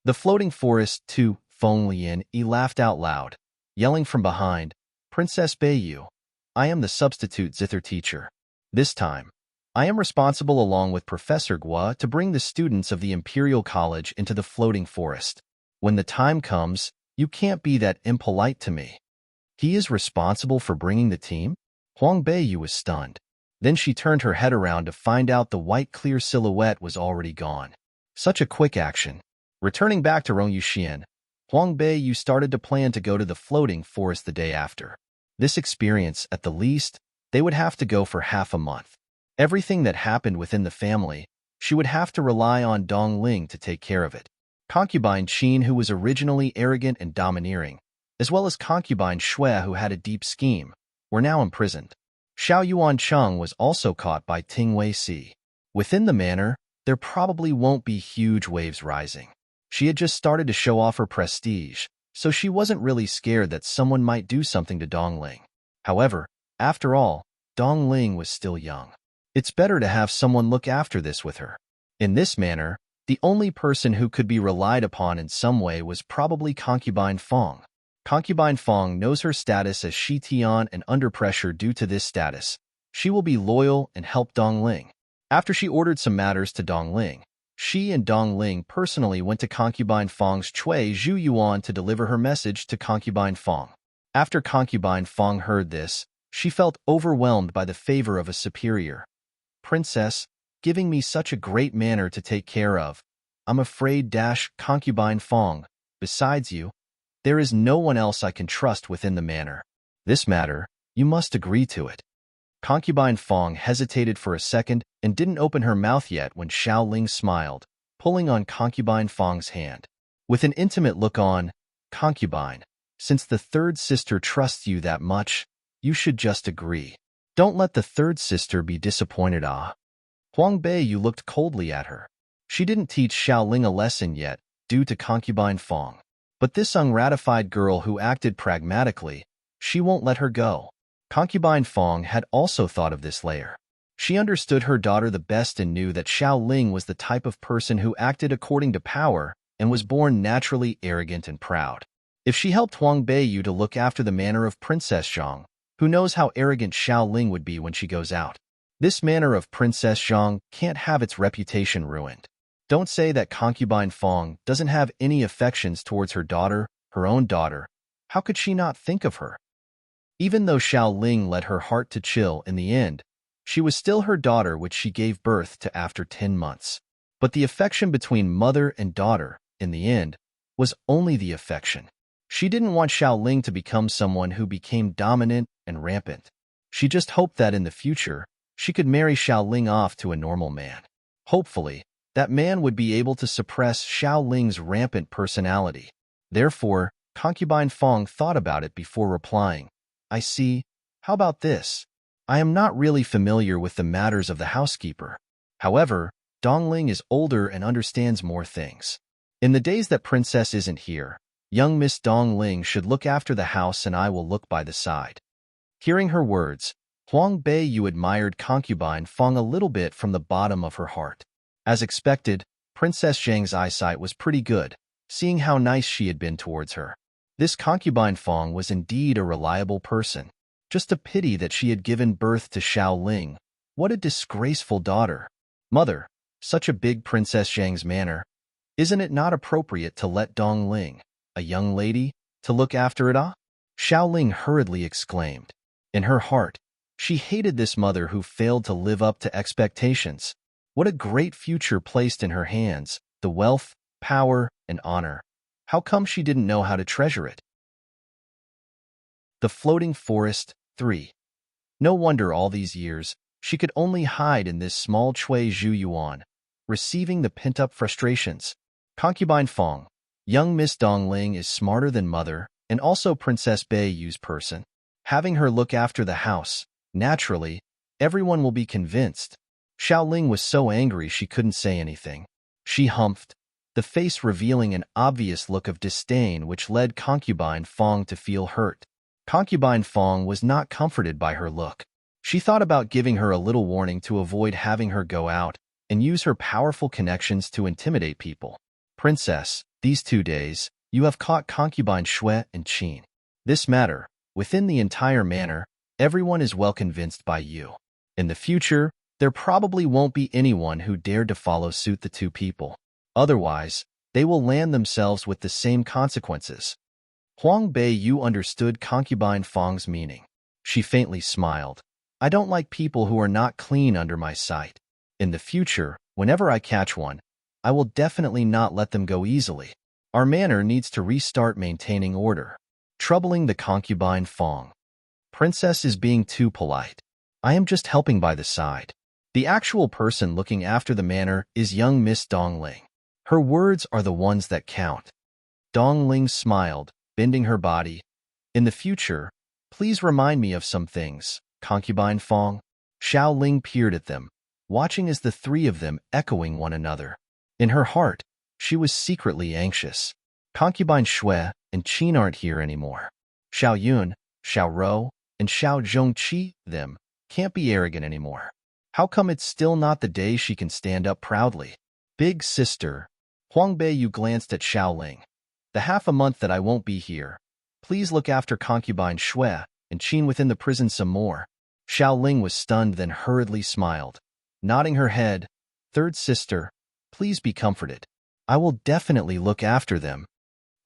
The floating forest, too, Feng Lian laughed out loud, yelling from behind, Princess Beiyu, I am the substitute zither teacher. This time, I am responsible along with Professor Gua to bring the students of the Imperial College into the floating forest. When the time comes, you can't be that impolite to me. He is responsible for bringing the team? Huang Beiyu was stunned. Then she turned her head around to find out the white clear silhouette was already gone. Such a quick action. Returning back to Rongyuxian, Huang Beiyu started to plan to go to the floating forest the day after. This experience, at the least, they would have to go for half a month. Everything that happened within the family, she would have to rely on Dongling to take care of it. Concubine Qin, who was originally arrogant and domineering, as well as concubine Shui, who had a deep scheme, were now imprisoned. Xiao Yuancheng was also caught by Ting Wei-si. Within the manor, there probably won't be huge waves rising. She had just started to show off her prestige, so she wasn't really scared that someone might do something to Dongling. However, after all, Dongling was still young. It's better to have someone look after this with her. In this manner, the only person who could be relied upon in some way was probably Concubine Feng. Concubine Feng knows her status as Shi Tian, and under pressure due to this status, she will be loyal and help Dongling. After she ordered some matters to Dongling, she and Dongling personally went to Concubine Feng's Chui Zhu Yuan to deliver her message to Concubine Feng. After Concubine Feng heard this, she felt overwhelmed by the favor of a superior. Princess, giving me such a great manor to take care of. I'm afraid, Concubine Feng, besides you, there is no one else I can trust within the manor. This matter, you must agree to it. Concubine Feng hesitated for a second and didn't open her mouth yet when Xiao Ling smiled, pulling on Concubine Feng's hand. With an intimate look on, Concubine, since the third sister trusts you that much, you should just agree. Don't let the third sister be disappointed. Huang Beiyu looked coldly at her. She didn't teach Xiao Ling a lesson yet, due to Concubine Feng. But this unratified girl who acted pragmatically, she won't let her go. Concubine Feng had also thought of this layer. She understood her daughter the best and knew that Xiao Ling was the type of person who acted according to power and was born naturally arrogant and proud. If she helped Huang Beiyu to look after the manor of Princess Zhang, who knows how arrogant Xiao Ling would be when she goes out? This manor of Princess Zhang can't have its reputation ruined. Don't say that Concubine Feng doesn't have any affections towards her daughter, her own daughter. How could she not think of her? Even though Xiao Ling led her heart to chill in the end, she was still her daughter, which she gave birth to after 10 months. But the affection between mother and daughter, in the end, was only the affection. She didn't want Xiao Ling to become someone who became dominant and rampant. She just hoped that in the future, she could marry Xiao Ling off to a normal man. Hopefully, that man would be able to suppress Xiao Ling's rampant personality. Therefore, Concubine Feng thought about it before replying. I see. How about this? I am not really familiar with the matters of the housekeeper. However, Dongling is older and understands more things. In the days that Princess isn't here, young Miss Dongling should look after the house and I will look by the side. Hearing her words, Huang Beiyu admired Concubine Feng a little bit from the bottom of her heart. As expected, Princess Zhang's eyesight was pretty good, seeing how nice she had been towards her. This Concubine Feng was indeed a reliable person. Just a pity that she had given birth to Xiao Ling. What a disgraceful daughter. Mother, such a big Princess Zhang's manor. Isn't it not appropriate to let Dongling, a young lady, to look after it? Xiao Ling hurriedly exclaimed. In her heart, she hated this mother who failed to live up to expectations. What a great future placed in her hands, the wealth, power, and honor. How come she didn't know how to treasure it? The Floating Forest, 3. No wonder all these years, she could only hide in this small Chui Zhu Yuan, receiving the pent-up frustrations. Concubine Feng, young Miss Dongling is smarter than mother, and also Princess Beiyu's person. Having her look after the house, naturally, everyone will be convinced. Xiao Ling was so angry she couldn't say anything. She humphed, the face revealing an obvious look of disdain which led Concubine Feng to feel hurt. Concubine Feng was not comforted by her look. She thought about giving her a little warning to avoid having her go out and use her powerful connections to intimidate people. Princess, These 2 days, you have caught concubine Shui and Qin. This matter, within the entire manor, everyone is well convinced by you. In the future, there probably won't be anyone who dared to follow suit the two people. Otherwise, they will land themselves with the same consequences. Huang Beiyu understood concubine Fang's meaning. She faintly smiled. I don't like people who are not clean under my sight. In the future, whenever I catch one, I will definitely not let them go easily. Our manor needs to restart maintaining order. Troubling the concubine Fang. Princess is being too polite. I am just helping by the side. The actual person looking after the manor is young Miss Dongling. Her words are the ones that count. Dongling smiled, bending her body. In the future, please remind me of some things, concubine Fang. Xiao Ling peered at them, watching as the three of them echoing one another. In her heart, she was secretly anxious. Concubine Shui and Qin aren't here anymore. Xiao Yun, Xiao Rou, and Xiao Zhongqi, them, can't be arrogant anymore. How come it's still not the day she can stand up proudly? Big sister. Huang Beiyu glanced at Xiao Ling. The half a month that I won't be here, please look after concubine Shui and Qin within the prison some more. Xiao Ling was stunned, then hurriedly smiled, nodding her head. Third sister, please be comforted. I will definitely look after them.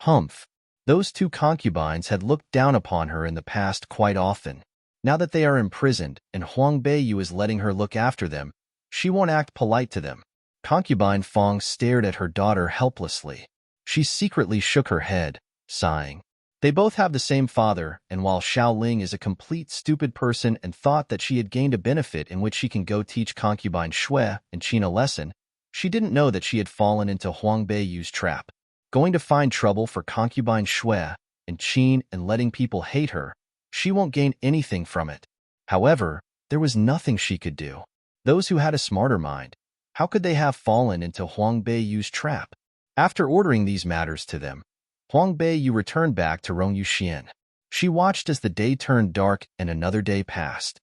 Humph. Those two concubines had looked down upon her in the past quite often. Now that they are imprisoned and Huang Beiyu is letting her look after them, she won't act polite to them. Concubine Fang stared at her daughter helplessly. She secretly shook her head, sighing. They both have the same father, and while Xiao Ling is a complete stupid person and thought that she had gained a benefit in which she can go teach concubine Shui and Qin a lesson, she didn't know that she had fallen into Huang Beiyu's trap. Going to find trouble for concubine Shui and Qin and letting people hate her, she won't gain anything from it. However, there was nothing she could do. Those who had a smarter mind, how could they have fallen into Huang Beiyu's trap? After ordering these matters to them, Huang Beiyu returned back to Rong Yuxian. She watched as the day turned dark and another day passed.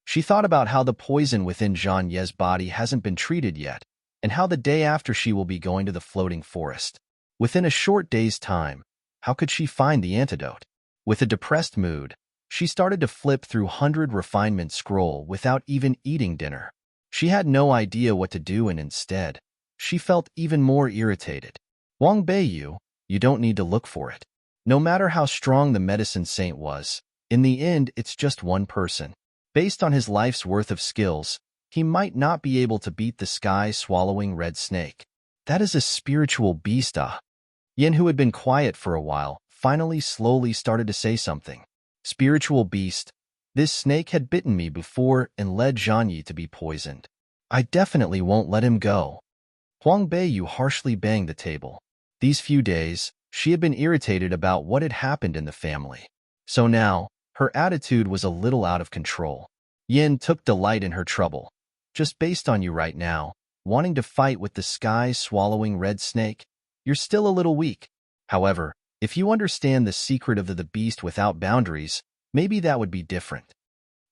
She thought about how the poison within Zhang Ye's body hasn't been treated yet, and how the day after she will be going to the floating forest. Within a short day's time, how could she find the antidote? With a depressed mood, she started to flip through 100 refinement scroll without even eating dinner. She had no idea what to do, and instead, she felt even more irritated. Huang Beiyu, you don't need to look for it. No matter how strong the medicine saint was, in the end it's just one person. Based on his life's worth of skills, he might not be able to beat the sky-swallowing red snake. That is a spiritual beast. Yin, who had been quiet for a while, finally slowly started to say something. Spiritual beast. This snake had bitten me before and led Zhang Yi to be poisoned. I definitely won't let him go. Huang Beiyu harshly banged the table. These few days, she had been irritated about what had happened in the family. So now, her attitude was a little out of control. Yin took delight in her trouble. Just based on you right now, wanting to fight with the sky-swallowing red snake, you're still a little weak. However, if you understand the secret of the beast without boundaries, maybe that would be different.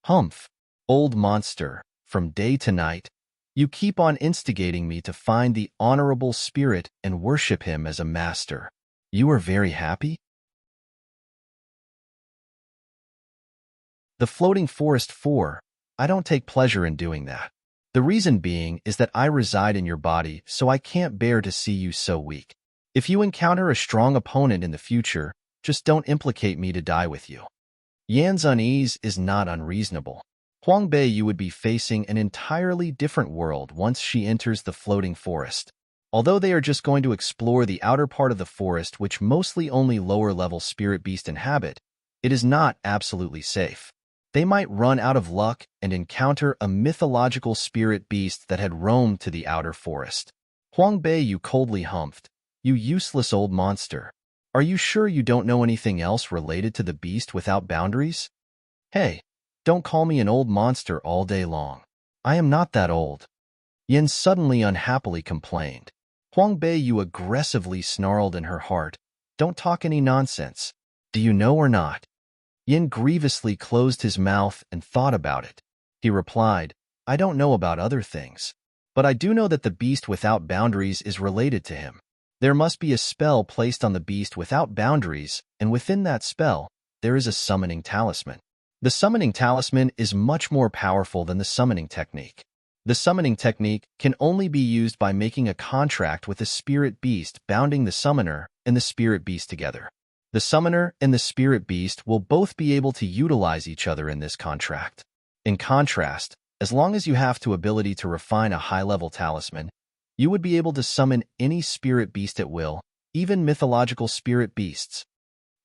Humph. Old monster, from day to night, you keep on instigating me to find the honorable spirit and worship him as a master. You are very happy? The floating forest 4. I don't take pleasure in doing that. The reason being is that I reside in your body, so I can't bear to see you so weak. If you encounter a strong opponent in the future, just don't implicate me to die with you. Yan's unease is not unreasonable. Huang Beiyu would be facing an entirely different world once she enters the floating forest. Although they are just going to explore the outer part of the forest, which mostly only lower-level spirit beasts inhabit, it is not absolutely safe. They might run out of luck and encounter a mythological spirit beast that had roamed to the outer forest. Huang Beiyu coldly humphed. You useless old monster. Are you sure you don't know anything else related to the beast without boundaries? Hey, don't call me an old monster all day long. I am not that old. Yin suddenly unhappily complained. Huang Beiyu aggressively snarled in her heart. Don't talk any nonsense. Do you know or not? Yin grievously closed his mouth and thought about it. He replied, I don't know about other things, but I do know that the beast without boundaries is related to him. There must be a spell placed on the beast without boundaries, and within that spell, there is a summoning talisman. The summoning talisman is much more powerful than the summoning technique. The summoning technique can only be used by making a contract with a spirit beast, bounding the summoner and the spirit beast together. The summoner and the spirit beast will both be able to utilize each other in this contract. In contrast, as long as you have the ability to refine a high-level talisman, you would be able to summon any spirit beast at will, even mythological spirit beasts.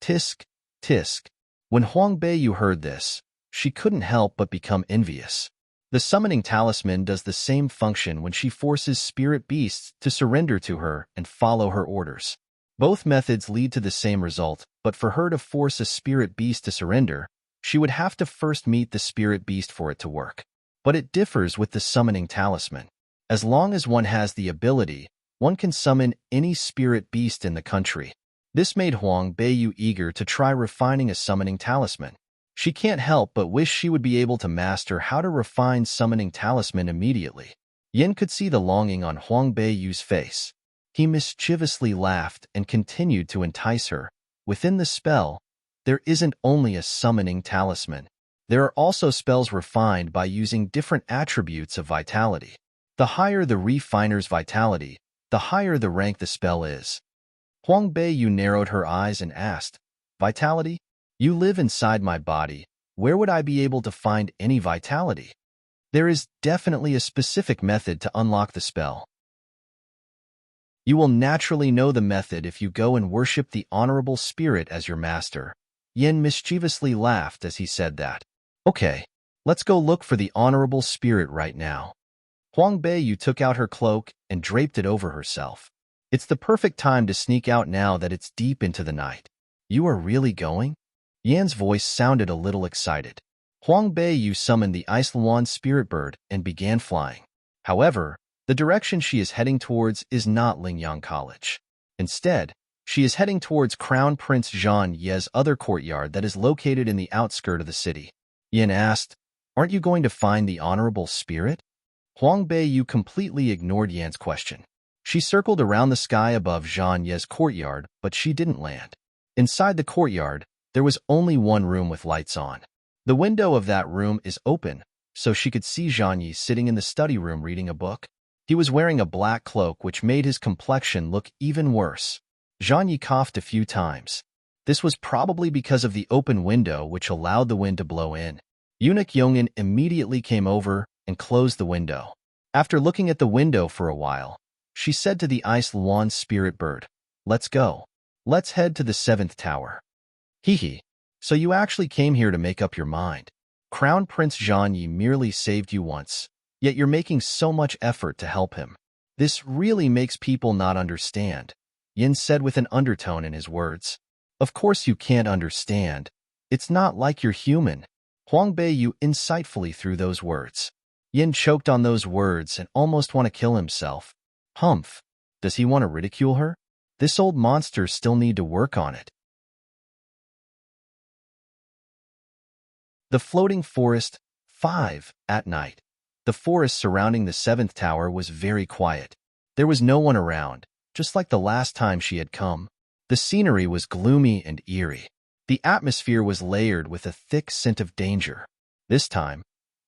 Tisk, tisk. When Huang Beiyu heard this, she couldn't help but become envious. The summoning talisman does the same function when she forces spirit beasts to surrender to her and follow her orders. Both methods lead to the same result, but for her to force a spirit beast to surrender, she would have to first meet the spirit beast for it to work. But it differs with the summoning talisman. As long as one has the ability, one can summon any spirit beast in the country. This made Huang Beiyu eager to try refining a summoning talisman. She can't help but wish she would be able to master how to refine summoning talisman immediately. Yin could see the longing on Huang Beiyu's face. He mischievously laughed and continued to entice her. Within the spell, there isn't only a summoning talisman. There are also spells refined by using different attributes of vitality. The higher the refiner's vitality, the higher the rank the spell is. Huang Beiyu narrowed her eyes and asked, "Vitality? You live inside my body. Where would I be able to find any vitality?" There is definitely a specific method to unlock the spell. You will naturally know the method if you go and worship the Honorable Spirit as your master. Yin mischievously laughed as he said that. Okay, let's go look for the Honorable Spirit right now. Huang Beiyu took out her cloak and draped it over herself. It's the perfect time to sneak out now that it's deep into the night. You are really going? Yan's voice sounded a little excited. Huang Beiyu summoned the Ice Luan spirit bird and began flying. However, the direction she is heading towards is not Lingyang College. Instead, she is heading towards Crown Prince Zhang Ye's other courtyard that is located in the outskirt of the city. Yin asked, "Aren't you going to find the Honorable Spirit?" Huang Beiyu completely ignored Yan's question. She circled around the sky above Zhang Ye's courtyard, but she didn't land. Inside the courtyard, there was only one room with lights on. The window of that room is open, so she could see Zhang Yi sitting in the study room reading a book. He was wearing a black cloak which made his complexion look even worse. Zhang Yi coughed a few times. This was probably because of the open window which allowed the wind to blow in. Eunuch Yongin immediately came over and closed the window. After looking at the window for a while, she said to the Ice Luan spirit bird, "Let's go. Let's head to the 7th tower." Hee. So you actually came here to make up your mind. Crown Prince Zhang Yi merely saved you once, yet you're making so much effort to help him. This really makes people not understand, Yin said with an undertone in his words. Of course you can't understand. It's not like you're human. Huang Beiyu insightfully threw those words. Yin choked on those words and almost want to kill himself. Humph. Does he want to ridicule her? This old monster still need to work on it. The Floating Forest 5. At night. The forest surrounding the 7th tower was very quiet. There was no one around, just like the last time she had come. The scenery was gloomy and eerie. The atmosphere was layered with a thick scent of danger. This time,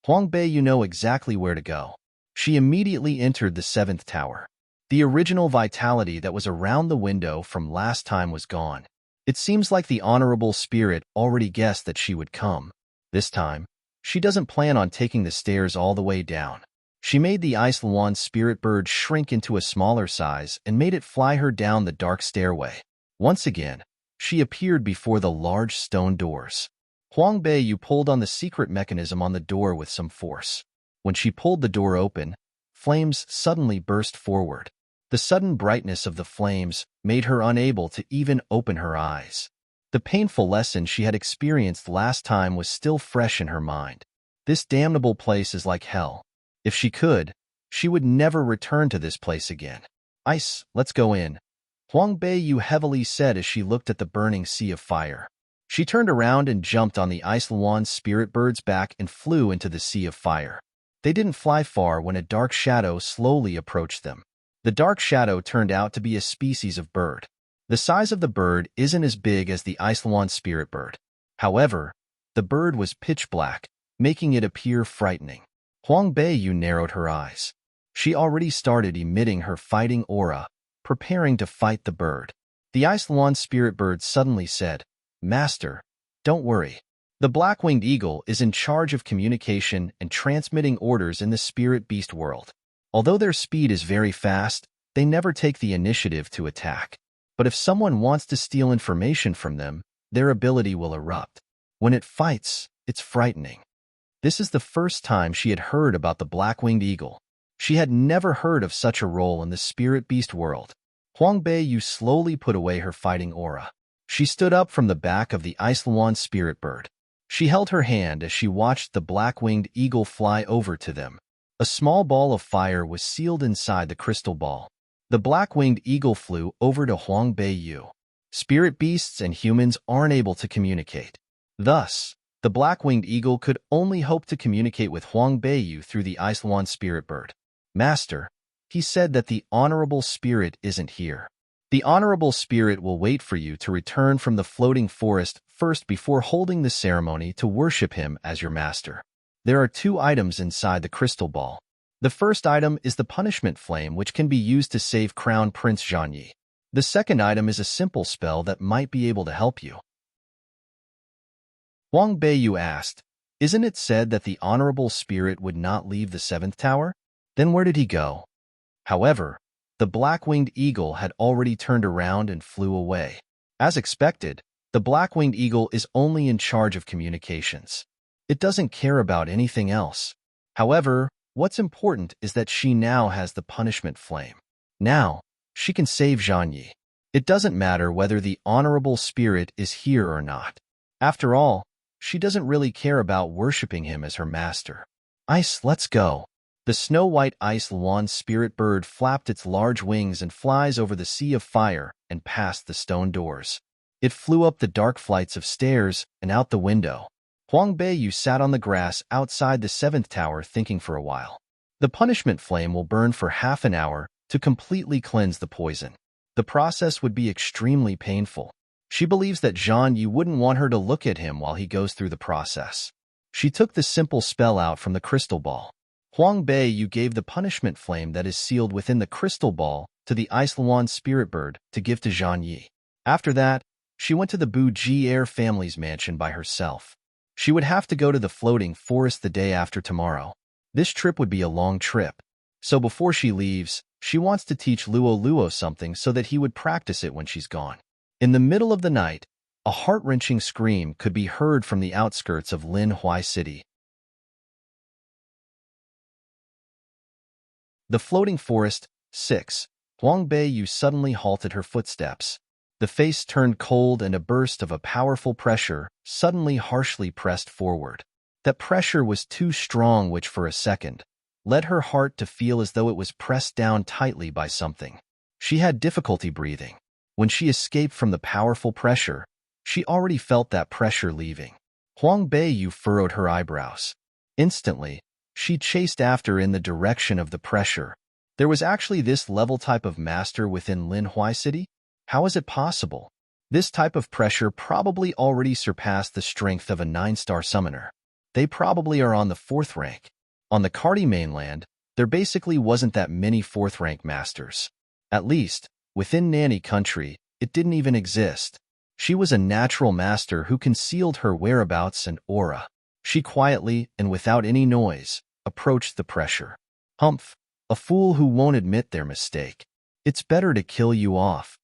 Huang Beiyu knew exactly where to go. She immediately entered the 7th tower. The original vitality that was around the window from last time was gone. It seems like the Honorable Spirit already guessed that she would come. This time, she doesn't plan on taking the stairs all the way down. She made the Ice Luan spirit bird shrink into a smaller size and made it fly her down the dark stairway. Once again, she appeared before the large stone doors. Huang Beiyu pulled on the secret mechanism on the door with some force. When she pulled the door open, flames suddenly burst forward. The sudden brightness of the flames made her unable to even open her eyes. The painful lesson she had experienced last time was still fresh in her mind. This damnable place is like hell. If she could, she would never return to this place again. Ice, let's go in, Huang Beiyu heavily said as she looked at the burning sea of fire. She turned around and jumped on the Ice Luan spirit bird's back and flew into the sea of fire. They didn't fly far when a dark shadow slowly approached them. The dark shadow turned out to be a species of bird. The size of the bird isn't as big as the Iceland spirit bird. However, the bird was pitch black, making it appear frightening. Huang Beiyu narrowed her eyes. She already started emitting her fighting aura, preparing to fight the bird. The Iceland spirit bird suddenly said, "Master, don't worry. The black-winged eagle is in charge of communication and transmitting orders in the spirit beast world. Although their speed is very fast, they never take the initiative to attack. But if someone wants to steal information from them, their ability will erupt. When it fights, it's frightening." This is the first time she had heard about the black-winged eagle. She had never heard of such a role in the spirit beast world. Huang Beiyu slowly put away her fighting aura. She stood up from the back of the Iceland spirit bird. She held her hand as she watched the black-winged eagle fly over to them. A small ball of fire was sealed inside the crystal ball. The black-winged eagle flew over to Huang Beiyu. Spirit beasts and humans aren't able to communicate. Thus, the black-winged eagle could only hope to communicate with Huang Beiyu through the Iceland spirit bird. "Master," he said, "that the honorable spirit isn't here. The honorable spirit will wait for you to return from the floating forest first before holding the ceremony to worship him as your master." There are 2 items inside the crystal ball. The first item is the punishment flame, which can be used to save Crown Prince Zhangyi. The second item is a simple spell that might be able to help you. Huang Beiyu asked, "Isn't it said that the honorable spirit would not leave the 7th tower? Then where did he go?" However, the black-winged eagle had already turned around and flew away. As expected, the black-winged eagle is only in charge of communications. It doesn't care about anything else. However, what's important is that she now has the punishment flame. Now, she can save Zhangyi. It doesn't matter whether the honorable spirit is here or not. After all, she doesn't really care about worshipping him as her master. "Ice, let's go." The snow-white Iceland spirit bird flapped its large wings and flies over the sea of fire and past the stone doors. It flew up the dark flights of stairs and out the window. Huang Beiyu sat on the grass outside the 7th tower thinking for a while. The punishment flame will burn for half an hour to completely cleanse the poison. The process would be extremely painful. She believes that Zhangyi wouldn't want her to look at him while he goes through the process. She took the simple spell out from the crystal ball. Huang Beiyu gave the punishment flame that is sealed within the crystal ball to the Iceland spirit bird to give to Zhangyi. After that, she went to the Buji Air family's mansion by herself. She would have to go to the floating forest the day after tomorrow. This trip would be a long trip. So before she leaves, she wants to teach Luo something so that he would practice it when she's gone. In the middle of the night, a heart-wrenching scream could be heard from the outskirts of Linhui City. The floating forest, 6. Huang Beiyu suddenly halted her footsteps. The face turned cold and a burst of a powerful pressure suddenly harshly pressed forward. That pressure was too strong, which for a second led her heart to feel as though it was pressed down tightly by something. She had difficulty breathing. When she escaped from the powerful pressure, she already felt that pressure leaving. Huang Beiyu furrowed her eyebrows. Instantly, she chased after in the direction of the pressure. There was actually this level type of master within Linhui City? How is it possible? This type of pressure probably already surpassed the strength of a 9-star summoner. They probably are on the 4th rank. On the Karti mainland, there basically wasn't that many 4th rank masters. At least, within Nanny country, it didn't even exist. She was a natural master who concealed her whereabouts and aura. She quietly, and without any noise, approached the pressure. "Humph, a fool who won't admit their mistake. It's better to kill you off."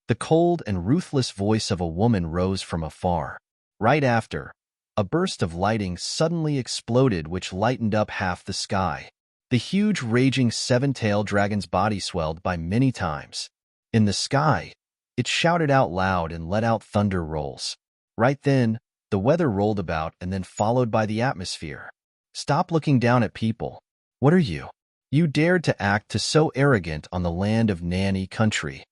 The cold and ruthless voice of a woman rose from afar. Right after, a burst of lighting suddenly exploded which lightened up half the sky. The huge raging 7-tailed dragon's body swelled by many times. In the sky, it shouted out loud and let out thunder rolls. Right then, the weather rolled about and then followed by the atmosphere. "Stop looking down at people. What are you? You dared to act so arrogant on the land of Nanny country."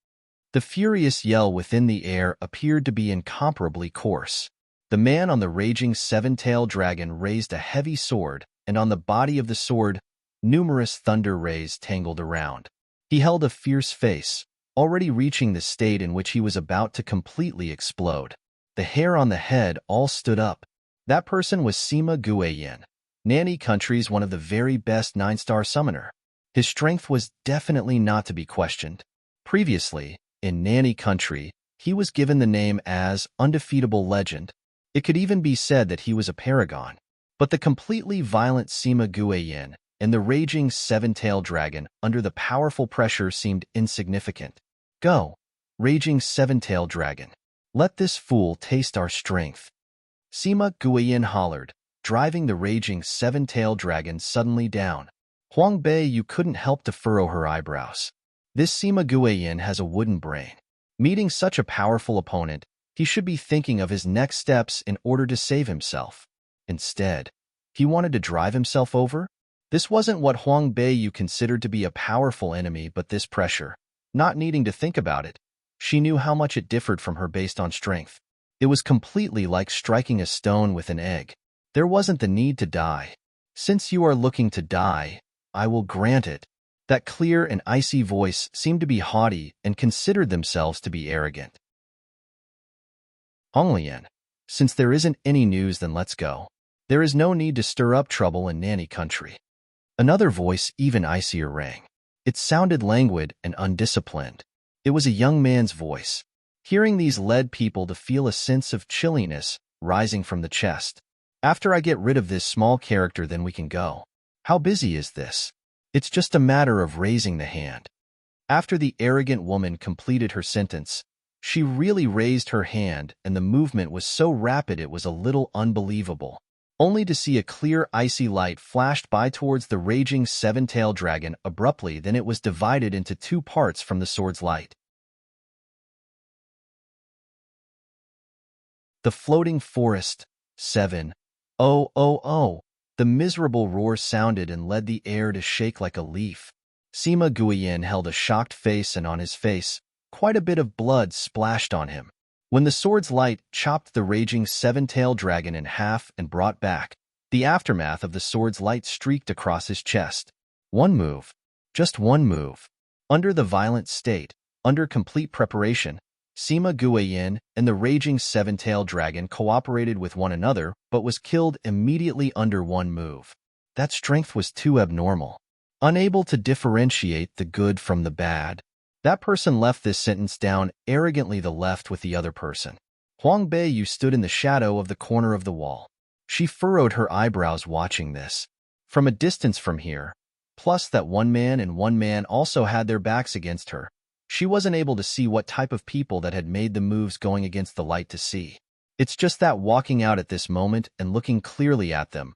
The furious yell within the air appeared to be incomparably coarse. The man on the raging 7-tailed dragon raised a heavy sword, and on the body of the sword, numerous thunder rays tangled around. He held a fierce face, already reaching the state in which he was about to completely explode. The hair on the head all stood up. That person was Sima Guiyin, Nanny Country's one of the very best 9-star summoner. His strength was definitely not to be questioned. Previously, in Nanny Country, he was given the name as Undefeatable Legend. It could even be said that he was a paragon. But the completely violent Sima Guiyin and the raging seven-tailed dragon under the powerful pressure seemed insignificant. Go, raging seven-tailed dragon. Let this fool taste our strength. Sima Guiyin hollered, driving the raging seven-tailed dragon suddenly down. Huang Bei Yu couldn't help to furrow her eyebrows. This Sima Guiyin has a wooden brain. Meeting such a powerful opponent, he should be thinking of his next steps in order to save himself. Instead, he wanted to drive himself over? This wasn't what Huang Bei Yu considered to be a powerful enemy, but this pressure. Not needing to think about it, she knew how much it differed from her based on strength. It was completely like striking a stone with an egg. There wasn't the need to die. Since you are looking to die, I will grant it. That clear and icy voice seemed to be haughty and considered themselves to be arrogant. Honglian, since there isn't any news, then let's go. There is no need to stir up trouble in Nanny Country. Another voice, even icier, rang. It sounded languid and undisciplined. It was a young man's voice. Hearing these led people to feel a sense of chilliness rising from the chest. After I get rid of this small character, then we can go. How busy is this? It's just a matter of raising the hand. After the arrogant woman completed her sentence, she really raised her hand, and the movement was so rapid it was a little unbelievable. Only to see a clear icy light flashed by towards the raging seven-tailed dragon abruptly, then it was divided into two parts from the sword's light. The floating forest. 7. Oh, oh, oh. The miserable roar sounded and led the air to shake like a leaf. Sima Guiyin held a shocked face, and on his face, quite a bit of blood splashed on him. When the sword's light chopped the raging seven-tailed dragon in half and brought back, the aftermath of the sword's light streaked across his chest. One move. Just one move. Under the violent state, under complete preparation, Sima Guiyin and the raging seven-tailed dragon cooperated with one another, but was killed immediately under one move. That strength was too abnormal. Unable to differentiate the good from the bad, that person left this sentence down arrogantly, the left with the other person. Huang Bei Yu stood in the shadow of the corner of the wall. She furrowed her eyebrows watching this. From a distance from here, plus that one man and one man also had their backs against her, she wasn't able to see what type of people that had made the moves going against the light to see. It's just that walking out at this moment and looking clearly at them,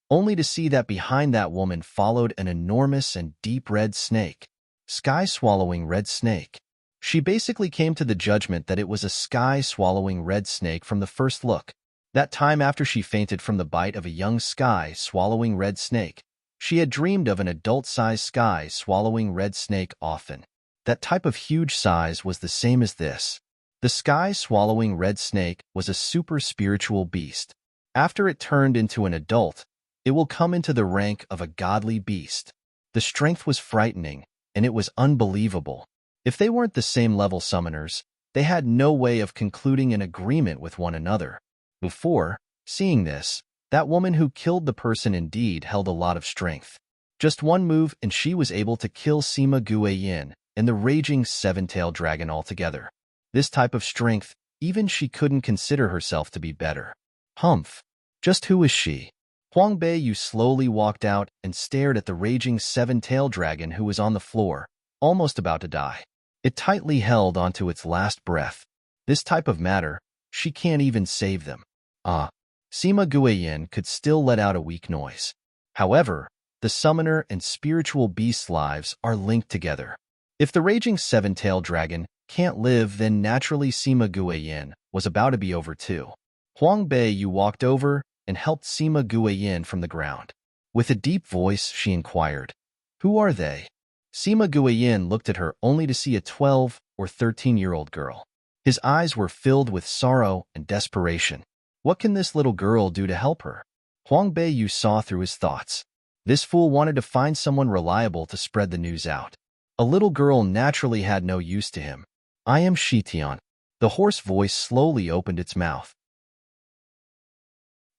only to see that behind that woman followed an enormous and deep red snake. Sky-swallowing red snake. She basically came to the judgment that it was a sky-swallowing red snake from the first look. That time after she fainted from the bite of a young sky-swallowing red snake, she had dreamed of an adult-sized sky-swallowing red snake often. That type of huge size was the same as this. The sky-swallowing red snake was a super spiritual beast. After it turned into an adult, it will come into the rank of a godly beast. The strength was frightening, and it was unbelievable. If they weren't the same level summoners, they had no way of concluding an agreement with one another. Before, seeing this, that woman who killed the person indeed held a lot of strength. Just one move and she was able to kill Sima Guiyin and the raging seven-tailed dragon altogether. This type of strength, even she couldn't consider herself to be better. Humph. Just who is she? Huang Bei Yu slowly walked out and stared at the raging seven-tailed dragon who was on the floor, almost about to die. It tightly held onto its last breath. This type of matter, she can't even save them. Sima Guiyin could still let out a weak noise. However, the summoner and spiritual beast's lives are linked together. If the raging seven-tailed dragon can't live, then naturally Sima Guiyin was about to be over too. Huang Bei Yu walked over and helped Sima Guiyin from the ground. With a deep voice, she inquired, "Who are they?" Sima Guiyin looked at her only to see a 12 or 13-year-old girl. His eyes were filled with sorrow and desperation. What can this little girl do to help her? Huang Bei Yu saw through his thoughts. This fool wanted to find someone reliable to spread the news out. A little girl naturally had no use to him. I am Shitian. The hoarse voice slowly opened its mouth.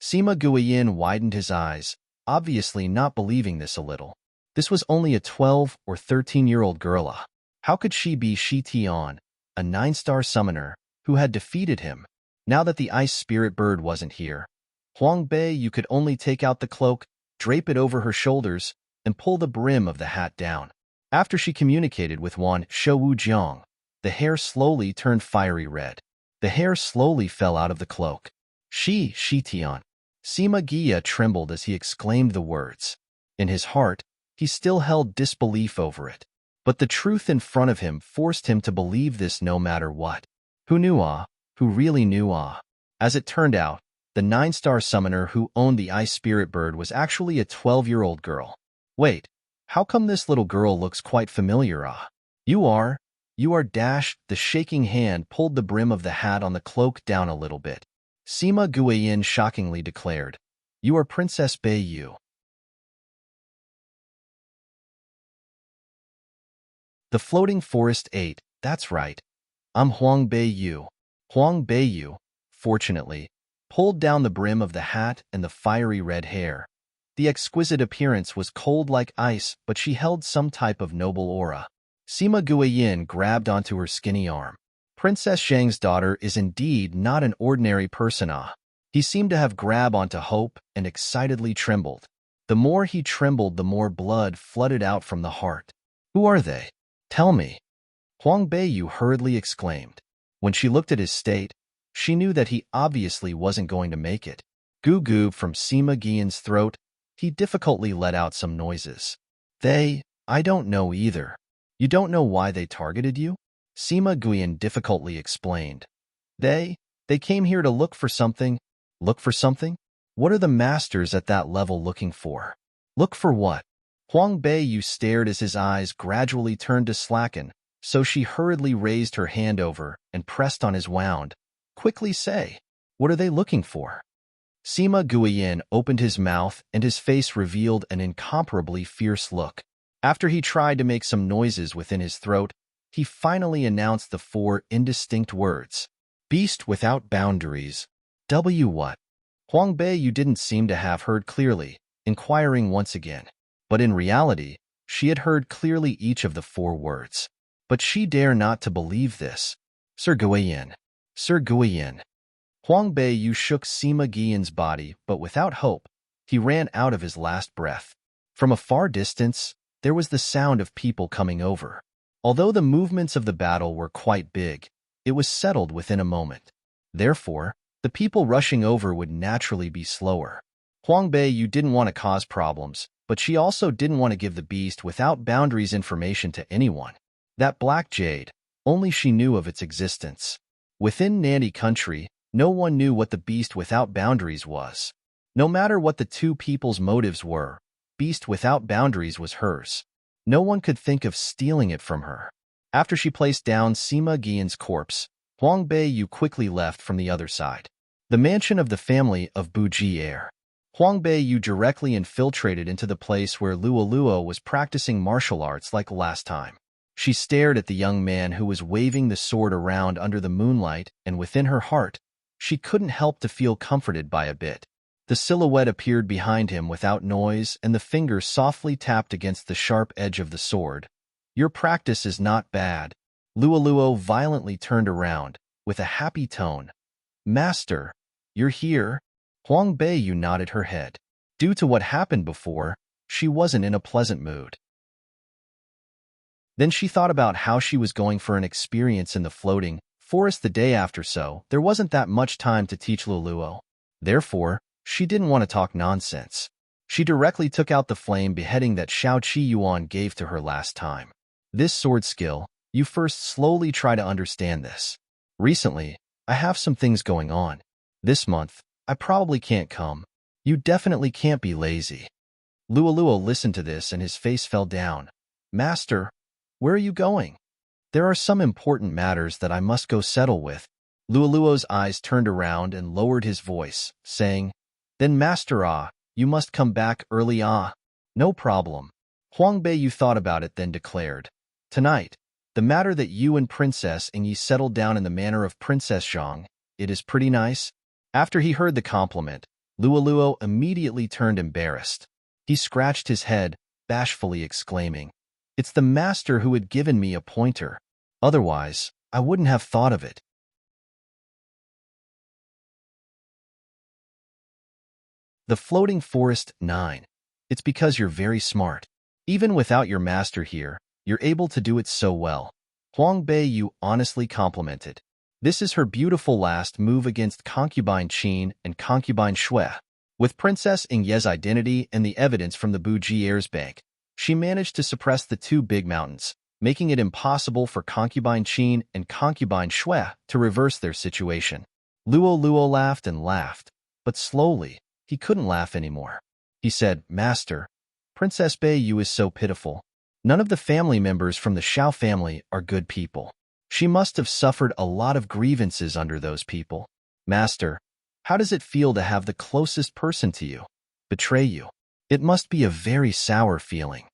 Sima Guiyin widened his eyes, obviously not believing this a little. This was only a 12 or 13-year-old girl. How could she be Shitian, a 9-star summoner, who had defeated him? Now that the ice spirit bird wasn't here, Huang Bei, you could only take out the cloak, drape it over her shoulders, and pull the brim of the hat down. After she communicated with Wan Shoujiang, the hair slowly turned fiery red. The hair slowly fell out of the cloak. Shitian. Sima Gia trembled as he exclaimed the words. In his heart, he still held disbelief over it. But the truth in front of him forced him to believe this no matter what. Who knew Who really knew As it turned out, the 9-star summoner who owned the ice spirit bird was actually a 12-year-old girl. Wait, how come this little girl looks quite familiar? You are dash. The shaking hand pulled the brim of the hat on the cloak down a little bit. Sima Guiyin shockingly declared, You are Princess Bei Yu. The floating forest ate, that's right. I'm Huang Bei Yu. Huang Bei Yu, fortunately, pulled down the brim of the hat and the fiery red hair. The exquisite appearance was cold like ice, but she held some type of noble aura. Sima Guiyin grabbed onto her skinny arm. Princess Zhang's daughter is indeed not an ordinary person. He seemed to have grabbed onto hope and excitedly trembled. The more he trembled, the more blood flooded out from the heart. Who are they? Tell me. Huang Bei Yu hurriedly exclaimed. When she looked at his state, she knew that he obviously wasn't going to make it. Goo-goo from Sima Guiyin's throat, he difficultly let out some noises. I don't know either. You don't know why they targeted you? Sima Guiyin difficultly explained. They came here to look for something. Look for something? What are the masters at that level looking for? Look for what? Huang Bei Yu stared as his eyes gradually turned to slacken, so she hurriedly raised her hand over and pressed on his wound. Quickly say, what are they looking for? Sima Guiyin opened his mouth and his face revealed an incomparably fierce look. After he tried to make some noises within his throat, he finally announced the 4 indistinct words. Beast without boundaries. What? Huang Bei Yu didn't seem to have heard clearly, inquiring once again. But in reality, she had heard clearly each of the 4 words. But she dare not to believe this. Sir Guiyin. Sir Guiyin. Huang Bei Yu shook Sima Guiyin's body, but without hope, he ran out of his last breath. From a far distance, there was the sound of people coming over. Although the movements of the battle were quite big, it was settled within a moment. Therefore, the people rushing over would naturally be slower. Huang Bei Yu didn't want to cause problems, but she also didn't want to give the beast without boundaries information to anyone. That black jade, only she knew of its existence. Within Nandy country, no one knew what the beast without boundaries was. No matter what the 2 people's motives were, beast without boundaries was hers. No one could think of stealing it from her. After she placed down Sima Guiyin's corpse, Huang Bei Yu quickly left from the other side. The mansion of the family of Buji Air. Huang Bei Yu directly infiltrated into the place where Luo Luo was practicing martial arts like last time. She stared at the young man who was waving the sword around under the moonlight, and within her heart, she couldn't help to feel comforted by a bit. The silhouette appeared behind him without noise, and the finger softly tapped against the sharp edge of the sword. Your practice is not bad. Luo Luo violently turned around, with a happy tone. Master, you're here? Huang Bei Yu nodded her head. Due to what happened before, she wasn't in a pleasant mood. Then she thought about how she was going for an experience in the floating forest the day after, so there wasn't that much time to teach Luo Luo. Therefore, she didn't want to talk nonsense. She directly took out the flame beheading that Xiao Qi Yuan gave to her last time. This sword skill, you first slowly try to understand this. Recently, I have some things going on. This month, I probably can't come. You definitely can't be lazy. Luo Luo listened to this and his face fell down. Master, where are you going? There are some important matters that I must go settle with. Luo Luo's eyes turned around and lowered his voice, saying, Then Master you must come back early. No problem. Huang Bei Yu thought about it then declared, Tonight, the matter that you and Princess Ingyi settled down in the manner of Princess Zhang, it is pretty nice. After he heard the compliment, Luoluo immediately turned embarrassed. He scratched his head, bashfully exclaiming, "It's the master who had given me a pointer. Otherwise, I wouldn't have thought of it." The Floating Forest 9. It's because you're very smart. Even without your master here, you're able to do it so well. Huang Beiyu honestly complimented. This is her beautiful last move against concubine Qin and concubine Shui. With Princess Ingye's identity and the evidence from the Buji Heirs Bank, she managed to suppress the two big mountains, making it impossible for concubine Qin and concubine Shui to reverse their situation. Luo laughed and laughed, but slowly, he couldn't laugh anymore. He said, "Master, Princess Beiyu is so pitiful. None of the family members from the Xiao family are good people. She must have suffered a lot of grievances under those people. Master, how does it feel to have the closest person to you betray you? It must be a very sour feeling."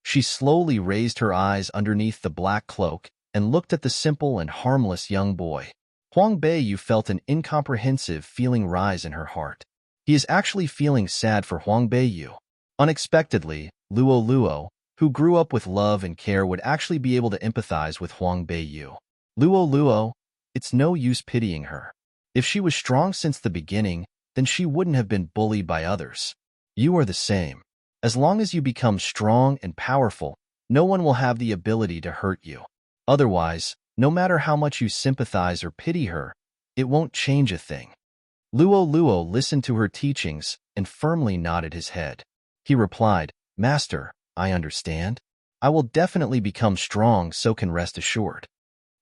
She slowly raised her eyes underneath the black cloak and looked at the simple and harmless young boy. Huang Beiyu felt an incomprehensive feeling rise in her heart. He is actually feeling sad for Huang Beiyu. Unexpectedly, Luo, who grew up with love and care, would actually be able to empathize with Huang Beiyu. Luo, it's no use pitying her. If she was strong since the beginning, then she wouldn't have been bullied by others. You are the same. As long as you become strong and powerful, no one will have the ability to hurt you. Otherwise, no matter how much you sympathize or pity her, it won't change a thing. Luo listened to her teachings and firmly nodded his head. He replied, "Master, I understand. I will definitely become strong, so can rest assured."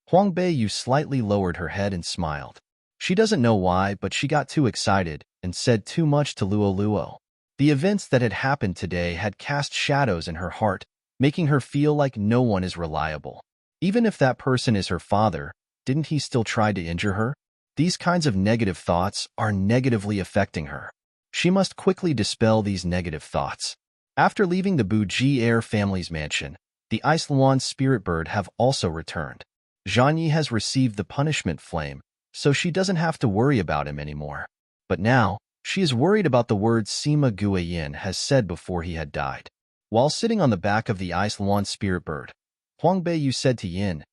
Huang Beiyu slightly lowered her head and smiled. She doesn't know why, but she got too excited and said too much to Luo. The events that had happened today had cast shadows in her heart, making her feel like no one is reliable. Even if that person is her father, didn't he still try to injure her? These kinds of negative thoughts are negatively affecting her. She must quickly dispel these negative thoughts. After leaving the Buji Heir family's mansion, the Ice Luan spirit bird have also returned. Zhang Yi has received the punishment flame, so she doesn't have to worry about him anymore. But now, she is worried about the words Sima Guiyin has said before he had died. While sitting on the back of the Ice Luan spirit bird, Huang Beiyu said to Yin,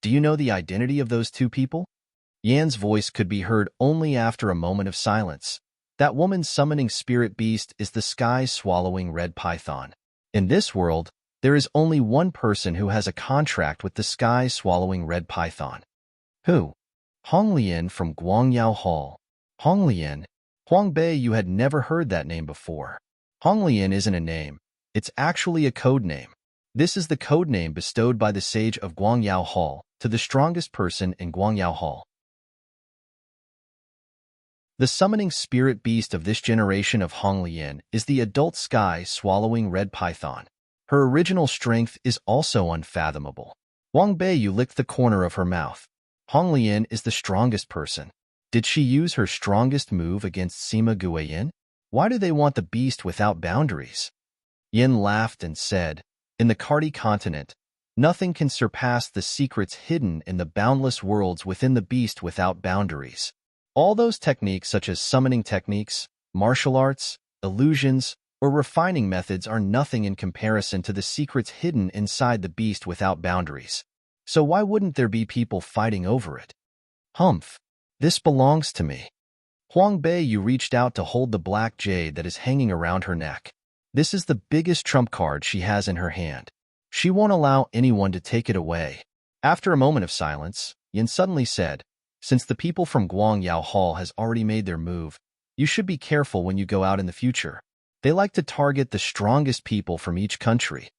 "Do you know the identity of those two people?" Yan's voice could be heard only after a moment of silence. That woman's summoning spirit beast is the sky-swallowing red python. In this world, there is only one person who has a contract with the sky-swallowing red python. Who? Honglian from Guangyao Hall. Honglian? Huang Beiyu had never heard that name before. Honglian isn't a name. It's actually a code name. This is the code name bestowed by the sage of Guangyao Hall to the strongest person in Guangyao Hall. The summoning spirit beast of this generation of Honglian is the adult sky-swallowing red python. Her original strength is also unfathomable. Huang Beiyu licked the corner of her mouth. Honglian is the strongest person. Did she use her strongest move against Sima Guiyin? Why do they want the beast without boundaries? Yin laughed and said, "In the Cardi continent, nothing can surpass the secrets hidden in the boundless worlds within the beast without boundaries. All those techniques such as summoning techniques, martial arts, illusions, or refining methods are nothing in comparison to the secrets hidden inside the beast without boundaries. So why wouldn't there be people fighting over it? Humph, this belongs to me." Huang Beiyu reached out to hold the black jade that is hanging around her neck. This is the biggest trump card she has in her hand. She won't allow anyone to take it away. After a moment of silence, Yin suddenly said, "Since the people from Guangyao Hall has already made their move, you should be careful when you go out in the future. They like to target the strongest people from each country."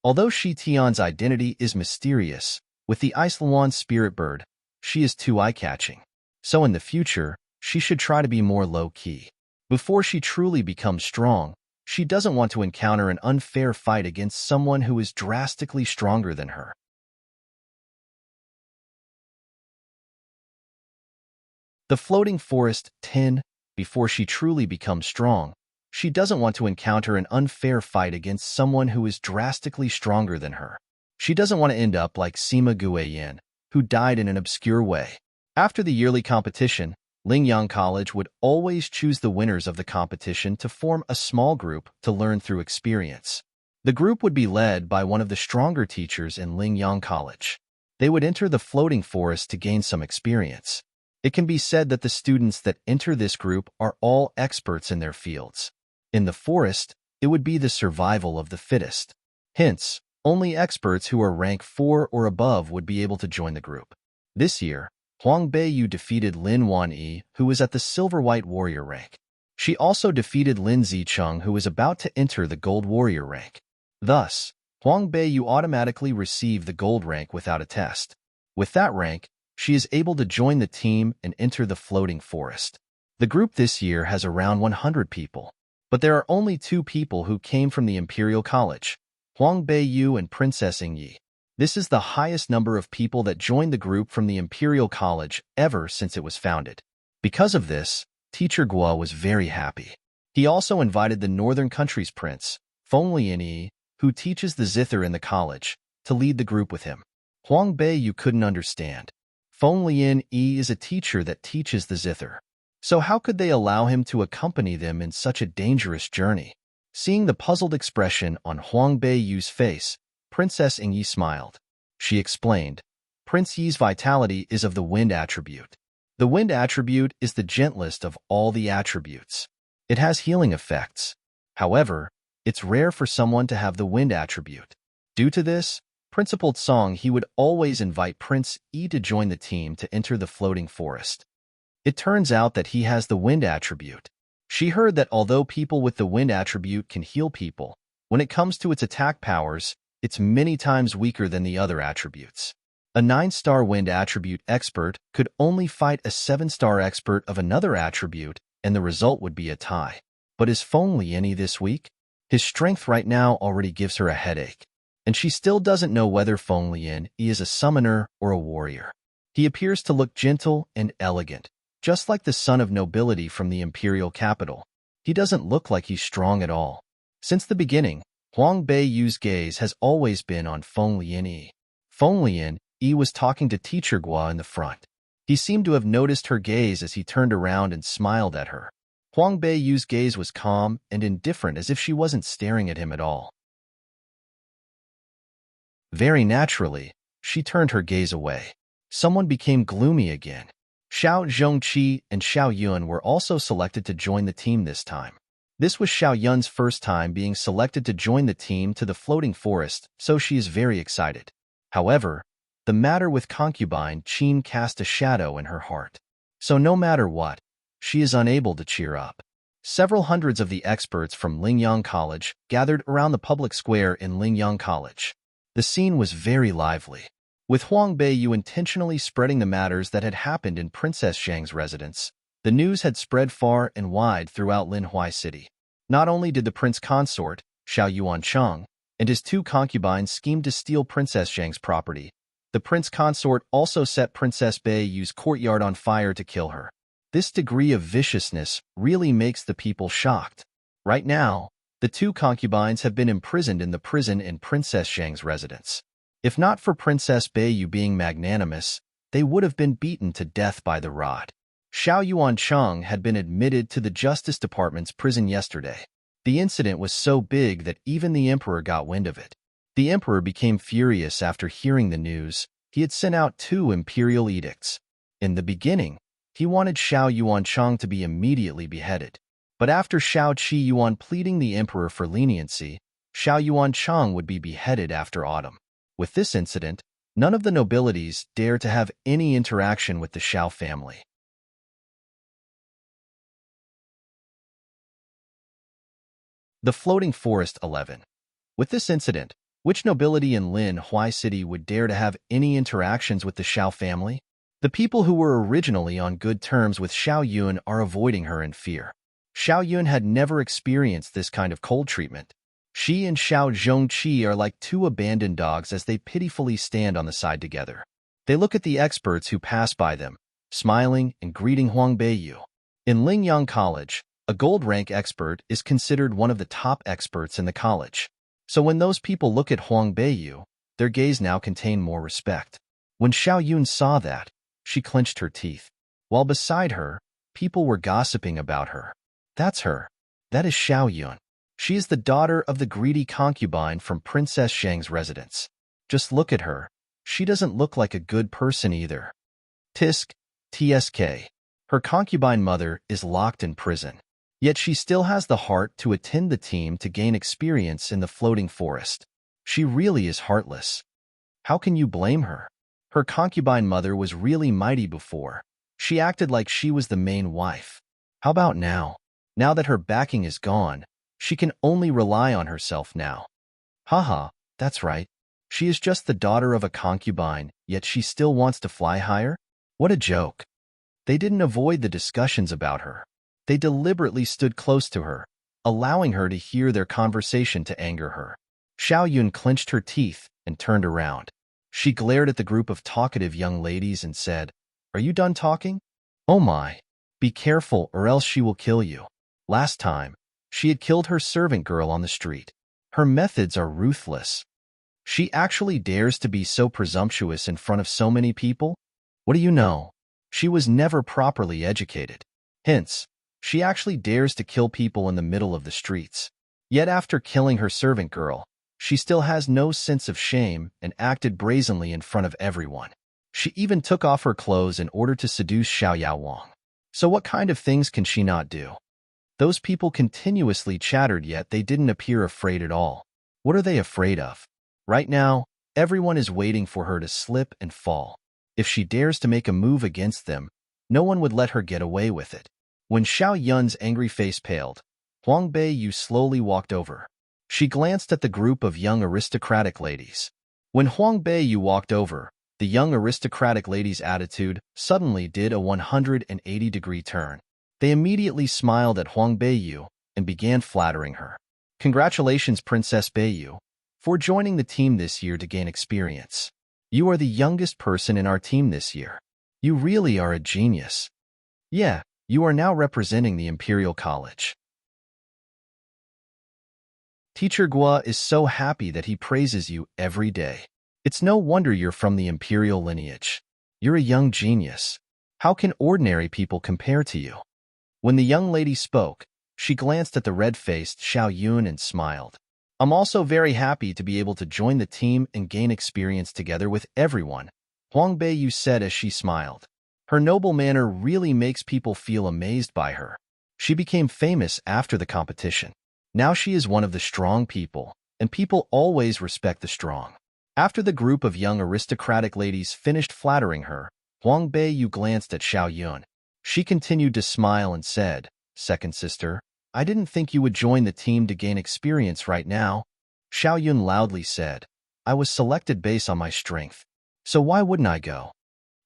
Although Shi Tian's identity is mysterious, with the Ice Luan spirit bird, she is too eye-catching. So in the future, she should try to be more low-key. Before she truly becomes strong, she doesn't want to encounter an unfair fight against someone who is drastically stronger than her. The Floating Forest 10. Before she truly becomes strong, she doesn't want to encounter an unfair fight against someone who is drastically stronger than her. She doesn't want to end up like Sima Guiyin, who died in an obscure way. After the yearly competition, Lingyang College would always choose the winners of the competition to form a small group to learn through experience. The group would be led by one of the stronger teachers in Lingyang College. They would enter the floating forest to gain some experience. It can be said that the students that enter this group are all experts in their fields. In the forest, it would be the survival of the fittest. Hence, only experts who are rank 4 or above would be able to join the group. This year, Huang Beiyu defeated Lin Wanyi, who was at the Silver-White Warrior rank. She also defeated Lin Zicheng, who was about to enter the Gold Warrior rank. Thus, Huang Beiyu automatically received the Gold rank without a test. With that rank, she is able to join the team and enter the floating forest. The group this year has around 100 people, but there are only 2 people who came from the Imperial College, Huang Beiyu and Princess Ingyi. This is the highest number of people that joined the group from the Imperial College ever since it was founded. Because of this, Teacher Guo was very happy. He also invited the Northern Country's prince, Feng Lianyi, who teaches the zither in the college, to lead the group with him. Huang Beiyu couldn't understand. Feng Lianyi is a teacher that teaches the zither. So how could they allow him to accompany them in such a dangerous journey? Seeing the puzzled expression on Huang Beiyu's face, Princess Ingyi smiled. She explained, Prince Yi's vitality is of the wind attribute. The wind attribute is the gentlest of all the attributes. It has healing effects. However, it's rare for someone to have the wind attribute. Due to this, Principal Song he would always invite Prince Yi to join the team to enter the floating forest. It turns out that he has the wind attribute. She heard that although people with the wind attribute can heal people, when it comes to its attack powers, it's many times weaker than the other attributes. A 9-star wind attribute expert could only fight a 7-star expert of another attribute, and the result would be a tie. But is Feng Lianyi this weak? His strength right now already gives her a headache, and she still doesn't know whether Feng Lianyi is a summoner or a warrior. He appears to look gentle and elegant, just like the son of nobility from the imperial capital. He doesn't look like he's strong at all. Since the beginning, Huang Beiyu's gaze has always been on Feng Lianyi. Feng Lianyi was talking to Teacher Guo in the front. He seemed to have noticed her gaze as he turned around and smiled at her. Huang Beiyu's gaze was calm and indifferent, as if she wasn't staring at him at all. Very naturally, she turned her gaze away. Someone became gloomy again. Xiao Zhongqi and Xiao Yun were also selected to join the team this time. This was Xiao Yun's first time being selected to join the team to the floating forest, so she is very excited. However, the matter with concubine Qin cast a shadow in her heart. So no matter what, she is unable to cheer up. Several hundreds of the experts from Lingyang College gathered around the public square in Lingyang College. The scene was very lively, with Huang Beiyu intentionally spreading the matters that had happened in Princess Zhang's residence. The news had spread far and wide throughout Linhui City. Not only did the prince consort, Xiao Yuancheng, and his 2 concubines scheme to steal Princess Zhang's property, the prince consort also set Princess Beiyu's courtyard on fire to kill her. This degree of viciousness really makes the people shocked. Right now, the 2 concubines have been imprisoned in the prison in Princess Zhang's residence. If not for Princess Beiyu being magnanimous, they would have been beaten to death by the rod. Xiao Yuancheng had been admitted to the Justice Department's prison yesterday. The incident was so big that even the emperor got wind of it. The emperor became furious after hearing the news. He had sent out 2 imperial edicts. In the beginning, he wanted Xiao Yuancheng to be immediately beheaded. But after Xiao Qi Yuan pleading the emperor for leniency, Xiao Yuancheng would be beheaded after autumn. With this incident, none of the nobilities dare to have any interaction with the Xiao family. The Floating Forest 11. With this incident, which nobility in Linhui City would dare to have any interactions with the Xiao family? The people who were originally on good terms with Xiao Yun are avoiding her in fear. Xiao Yun had never experienced this kind of cold treatment. She and Xiao Zhongqi are like 2 abandoned dogs as they pitifully stand on the side together. They look at the experts who pass by them, smiling and greeting Huang Beiyu. In Lingyang College, a gold rank expert is considered one of the top experts in the college. So when those people look at Huang Beiyu, Their gaze now contained more respect. When Xiao Yun saw that, she clenched her teeth. While beside her, people were gossiping about her. That's her. That is Xiao Yun. She is the daughter of the greedy concubine from Princess Shang's residence. Just look at her. She doesn't look like a good person either. Tisk, TSK. Her concubine mother is locked in prison. Yet she still has the heart to attend the team to gain experience in the floating forest. She really is heartless. How can you blame her? Her concubine mother was really mighty before. She acted like she was the main wife. How about now? Now that her backing is gone, she can only rely on herself now. Haha, that's right. She is just the daughter of a concubine, yet she still wants to fly higher? What a joke. They didn't avoid the discussions about her. They deliberately stood close to her, allowing her to hear their conversation to anger her. Xiao Yun clenched her teeth and turned around. She glared at the group of talkative young ladies and said, "Are you done talking? Oh my. Be careful or else she will kill you." Last time, she had killed her servant girl on the street. Her methods are ruthless. She actually dares to be so presumptuous in front of so many people? What do you know? She was never properly educated. Hence, she actually dares to kill people in the middle of the streets. Yet after killing her servant girl, she still has no sense of shame and acted brazenly in front of everyone. She even took off her clothes in order to seduce Xiao Yaowang. So what kind of things can she not do? Those people continuously chattered, yet they didn't appear afraid at all. What are they afraid of? Right now, everyone is waiting for her to slip and fall. If she dares to make a move against them, no one would let her get away with it. When Xiao Yun's angry face paled, Huang Beiyu slowly walked over. She glanced at the group of young aristocratic ladies. When Huang Beiyu walked over, the young aristocratic ladies' attitude suddenly did a 180-degree turn. They immediately smiled at Huang Beiyu and began flattering her. Congratulations, Princess Beiyu, for joining the team this year to gain experience. You are the youngest person in our team this year. You really are a genius. Yeah, you are now representing the Imperial College. Teacher Gua is so happy that he praises you every day. It's no wonder you're from the Imperial lineage. You're a young genius. How can ordinary people compare to you? When the young lady spoke, she glanced at the red-faced Xiao Yun and smiled. I'm also very happy to be able to join the team and gain experience together with everyone, Huang Beiyu said as she smiled. Her noble manner really makes people feel amazed by her. She became famous after the competition. Now she is one of the strong people, and people always respect the strong. After the group of young aristocratic ladies finished flattering her, Huang Beiyu glanced at Xiao Yun. She continued to smile and said, "Second sister, I didn't think you would join the team to gain experience right now." Xiao Yun loudly said, "I was selected based on my strength. So why wouldn't I go?"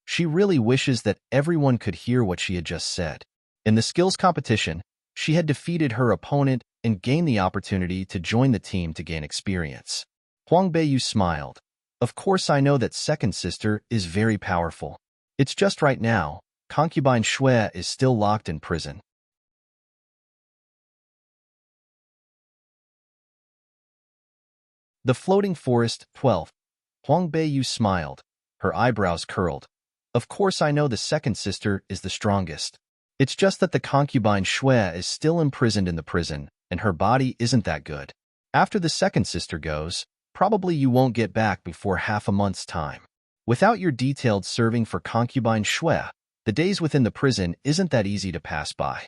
She really wishes that everyone could hear what she had just said. In the skills competition, she had defeated her opponent and gained the opportunity to join the team to gain experience. Huang Beiyu smiled. Of course I know that second sister is very powerful. It's just right now, concubine Shui is still locked in prison. The Floating Forest, 12. Huang Beiyu smiled. Her eyebrows curled. Of course I know the second sister is the strongest. It's just that the concubine Shui is still imprisoned in the prison, and her body isn't that good. After the second sister goes, probably you won't get back before half a month's time. Without your detailed serving for concubine Shui, the days within the prison isn't that easy to pass by.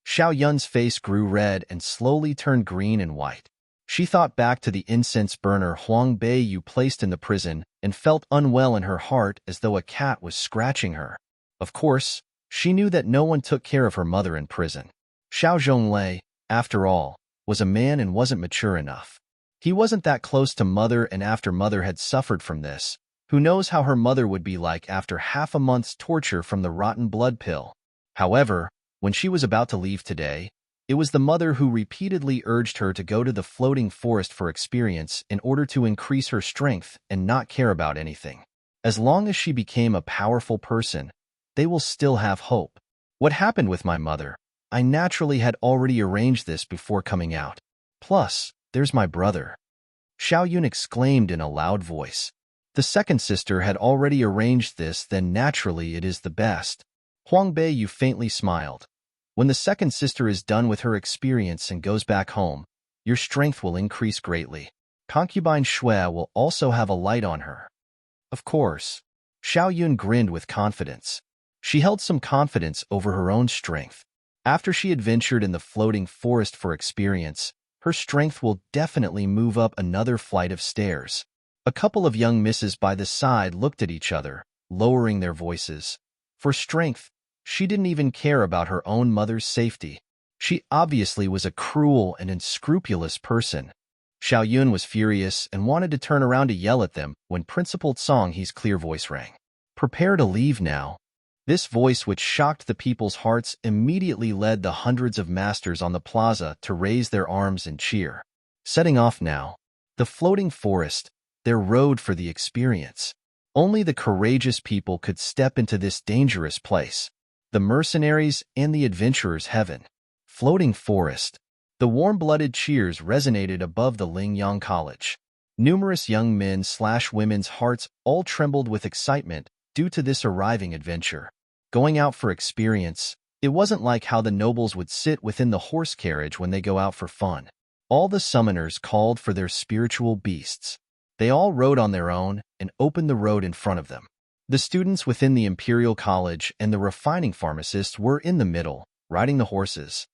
Xiao Yun's face grew red and slowly turned green and white. She thought back to the incense burner Huang Beiyu placed in the prison and felt unwell in her heart as though a cat was scratching her. Of course, she knew that no one took care of her mother in prison. Xiao Zhonglei, after all, was a man and wasn't mature enough. He wasn't that close to mother, and after mother had suffered from this, who knows how her mother would be like after half a month's torture from the rotten blood pill. However, when she was about to leave today, it was the mother who repeatedly urged her to go to the floating forest for experience in order to increase her strength and not care about anything. As long as she became a powerful person, they will still have hope. What happened with my mother? I naturally had already arranged this before coming out. Plus, there's my brother. Xiao Yun exclaimed in a loud voice. The second sister had already arranged this, then naturally it is the best. Huang Beiyu faintly smiled. When the second sister is done with her experience and goes back home, your strength will increase greatly. Concubine Shui will also have a light on her. Of course. Xiao Yun grinned with confidence. She held some confidence over her own strength. After she adventured in the floating forest for experience, her strength will definitely move up another flight of stairs. A couple of young misses by the side looked at each other, lowering their voices. For strength, she didn't even care about her own mother's safety. She obviously was a cruel and unscrupulous person. Xiao Yun was furious and wanted to turn around to yell at them when Principal Tsong He's clear voice rang. Prepare to leave now. This voice, which shocked the people's hearts, immediately led the hundreds of masters on the plaza to raise their arms and cheer. Setting off now. The floating forest, their road for the experience. Only the courageous people could step into this dangerous place. The mercenaries and the adventurers' heaven. Floating forest. The warm-blooded cheers resonated above the Lingyang College. Numerous young men/women's hearts all trembled with excitement due to this arriving adventure. Going out for experience, it wasn't like how the nobles would sit within the horse carriage when they go out for fun. All the summoners called for their spiritual beasts. They all rode on their own and opened the road in front of them. The students within the Imperial College and the refining pharmacists were in the middle, riding the horses.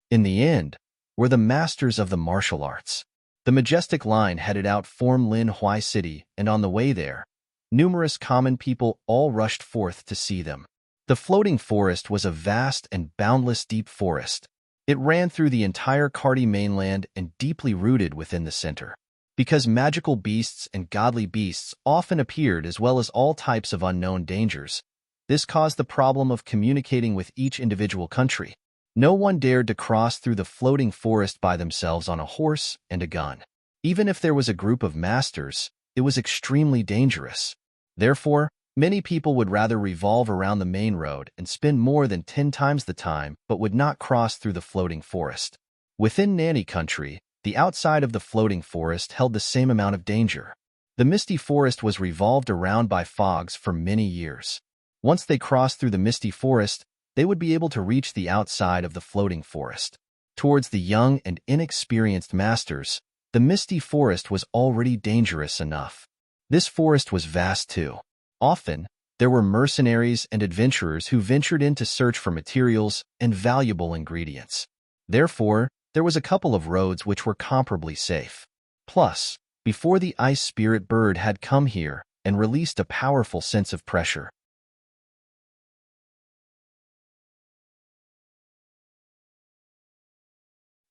In the end, were the masters of the martial arts. The majestic line headed out from Lin Huai City, and on the way there, numerous common people all rushed forth to see them. The floating forest was a vast and boundless deep forest. It ran through the entire Cardi mainland and deeply rooted within the center. Because magical beasts and godly beasts often appeared as well as all types of unknown dangers, this caused the problem of communicating with each individual country. No one dared to cross through the floating forest by themselves on a horse and a gun. Even if there was a group of masters, it was extremely dangerous. Therefore, many people would rather revolve around the main road and spend more than 10 times the time but would not cross through the floating forest. Within Nanny Country, the outside of the floating forest held the same amount of danger. The misty forest was revolved around by fogs for many years. Once they crossed through the misty forest, they would be able to reach the outside of the floating forest. Towards the young and inexperienced masters, the misty forest was already dangerous enough. This forest was vast too. Often, there were mercenaries and adventurers who ventured in to search for materials and valuable ingredients. Therefore, there was a couple of roads which were comparably safe. Plus, before the ice spirit bird had come here and released a powerful sense of pressure.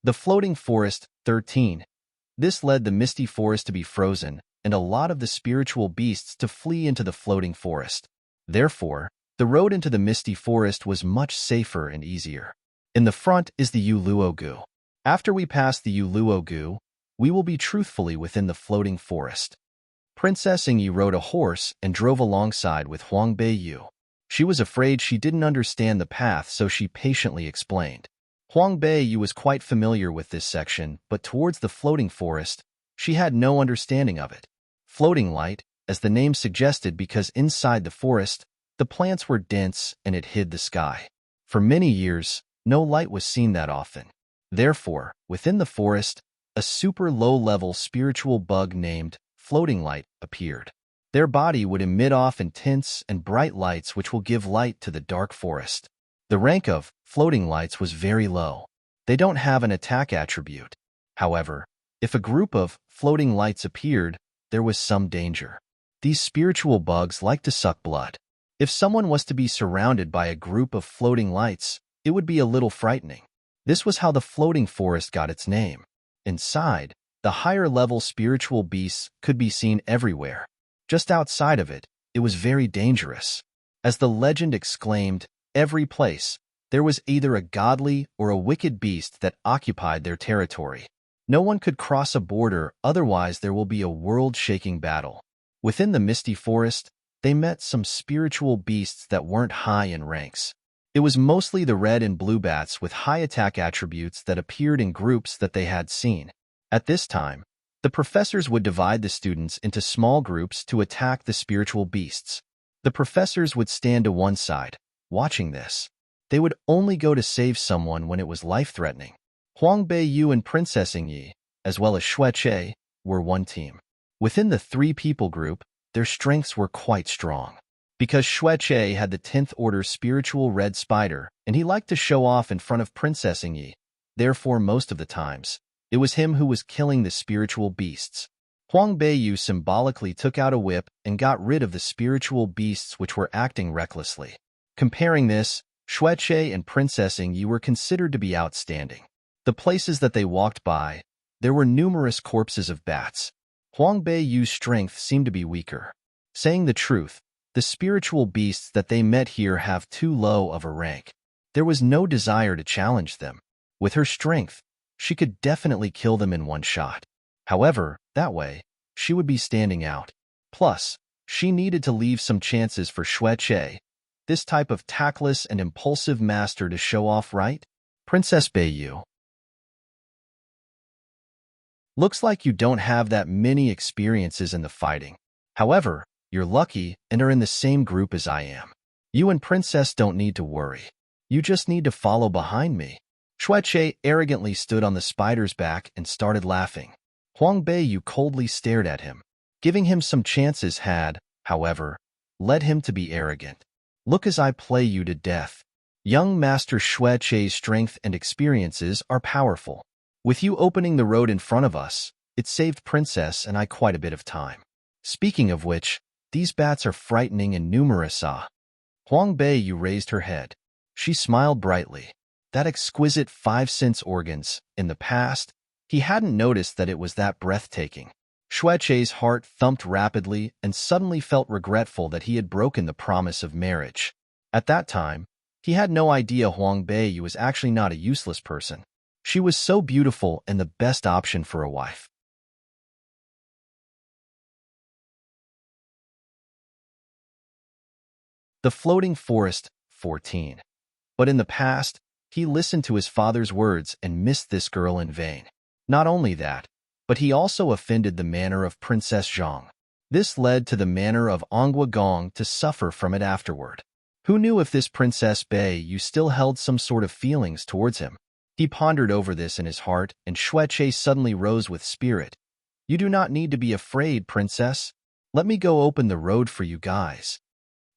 The floating forest, 13. This led the misty forest to be frozen, and a lot of the spiritual beasts to flee into the floating forest. Therefore, the road into the misty forest was much safer and easier. In the front is the Yuluogu. After we pass the Yuluogu, we will be truthfully within the floating forest. Princess Ingyi rode a horse and drove alongside with Huang Beiyu. She was afraid she didn't understand the path, so she patiently explained. Huang Beiyu was quite familiar with this section, but towards the floating forest, she had no understanding of it. Floating light, as the name suggested, because inside the forest, the plants were dense and it hid the sky. For many years, no light was seen that often. Therefore, within the forest, a super low-level spiritual bug named Floating Light appeared. Their body would emit off intense and bright lights which will give light to the dark forest. The rank of floating lights was very low. They don't have an attack attribute. However, if a group of floating lights appeared, there was some danger. These spiritual bugs like to suck blood. If someone was to be surrounded by a group of floating lights, it would be a little frightening. This was how the floating forest got its name. Inside, the higher-level spiritual beasts could be seen everywhere. Just outside of it, it was very dangerous. As the legend exclaimed, every place, there was either a godly or a wicked beast that occupied their territory. No one could cross a border, otherwise there will be a world-shaking battle. Within the misty forest, they met some spiritual beasts that weren't high in ranks. It was mostly the red and blue bats with high attack attributes that appeared in groups that they had seen. At this time, the professors would divide the students into small groups to attack the spiritual beasts. The professors would stand to one side, watching this. They would only go to save someone when it was life-threatening. Huang Beiyu and Princess Ingyi, as well as Xue Che, were one team. Within the three-people group, their strengths were quite strong. Because Xue Che had the 10th Order spiritual red spider, and he liked to show off in front of Princess Ingyi, therefore most of the times, it was him who was killing the spiritual beasts. Huang Beiyu symbolically took out a whip and got rid of the spiritual beasts which were acting recklessly. Comparing this, Xue Che and Princess Ingyi were considered to be outstanding. The places that they walked by, there were numerous corpses of bats. Huang Beiyu's strength seemed to be weaker. Saying the truth, the spiritual beasts that they met here have too low of a rank. There was no desire to challenge them. With her strength, she could definitely kill them in one shot. However, that way, she would be standing out. Plus, she needed to leave some chances for Xue Che, this type of tactless and impulsive master, to show off, right? Princess Beiyu. Looks like you don't have that many experiences in the fighting. However, you're lucky and are in the same group as I am. You and Princess don't need to worry. You just need to follow behind me. Xue Che arrogantly stood on the spider's back and started laughing. Huang Beiyu coldly stared at him. Giving him some chances had, however, led him to be arrogant. Look as I play you to death. Young Master Xue Che's strength and experiences are powerful. With you opening the road in front of us, it saved Princess and I quite a bit of time. Speaking of which, these bats are frightening and numerous. Huang Beiyu raised her head. She smiled brightly. That exquisite 5 sense organs, in the past, he hadn't noticed that it was that breathtaking. Xue Che's heart thumped rapidly and suddenly felt regretful that he had broken the promise of marriage. At that time, he had no idea Huang Beiyu was actually not a useless person. She was so beautiful and the best option for a wife. The Floating Forest, 14. But in the past, he listened to his father's words and missed this girl in vain. Not only that, but he also offended the manor of Princess Zhang. This led to the manor of Ongwa Gong to suffer from it afterward. Who knew if this Princess Beiyu still held some sort of feelings towards him? He pondered over this in his heart, and Xue Che suddenly rose with spirit. You do not need to be afraid, Princess. Let me go open the road for you guys.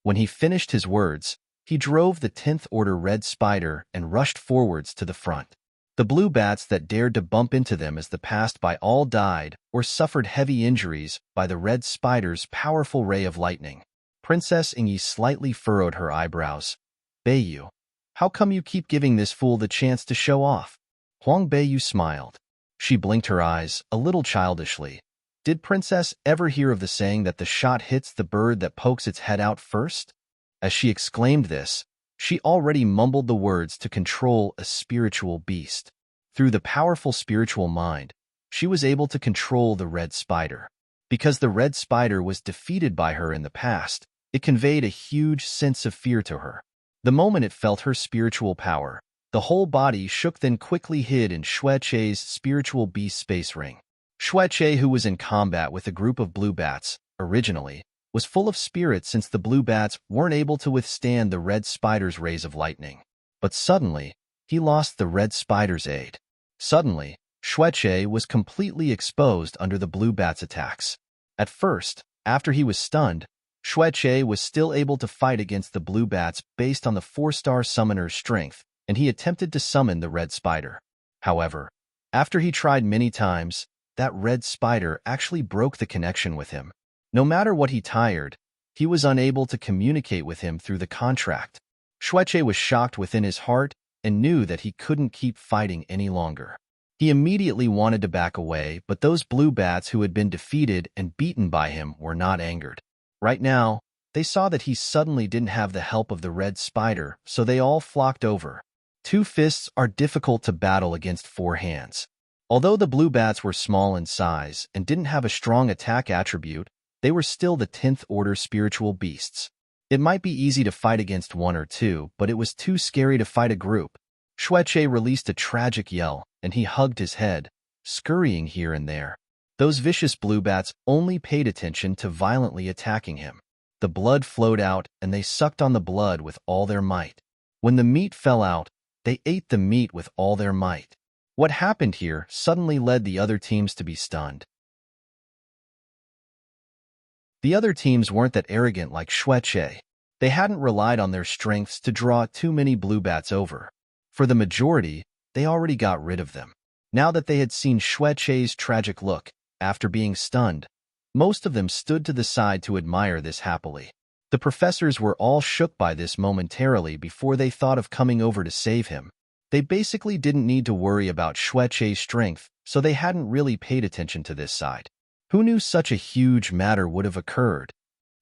When he finished his words, he drove the 10th Order red spider and rushed forwards to the front. The blue bats that dared to bump into them as they passed by all died or suffered heavy injuries by the red spider's powerful ray of lightning. Princess Ingyi slightly furrowed her eyebrows. Beiyu, how come you keep giving this fool the chance to show off? Huang Beiyu smiled. She blinked her eyes, a little childishly. Did Princess ever hear of the saying that the shot hits the bird that pokes its head out first? As she exclaimed this, she already mumbled the words to control a spiritual beast. Through the powerful spiritual mind, she was able to control the red spider. Because the red spider was defeated by her in the past, it conveyed a huge sense of fear to her. The moment it felt her spiritual power, the whole body shook, then quickly hid in Xue Che's spiritual beast space ring. Xue Che, who was in combat with a group of blue bats, originally, was full of spirit since the blue bats weren't able to withstand the red spider's rays of lightning. But suddenly, he lost the red spider's aid. Suddenly, Xue Che was completely exposed under the blue bat's attacks. At first, after he was stunned, Xue Che was still able to fight against the blue bats based on the 4-star summoner's strength, and he attempted to summon the red spider. However, after he tried many times, that red spider actually broke the connection with him. No matter what he tried, he was unable to communicate with him through the contract. Xue Che was shocked within his heart and knew that he couldn't keep fighting any longer. He immediately wanted to back away, but those blue bats who had been defeated and beaten by him were not angered. Right now, they saw that he suddenly didn't have the help of the red spider, so they all flocked over. 2 fists are difficult to battle against 4 hands. Although the blue bats were small in size and didn't have a strong attack attribute, they were still the 10th Order spiritual beasts. It might be easy to fight against 1 or 2, but it was too scary to fight a group. Xue Che released a tragic yell, and he hugged his head, scurrying here and there. Those vicious blue bats only paid attention to violently attacking him. The blood flowed out, and they sucked on the blood with all their might. When the meat fell out, they ate the meat with all their might. What happened here suddenly led the other teams to be stunned. The other teams weren't that arrogant like Shueche. They hadn't relied on their strengths to draw too many blue bats over. For the majority, they already got rid of them. Now that they had seen Shueche's tragic look, after being stunned, most of them stood to the side to admire this happily. The professors were all shook by this momentarily before they thought of coming over to save him. They basically didn't need to worry about Shueche's strength, so they hadn't really paid attention to this side. Who knew such a huge matter would have occurred?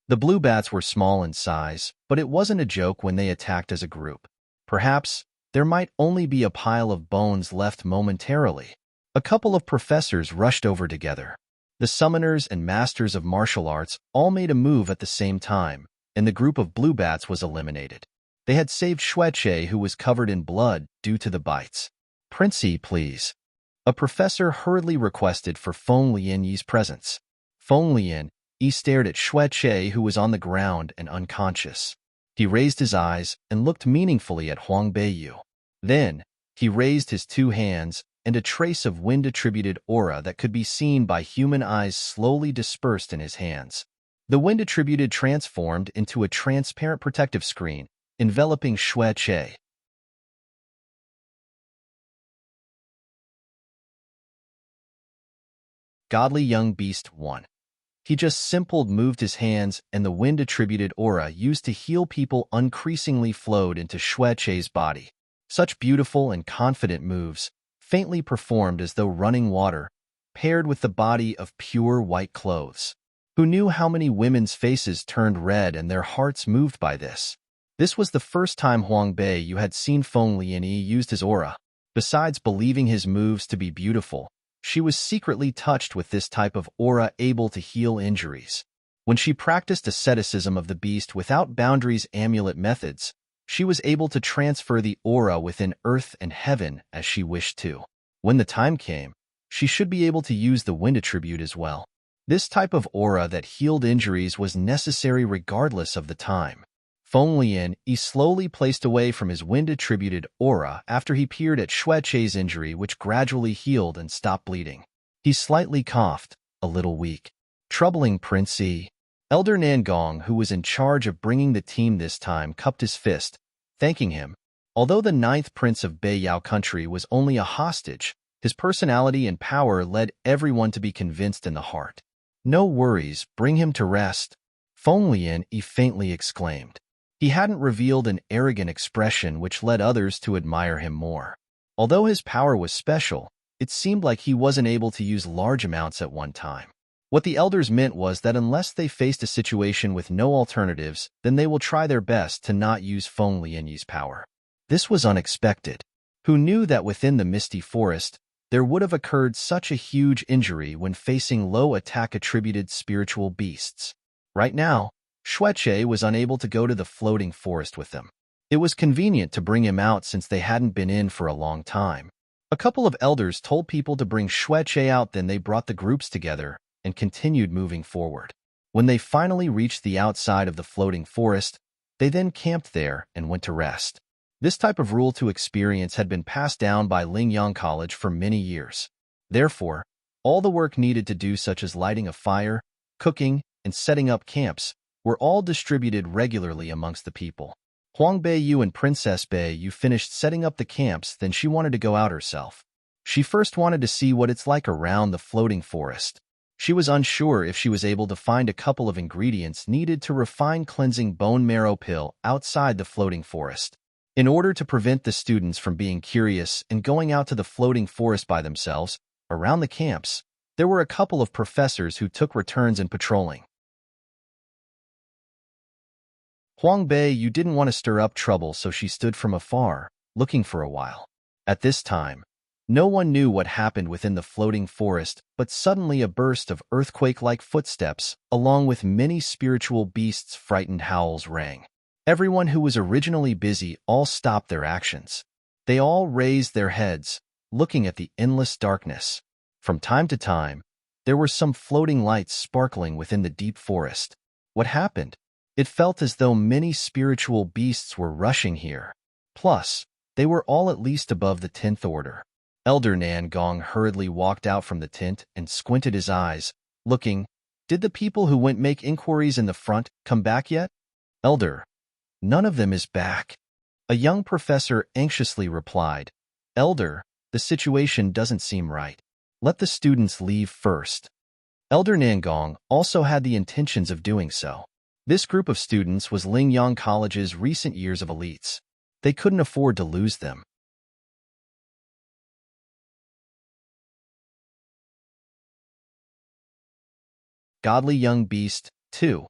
The blue bats were small in size, but it wasn't a joke when they attacked as a group. Perhaps there might only be a pile of bones left momentarily. A couple of professors rushed over together. The summoners and masters of martial arts all made a move at the same time, and the group of blue bats was eliminated. They had saved Shueche, who was covered in blood due to the bites. "Princey, please." A professor hurriedly requested for Feng Lianyi's presence. Feng Lianyi stared at Shueche, who was on the ground and unconscious. He raised his eyes and looked meaningfully at Huang Beiyu. Then, he raised his two hands, and a trace of wind-attributed aura that could be seen by human eyes slowly dispersed in his hands. The wind-attributed transformed into a transparent protective screen, enveloping Shueche. Godly Young Beast 1. He just simpled moved his hands, and the wind-attributed aura used to heal people increasingly flowed into Shueche's body. Such beautiful and confident moves, faintly performed as though running water, paired with the body of pure white clothes. Who knew how many women's faces turned red and their hearts moved by this? This was the first time Huang Beiyu had seen Feng Lianyi use his aura. Besides believing his moves to be beautiful, she was secretly touched with this type of aura able to heal injuries. When she practiced asceticism of the beast without boundaries amulet methods, she was able to transfer the aura within earth and heaven as she wished to. When the time came, she should be able to use the wind attribute as well. This type of aura that healed injuries was necessary regardless of the time. Feng Lianyi slowly placed away from his wind-attributed aura after he peered at Shueche's injury, which gradually healed and stopped bleeding. He slightly coughed, a little weak. Troubling Princey. Elder Nangong, who was in charge of bringing the team this time, cupped his fist, thanking him. Although the 9th prince of Beiyao country was only a hostage, his personality and power led everyone to be convinced in the heart. "No worries, bring him to rest," Feng Lianyi faintly exclaimed. He hadn't revealed an arrogant expression which led others to admire him more. Although his power was special, it seemed like he wasn't able to use large amounts at one time. What the elders meant was that unless they faced a situation with no alternatives, then they will try their best to not use Feng Lianyi's power. This was unexpected. Who knew that within the misty forest, there would have occurred such a huge injury when facing low attack-attributed spiritual beasts? Right now, Shueche was unable to go to the floating forest with them. It was convenient to bring him out since they hadn't been in for a long time. A couple of elders told people to bring Shueche out, then they brought the groups together and continued moving forward. When they finally reached the outside of the floating forest, they then camped there and went to rest. This type of rule to experience had been passed down by Lingyang College for many years. Therefore, all the work needed to do, such as lighting a fire, cooking, and setting up camps, were all distributed regularly amongst the people. Huang Beiyu and Princess Beiyu finished setting up the camps, then she wanted to go out herself. She first wanted to see what it's like around the floating forest. She was unsure if she was able to find a couple of ingredients needed to refine cleansing bone marrow pill outside the floating forest. In order to prevent the students from being curious and going out to the floating forest by themselves, around the camps, there were a couple of professors who took returns in patrolling. Huang Beiyu didn't want to stir up trouble, so she stood from afar, looking for a while. At this time, no one knew what happened within the floating forest, but suddenly a burst of earthquake-like footsteps, along with many spiritual beasts' frightened howls rang. Everyone who was originally busy all stopped their actions. They all raised their heads, looking at the endless darkness. From time to time, there were some floating lights sparkling within the deep forest. What happened? It felt as though many spiritual beasts were rushing here. Plus, they were all at least above the 10th order. Elder Nan Gong hurriedly walked out from the tent and squinted his eyes, looking. Did the people who went make inquiries in the front come back yet? Elder, none of them is back. A young professor anxiously replied. Elder, the situation doesn't seem right. Let the students leave first. Elder Nangong also had the intentions of doing so. This group of students was Lingyang College's recent years of elites. They couldn't afford to lose them. Godly young beast, too.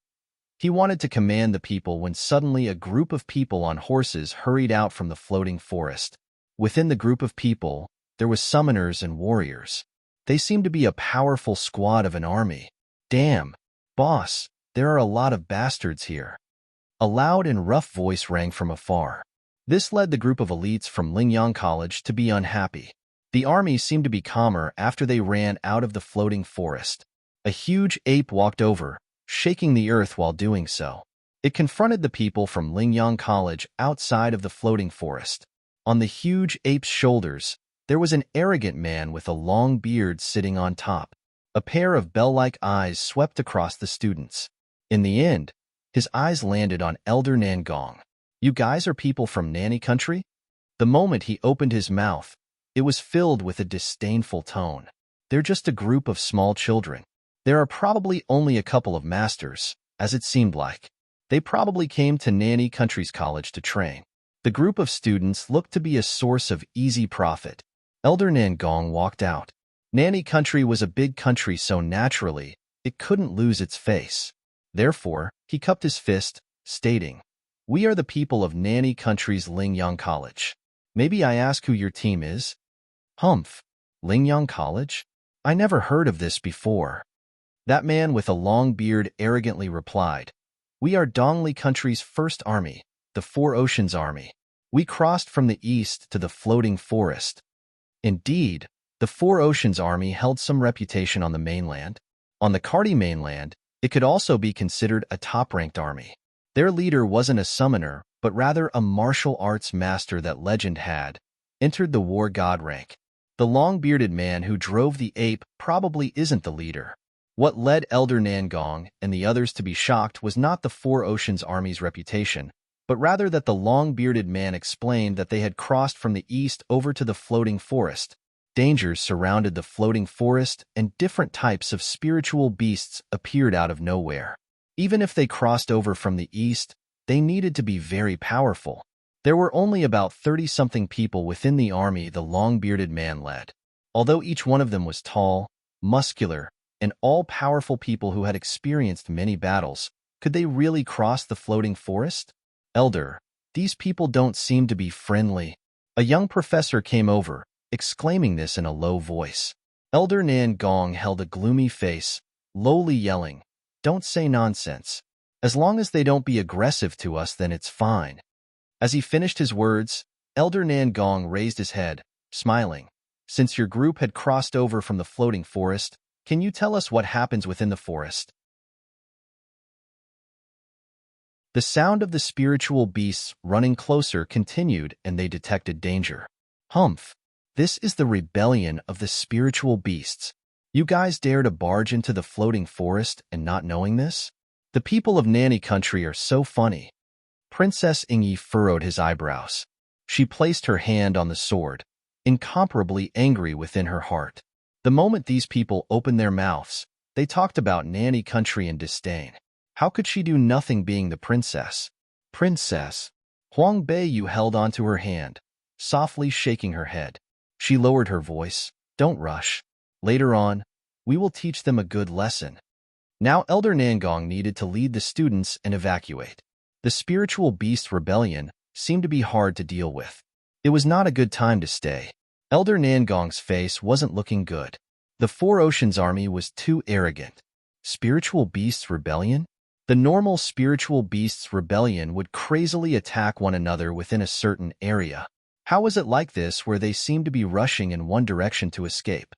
He wanted to command the people when suddenly a group of people on horses hurried out from the floating forest. Within the group of people, there was summoners and warriors. They seemed to be a powerful squad of an army. Damn, boss, there are a lot of bastards here. A loud and rough voice rang from afar. This led the group of elites from Lingyang College to be unhappy. The army seemed to be calmer after they ran out of the floating forest. A huge ape walked over, shaking the earth while doing so. It confronted the people from Lingyang College outside of the floating forest. On the huge ape's shoulders, there was an arrogant man with a long beard sitting on top. A pair of bell-like eyes swept across the students. In the end, his eyes landed on Elder Nangong. You guys are people from Nanny Country? The moment he opened his mouth, it was filled with a disdainful tone. They're just a group of small children. There are probably only a couple of masters, as it seemed like. They probably came to Nanny Country's college to train. The group of students looked to be a source of easy profit. Elder Nangong walked out. Nanny Country was a big country, so naturally, it couldn't lose its face. Therefore, he cupped his fist, stating, We are the people of Nanny Country's Lingyang College. Maybe I ask who your team is? Humph, Lingyang College? I never heard of this before. That man with a long beard arrogantly replied, We are Dongli Country's first army, the Four Oceans Army. We crossed from the east to the floating forest. Indeed, the Four Oceans Army held some reputation on the mainland. On the Karti mainland, it could also be considered a top-ranked army. Their leader wasn't a summoner, but rather a martial arts master that legend had entered the war god rank. The long-bearded man who drove the ape probably isn't the leader. What led Elder Nangong and the others to be shocked was not the Four Oceans Army's reputation, but rather that the long-bearded man explained that they had crossed from the east over to the floating forest. Dangers surrounded the floating forest, and different types of spiritual beasts appeared out of nowhere. Even if they crossed over from the east, they needed to be very powerful. There were only about 30-something people within the army the long-bearded man led. Although each one of them was tall, muscular, and all-powerful people who had experienced many battles, could they really cross the floating forest? Elder, these people don't seem to be friendly. A young professor came over, exclaiming this in a low voice. Elder Nangong held a gloomy face, lowly yelling, Don't say nonsense. As long as they don't be aggressive to us, then it's fine. As he finished his words, Elder Nangong raised his head, smiling. Since your group had crossed over from the floating forest, can you tell us what happens within the forest? The sound of the spiritual beasts running closer continued, and they detected danger. Humph! This is the rebellion of the spiritual beasts. You guys dare to barge into the floating forest and not knowing this? The people of Nanny Country are so funny. Princess Ingyi furrowed his eyebrows. She placed her hand on the sword, incomparably angry within her heart. The moment these people opened their mouths, they talked about Nanny Country in disdain. How could she do nothing being the princess? Princess! Huang Beiyu held onto her hand, softly shaking her head. She lowered her voice. Don't rush. Later on, we will teach them a good lesson. Now Elder Nangong needed to lead the students and evacuate. The spiritual beast rebellion seemed to be hard to deal with. It was not a good time to stay. Elder Nangong's face wasn't looking good. The Four Oceans Army was too arrogant. Spiritual beasts rebellion? The normal spiritual beasts rebellion would crazily attack one another within a certain area. How was it like this where they seemed to be rushing in one direction to escape?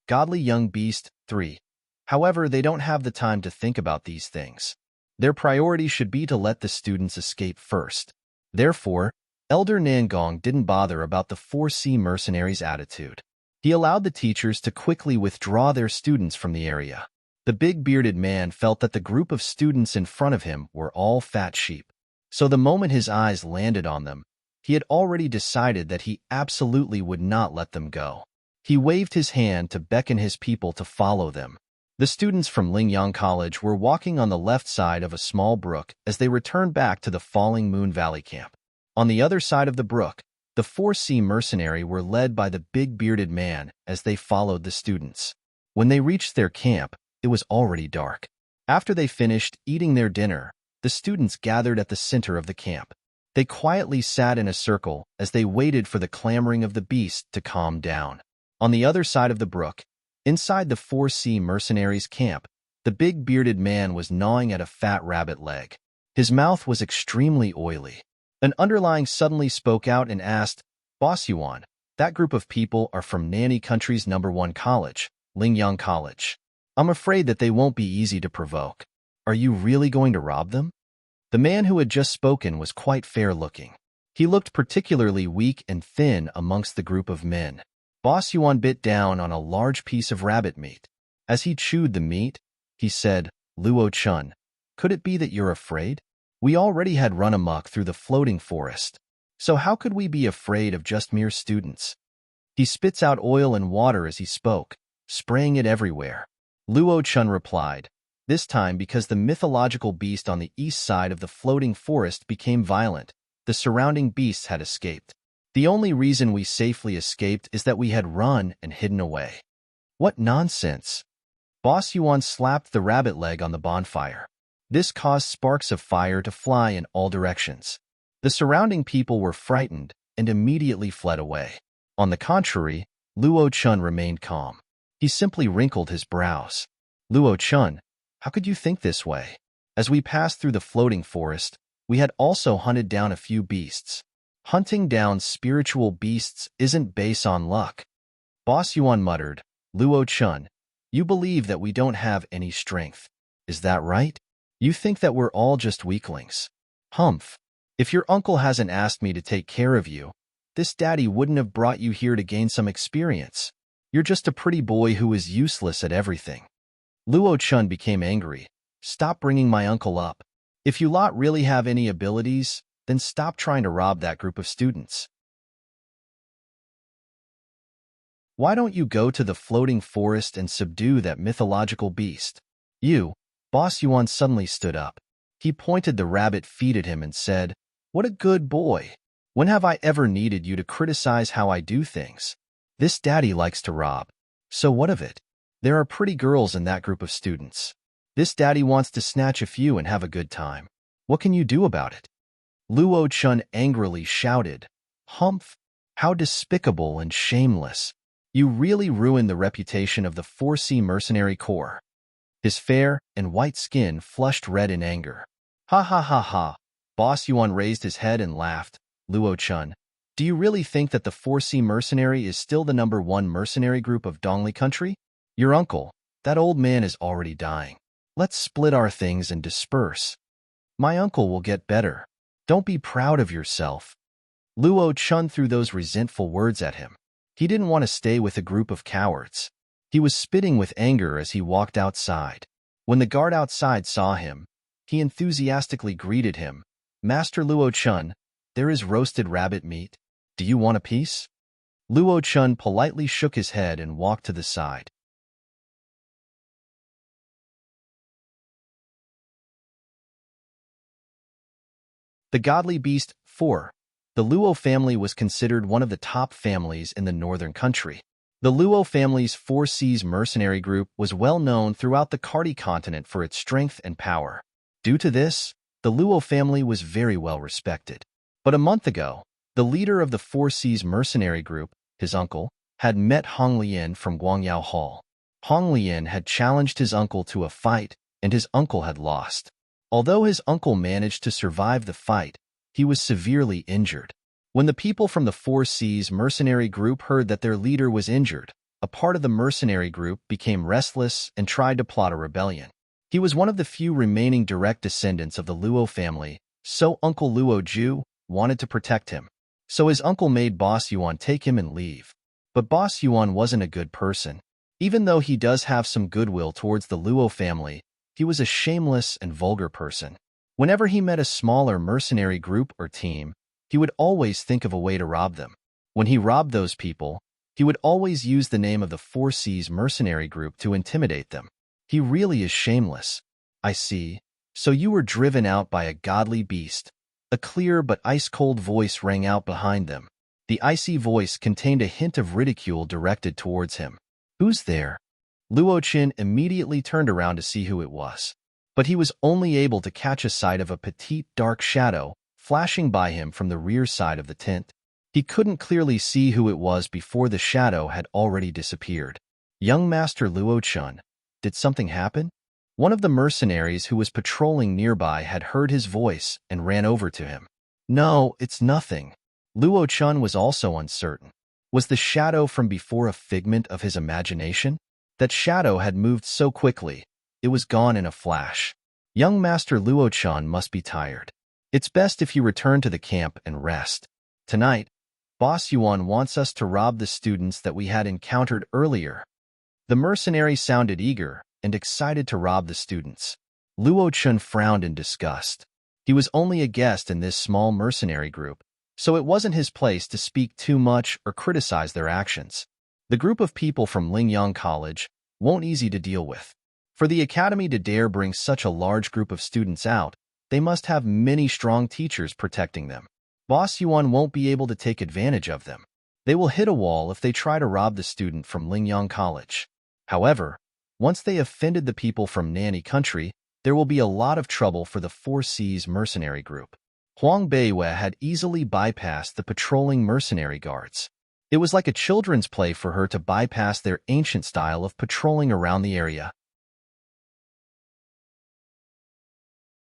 Godly Young Beast 3. However, they don't have the time to think about these things. Their priority should be to let the students escape first. Therefore, Elder Nangong didn't bother about the 4C mercenaries' attitude. He allowed the teachers to quickly withdraw their students from the area. The big bearded man felt that the group of students in front of him were all fat sheep. So the moment his eyes landed on them, he had already decided that he absolutely would not let them go. He waved his hand to beckon his people to follow them. The students from Lingyang College were walking on the left side of a small brook as they returned back to the Falling Moon Valley camp. On the other side of the brook, the 4C mercenary were led by the big bearded man as they followed the students. When they reached their camp, it was already dark. After they finished eating their dinner, the students gathered at the center of the camp. They quietly sat in a circle as they waited for the clamoring of the beast to calm down. On the other side of the brook, inside the 4C mercenaries' camp, the big bearded man was gnawing at a fat rabbit leg. His mouth was extremely oily. An underling suddenly spoke out and asked, "Boss Yuan, that group of people are from Nanny Country's #1 college, Lingyang College. I'm afraid that they won't be easy to provoke. Are you really going to rob them?" The man who had just spoken was quite fair-looking. He looked particularly weak and thin amongst the group of men. Boss Yuan bit down on a large piece of rabbit meat. As he chewed the meat, he said, "Luo Chun, could it be that you're afraid? We already had run amok through the floating forest. So how could we be afraid of just mere students?" He spits out oil and water as he spoke, spraying it everywhere. Luo Chun replied, "This time because the mythological beast on the east side of the floating forest became violent, the surrounding beasts had escaped. The only reason we safely escaped is that we had run and hidden away." "What nonsense!" Boss Yuan slapped the rabbit leg on the bonfire. This caused sparks of fire to fly in all directions. The surrounding people were frightened and immediately fled away. On the contrary, Luo Chun remained calm. He simply wrinkled his brows. "Luo Chun, how could you think this way? As we passed through the floating forest, we had also hunted down a few beasts. Hunting down spiritual beasts isn't based on luck." Boss Yuan muttered, "Luo Chun, you believe that we don't have any strength. Is that right? You think that we're all just weaklings. Humph. If your uncle hasn't asked me to take care of you, this daddy wouldn't have brought you here to gain some experience. You're just a pretty boy who is useless at everything." Luo Chun became angry. "Stop bringing my uncle up. If you lot really have any abilities, then stop trying to rob that group of students. Why don't you go to the floating forest and subdue that mythological beast?" "You." Boss Yuan suddenly stood up. He pointed the rabbit feet at him and said, "What a good boy. When have I ever needed you to criticize how I do things? This daddy likes to rob. So what of it? There are pretty girls in that group of students. This daddy wants to snatch a few and have a good time. What can you do about it?" Luo Chun angrily shouted, "Humph! How despicable and shameless. You really ruined the reputation of the 4C mercenary corps." His fair and white skin flushed red in anger. "Ha ha ha ha." Boss Yuan raised his head and laughed. "Luo Chun, do you really think that the 4C mercenary is still the #1 mercenary group of Dongli country? Your uncle, that old man, is already dying. Let's split our things and disperse. My uncle will get better. Don't be proud of yourself." Luo Chun threw those resentful words at him. He didn't want to stay with a group of cowards. He was spitting with anger as he walked outside. When the guard outside saw him, he enthusiastically greeted him. "Master Luo Chun, there is roasted rabbit meat. Do you want a piece?" Luo Chun politely shook his head and walked to the side. The Godly Beast 4. The Luo family was considered one of the top families in the northern country. The Luo family's 4C's mercenary group was well known throughout the Karti continent for its strength and power. Due to this, the Luo family was very well respected. But a month ago, the leader of the 4C's mercenary group, his uncle, had met Hong Lian from Guangyao Hall. Hong Lian had challenged his uncle to a fight, and his uncle had lost. Although his uncle managed to survive the fight, he was severely injured. When the people from the 4C's mercenary group heard that their leader was injured, a part of the mercenary group, became restless and tried to plot a rebellion. He was one of the few remaining direct descendants of the Luo family, so Uncle Luo Ju wanted to protect him. So his uncle made Boss Yuan take him and leave. But Boss Yuan wasn't a good person. Even though he does have some goodwill towards the Luo family, he was a shameless and vulgar person. Whenever he met a smaller mercenary group or team, he would always think of a way to rob them. When he robbed those people, he would always use the name of the 4C's mercenary group to intimidate them. He really is shameless. I see. So you were driven out by a godly beast. A clear but ice-cold voice rang out behind them. The icy voice contained a hint of ridicule directed towards him. Who's there? Luo Qin immediately turned around to see who it was. But he was only able to catch a sight of a petite dark shadow flashing by him from the rear side of the tent. He couldn't clearly see who it was before the shadow had already disappeared. Young Master Luo Chun, did something happen? One of the mercenaries who was patrolling nearby had heard his voice and ran over to him. No, it's nothing. Luo Chun was also uncertain. Was the shadow from before a figment of his imagination? That shadow had moved so quickly, it was gone in a flash. Young Master Luo Chun must be tired. It's best if you return to the camp and rest. Tonight, Boss Yuan wants us to rob the students that we had encountered earlier. The mercenary sounded eager and excited to rob the students. Luo Chun frowned in disgust. He was only a guest in this small mercenary group, so it wasn't his place to speak too much or criticize their actions. The group of people from Lingyang College won't easy to deal with. For the academy to dare bring such a large group of students out, they must have many strong teachers protecting them. Boss Yuan won't be able to take advantage of them. They will hit a wall if they try to rob the student from Lingyang College. However, once they offended the people from Nanny Country, there will be a lot of trouble for the 4C's mercenary group. Huang Beiwei had easily bypassed the patrolling mercenary guards. It was like a children's play for her to bypass their ancient style of patrolling around the area.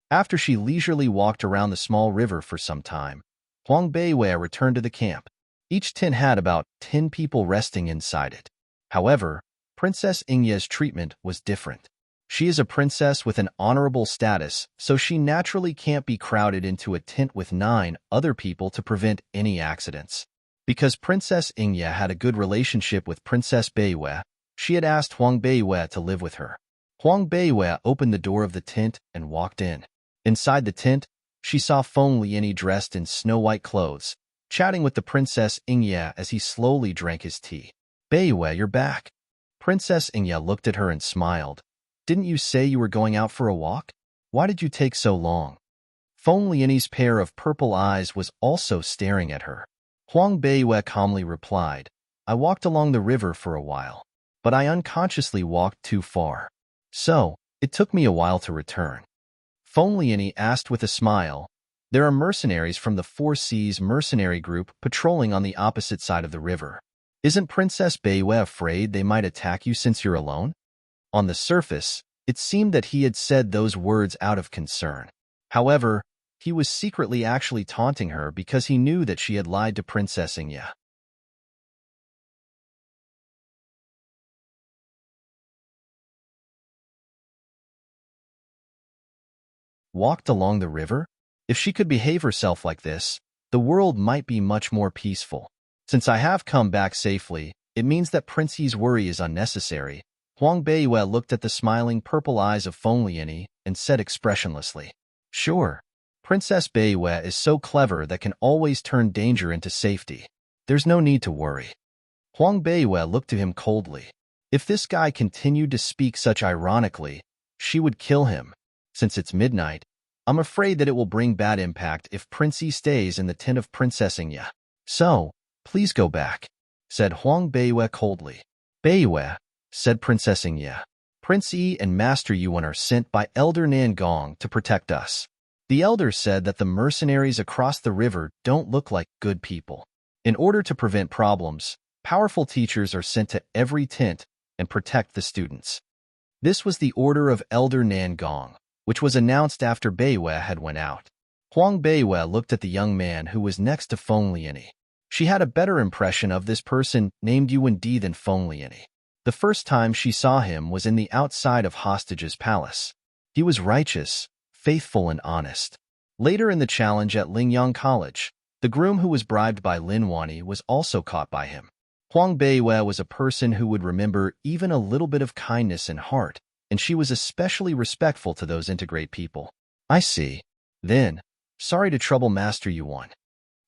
After she leisurely walked around the small river for some time, Huang Beiwei returned to the camp. Each tent had about 10 people resting inside it. However, Princess Ingye's treatment was different. She is a princess with an honorable status, so she naturally can't be crowded into a tent with 9 other people to prevent any accidents. Because Princess Ingye had a good relationship with Princess Beiwei, she had asked Huang Beiwei to live with her. Huang Beiwei opened the door of the tent and walked in. Inside the tent, she saw Feng Lianyi dressed in snow-white clothes, chatting with the Princess Ingye as he slowly drank his tea. Beiwei, you're back. Princess Ingye looked at her and smiled. Didn't you say you were going out for a walk? Why did you take so long? Feng Lianyi's pair of purple eyes was also staring at her. Huang Beiwei calmly replied, I walked along the river for a while, but I unconsciously walked too far. So, it took me a while to return. Feng Lianyi asked with a smile, there are mercenaries from the 4C's mercenary group patrolling on the opposite side of the river. Isn't Princess Beiwei afraid they might attack you since you're alone? On the surface, it seemed that he had said those words out of concern. However, he was secretly actually taunting her because he knew that she had lied to Princess Ingye. Walked along the river? If she could behave herself like this, the world might be much more peaceful. Since I have come back safely, it means that Prince Yi's worry is unnecessary. Huang Beiwei looked at the smiling purple eyes of Feng Lianyi and said expressionlessly, Sure. Princess Beiwei is so clever that can always turn danger into safety. There's no need to worry. Huang Beiwei looked to him coldly. If this guy continued to speak such ironically, she would kill him. Since it's midnight, I'm afraid that it will bring bad impact if Prince Yi stays in the tent of Princess Ingye. So, please go back, said Huang Beiwei coldly. Beiwei, said Princess Ingye. Prince Yi and Master Yuan are sent by Elder Nangong to protect us. The elder said that the mercenaries across the river don't look like good people. In order to prevent problems, powerful teachers are sent to every tent and protect the students. This was the order of Elder Nangong, which was announced after Beiwei had went out. Huang Beiwei looked at the young man who was next to Feng Lianyi. She had a better impression of this person named Yuan Di than Feng Liani. The first time she saw him was in the outside of Hostage's palace. He was righteous, faithful, and honest. Later in the challenge at Lingyang College, the groom who was bribed by Lin Wani was also caught by him. Huang Beiyue was a person who would remember even a little bit of kindness in heart, and she was especially respectful to those integrate people. I see. Then, sorry to trouble Master Yuan.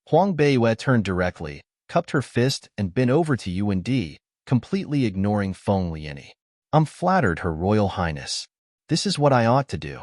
Huang Beiyue turned directly, cupped her fist, and bent over to Yuan Di, completely ignoring Feng Liani. I'm flattered, Her Royal Highness. This is what I ought to do.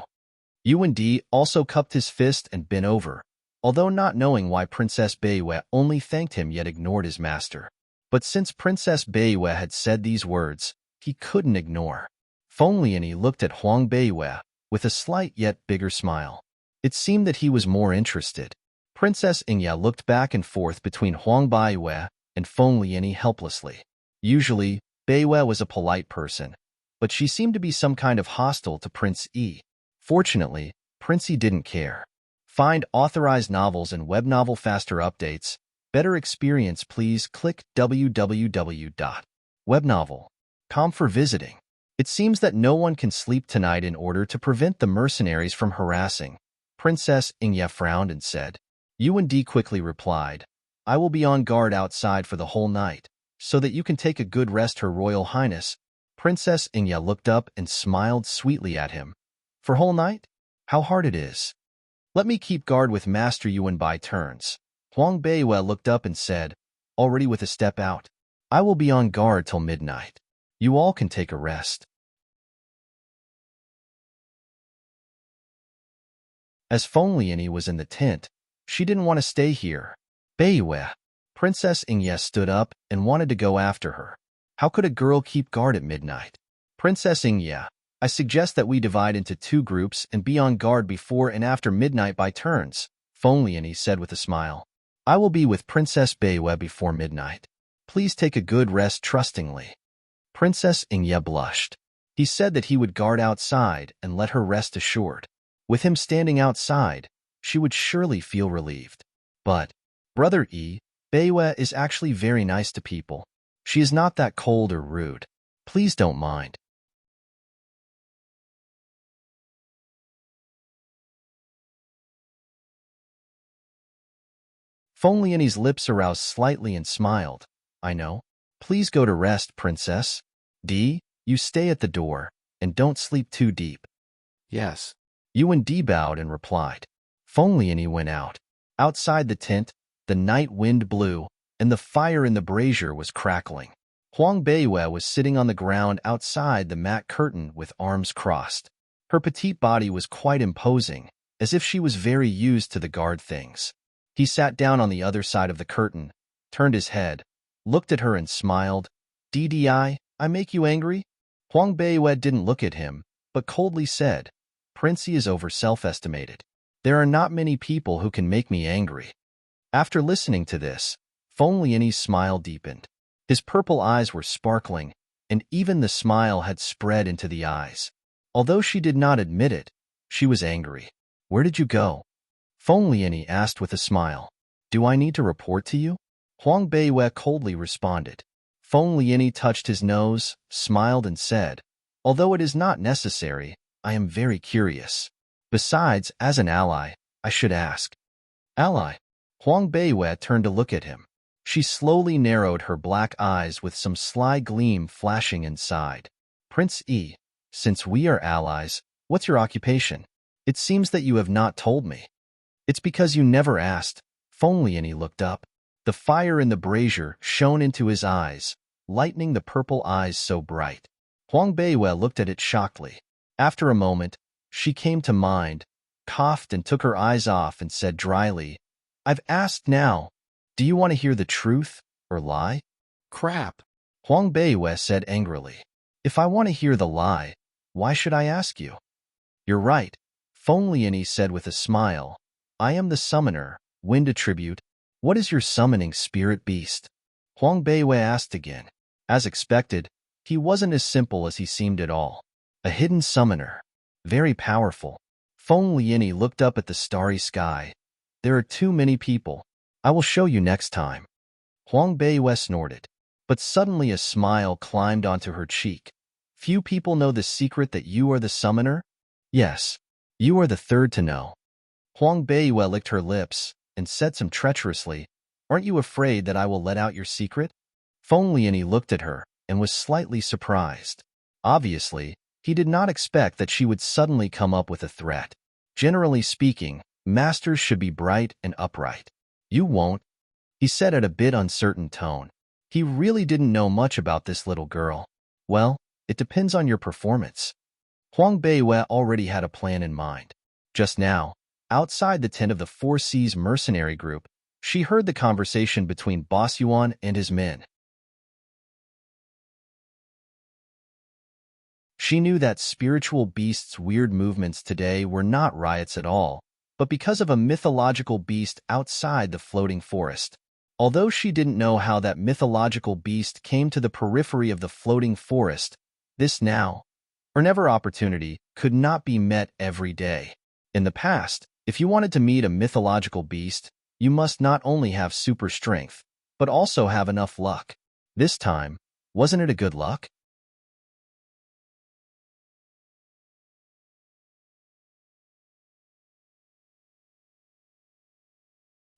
Yuan Di also cupped his fist and bent over, although not knowing why Princess Beiyue only thanked him yet ignored his master. But since Princess Beiyue had said these words, he couldn't ignore. Feng Liani looked at Huang Beiyue with a slight yet bigger smile. It seemed that he was more interested. Princess Ingya looked back and forth between Huang Beiyue and Feng Liani helplessly. Usually, Beiyue was a polite person, but she seemed to be some kind of hostile to Prince Yi. Fortunately, Prince Yi didn't care. Find authorized novels and web novel faster updates. Better experience, please click www.webnovel.com for visiting. It seems that no one can sleep tonight in order to prevent the mercenaries from harassing. Princess Ingya frowned and said. Yuan Di quickly replied, I will be on guard outside for the whole night, so that you can take a good rest, Her Royal Highness. Princess Ingya looked up and smiled sweetly at him. For whole night? How hard it is. Let me keep guard with Master Yuan by turns. Huang Beiyue looked up and said, already with a step out. I will be on guard till midnight. You all can take a rest. As Feng Liani was in the tent, she didn't want to stay here. Beiyue. Princess Ingya stood up and wanted to go after her. How could a girl keep guard at midnight? Princess Ingya, I suggest that we divide into 2 groups and be on guard before and after midnight by turns, Feng Liani said with a smile. I will be with Princess Beiyue before midnight. Please take a good rest trustingly. Princess Ingya blushed. He said that he would guard outside and let her rest assured. With him standing outside, she would surely feel relieved. But, Brother Yi, Beiyue is actually very nice to people. She is not that cold or rude. Please don't mind. Feng Liani's lips aroused slightly and smiled. I know. Please go to rest, Princess. Di, you stay at the door, and don't sleep too deep. Yes. Yuan Di bowed and replied. Feng Liani went out. Outside the tent, the night wind blew, and the fire in the brazier was crackling. Huang Beiyue was sitting on the ground outside the mat curtain with arms crossed. Her petite body was quite imposing, as if she was very used to the guard things. He sat down on the other side of the curtain, turned his head, looked at her and smiled. Ddi, I make you angry? Huang Beiyue didn't look at him, but coldly said, Prince Yi is over self-estimated. There are not many people who can make me angry. After listening to this, Feng Liani's smile deepened. His purple eyes were sparkling, and even the smile had spread into the eyes. Although she did not admit it, she was angry. Where did you go? Feng Liani asked with a smile. Do I need to report to you? Huang Beiyue coldly responded. Feng Liani touched his nose, smiled and said, although it is not necessary, I am very curious. Besides, as an ally, I should ask. Ally? Huang Beiyue turned to look at him. She slowly narrowed her black eyes with some sly gleam flashing inside. Prince Yi, since we are allies, what's your occupation? It seems that you have not told me. It's because you never asked. Feng Liani looked up. The fire in the brazier shone into his eyes, lightening the purple eyes so bright. Huang Beiyue looked at it shockedly. After a moment, she came to mind, coughed and took her eyes off and said dryly, I've asked now. Do you want to hear the truth, or lie? Crap. Huang Beiyue said angrily. If I want to hear the lie, why should I ask you? You're right, Feng Liani said with a smile. I am the summoner, wind attribute. What is your summoning spirit beast? Huang Beiyue asked again. As expected, he wasn't as simple as he seemed at all. A hidden summoner. Very powerful. Feng Liani looked up at the starry sky. There are too many people. I will show you next time. Huang Beiyue snorted. But suddenly a smile climbed onto her cheek. Few people know the secret that you are the summoner? Yes, you are the third to know. Huang Beiyue licked her lips and said some treacherously, Aren't you afraid that I will let out your secret? Feng Lianyi looked at her and was slightly surprised. Obviously, he did not expect that she would suddenly come up with a threat. Generally speaking, masters should be bright and upright. You won't, he said at a bit uncertain tone. He really didn't know much about this little girl. Well, it depends on your performance. Huang Beiyue already had a plan in mind. Just now, outside the tent of the Four Seas mercenary group, she heard the conversation between Boss Yuan and his men. She knew that spiritual beasts' weird movements today were not riots at all, but because of a mythological beast outside the floating forest. Although she didn't know how that mythological beast came to the periphery of the floating forest, this now, or never opportunity could not be met every day. In the past, if you wanted to meet a mythological beast, you must not only have super strength, but also have enough luck. This time, wasn't it a good luck?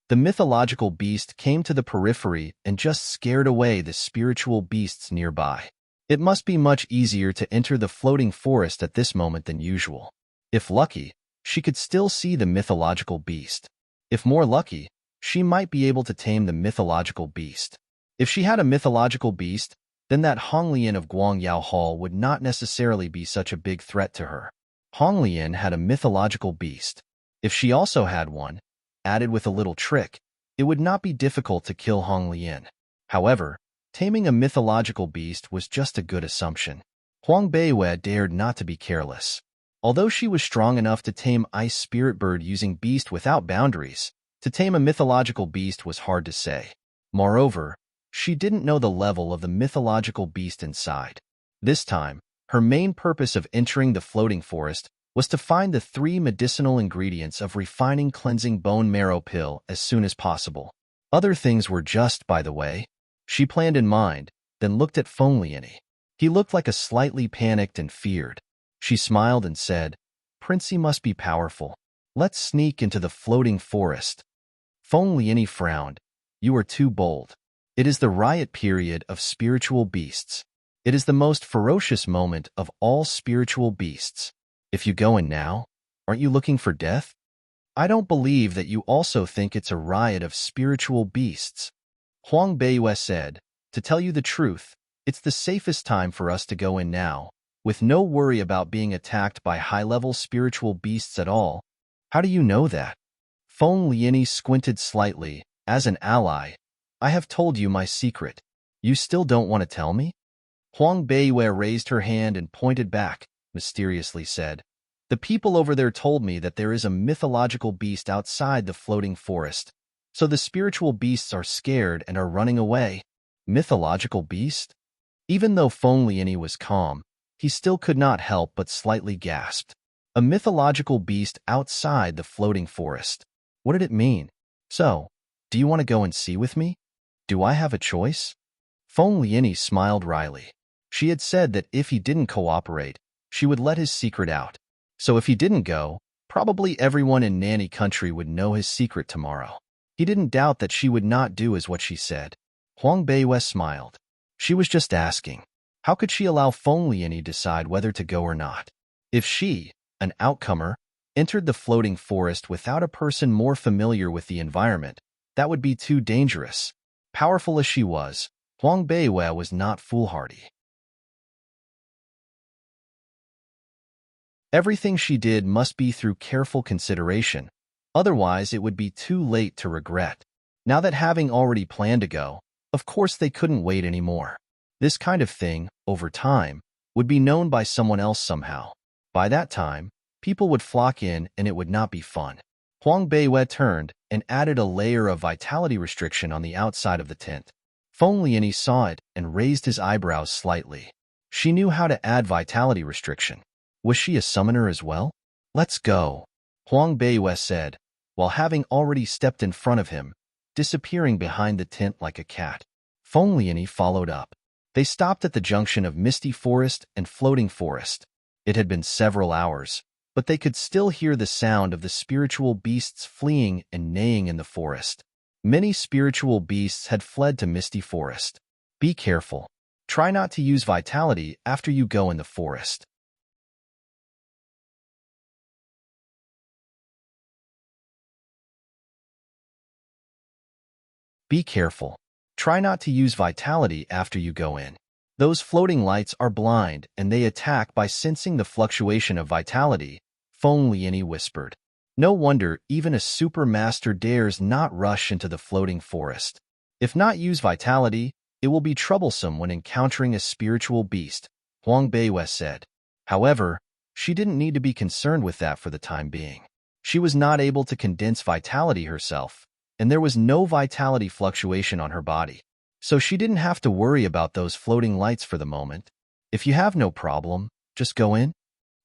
The mythological beast came to the periphery and just scared away the spiritual beasts nearby. It must be much easier to enter the floating forest at this moment than usual. If lucky, she could still see the mythological beast. If more lucky, she might be able to tame the mythological beast. If she had a mythological beast, then that Honglian of Guangyao Hall would not necessarily be such a big threat to her. Honglian had a mythological beast. If she also had one, added with a little trick, it would not be difficult to kill Hong Lian. However, taming a mythological beast was just a good assumption. Huang Beiyue dared not to be careless. Although she was strong enough to tame Ice Spirit Bird using beast without boundaries, to tame a mythological beast was hard to say. Moreover, she didn't know the level of the mythological beast inside. This time, her main purpose of entering the floating forest was to find the 3 medicinal ingredients of refining cleansing bone marrow pill as soon as possible. Other things were just, by the way. She planned in mind, then looked at Feng Lianyi. He looked like a slightly panicked and feared. She smiled and said, Princey must be powerful. Let's sneak into the floating forest. Feng Lianyi frowned. You are too bold. It is the riot period of spiritual beasts. It is the most ferocious moment of all spiritual beasts. If you go in now, aren't you looking for death? I don't believe that you also think it's a riot of spiritual beasts. Huang Beiyue said, To tell you the truth, it's the safest time for us to go in now, with no worry about being attacked by high-level spiritual beasts at all. How do you know that? Feng Lianyi squinted slightly. As an ally, I have told you my secret. You still don't want to tell me? Huang Beiyue raised her hand and pointed back, mysteriously said, The people over there told me that there is a mythological beast outside the floating forest, so the spiritual beasts are scared and are running away. Mythological beast? Even though Feng Lianyi was calm, he still could not help but slightly gasped. A mythological beast outside the floating forest. What did it mean? So, do you want to go and see with me? Do I have a choice? Feng Lianyi smiled wryly. She had said that if he didn't cooperate, she would let his secret out. So if he didn't go, probably everyone in Nanny Country would know his secret tomorrow. He didn't doubt that she would not do as what she said. Huang Beiyue smiled. She was just asking. How could she allow Feng Lianyi decide whether to go or not? If she, an outcomer, entered the floating forest without a person more familiar with the environment, that would be too dangerous. Powerful as she was, Huang Beiyue was not foolhardy. Everything she did must be through careful consideration, otherwise it would be too late to regret. Now that having already planned to go, of course they couldn't wait anymore. This kind of thing, over time, would be known by someone else somehow. By that time, people would flock in and it would not be fun. Huang Beiyue turned and added a layer of vitality restriction on the outside of the tent. Feng Lianyi saw it and raised his eyebrows slightly. She knew how to add vitality restriction. Was she a summoner as well? Let's go, Huang Beiyue said, while having already stepped in front of him. disappearing behind the tent like a cat. Feng Lianyi followed up. They stopped at the junction of misty forest and floating forest. It had been several hours, but they could still hear the sound of the spiritual beasts fleeing and neighing in the forest. Many spiritual beasts had fled to misty forest. Be careful. Try not to use vitality after you go in the forest. Be careful. Try not to use vitality after you go in. Those floating lights are blind, and they attack by sensing the fluctuation of vitality, Feng Lianyi whispered. No wonder even a super master dares not rush into the floating forest. If not use vitality, it will be troublesome when encountering a spiritual beast, Huang Beiwei said. However, she didn't need to be concerned with that for the time being. She was not able to condense vitality herself, and there was no vitality fluctuation on her body. So she didn't have to worry about those floating lights for the moment. If you have no problem, just go in?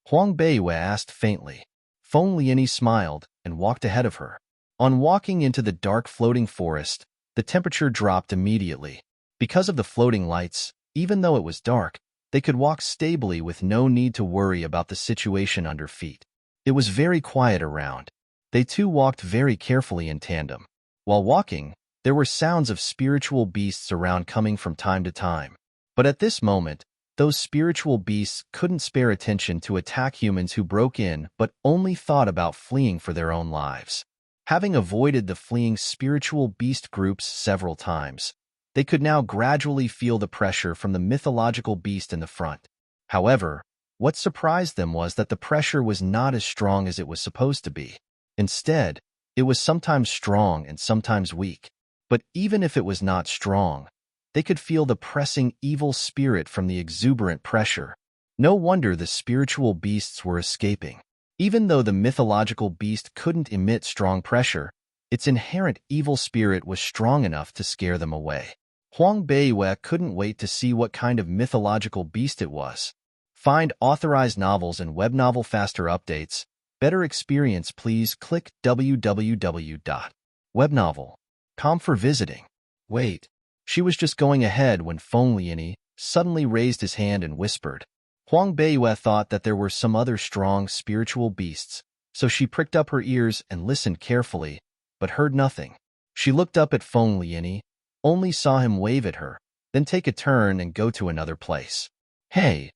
Huang Beiwei asked faintly. Feng Lianyi smiled and walked ahead of her. On walking into the dark floating forest, the temperature dropped immediately. Because of the floating lights, even though it was dark, they could walk stably with no need to worry about the situation under feet. It was very quiet around. They two walked very carefully in tandem. While walking, there were sounds of spiritual beasts around coming from time to time. But at this moment, those spiritual beasts couldn't spare attention to attack humans who broke in but only thought about fleeing for their own lives. Having avoided the fleeing spiritual beast groups several times, they could now gradually feel the pressure from the mythological beast in the front. However, what surprised them was that the pressure was not as strong as it was supposed to be. Instead, it was sometimes strong and sometimes weak. But even if it was not strong, they could feel the pressing evil spirit from the exuberant pressure. No wonder the spiritual beasts were escaping. Even though the mythological beast couldn't emit strong pressure, its inherent evil spirit was strong enough to scare them away. Huang Beiwei couldn't wait to see what kind of mythological beast it was. Find authorized novels and web novel faster updates. Better experience, please click www.webnovel.com for visiting. Wait. She was just going ahead when Feng Lianyi suddenly raised his hand and whispered. Huang Beiwei thought that there were some other strong spiritual beasts, so she pricked up her ears and listened carefully, but heard nothing. She looked up at Feng Lianyi, only saw him wave at her, then take a turn and go to another place. Hey,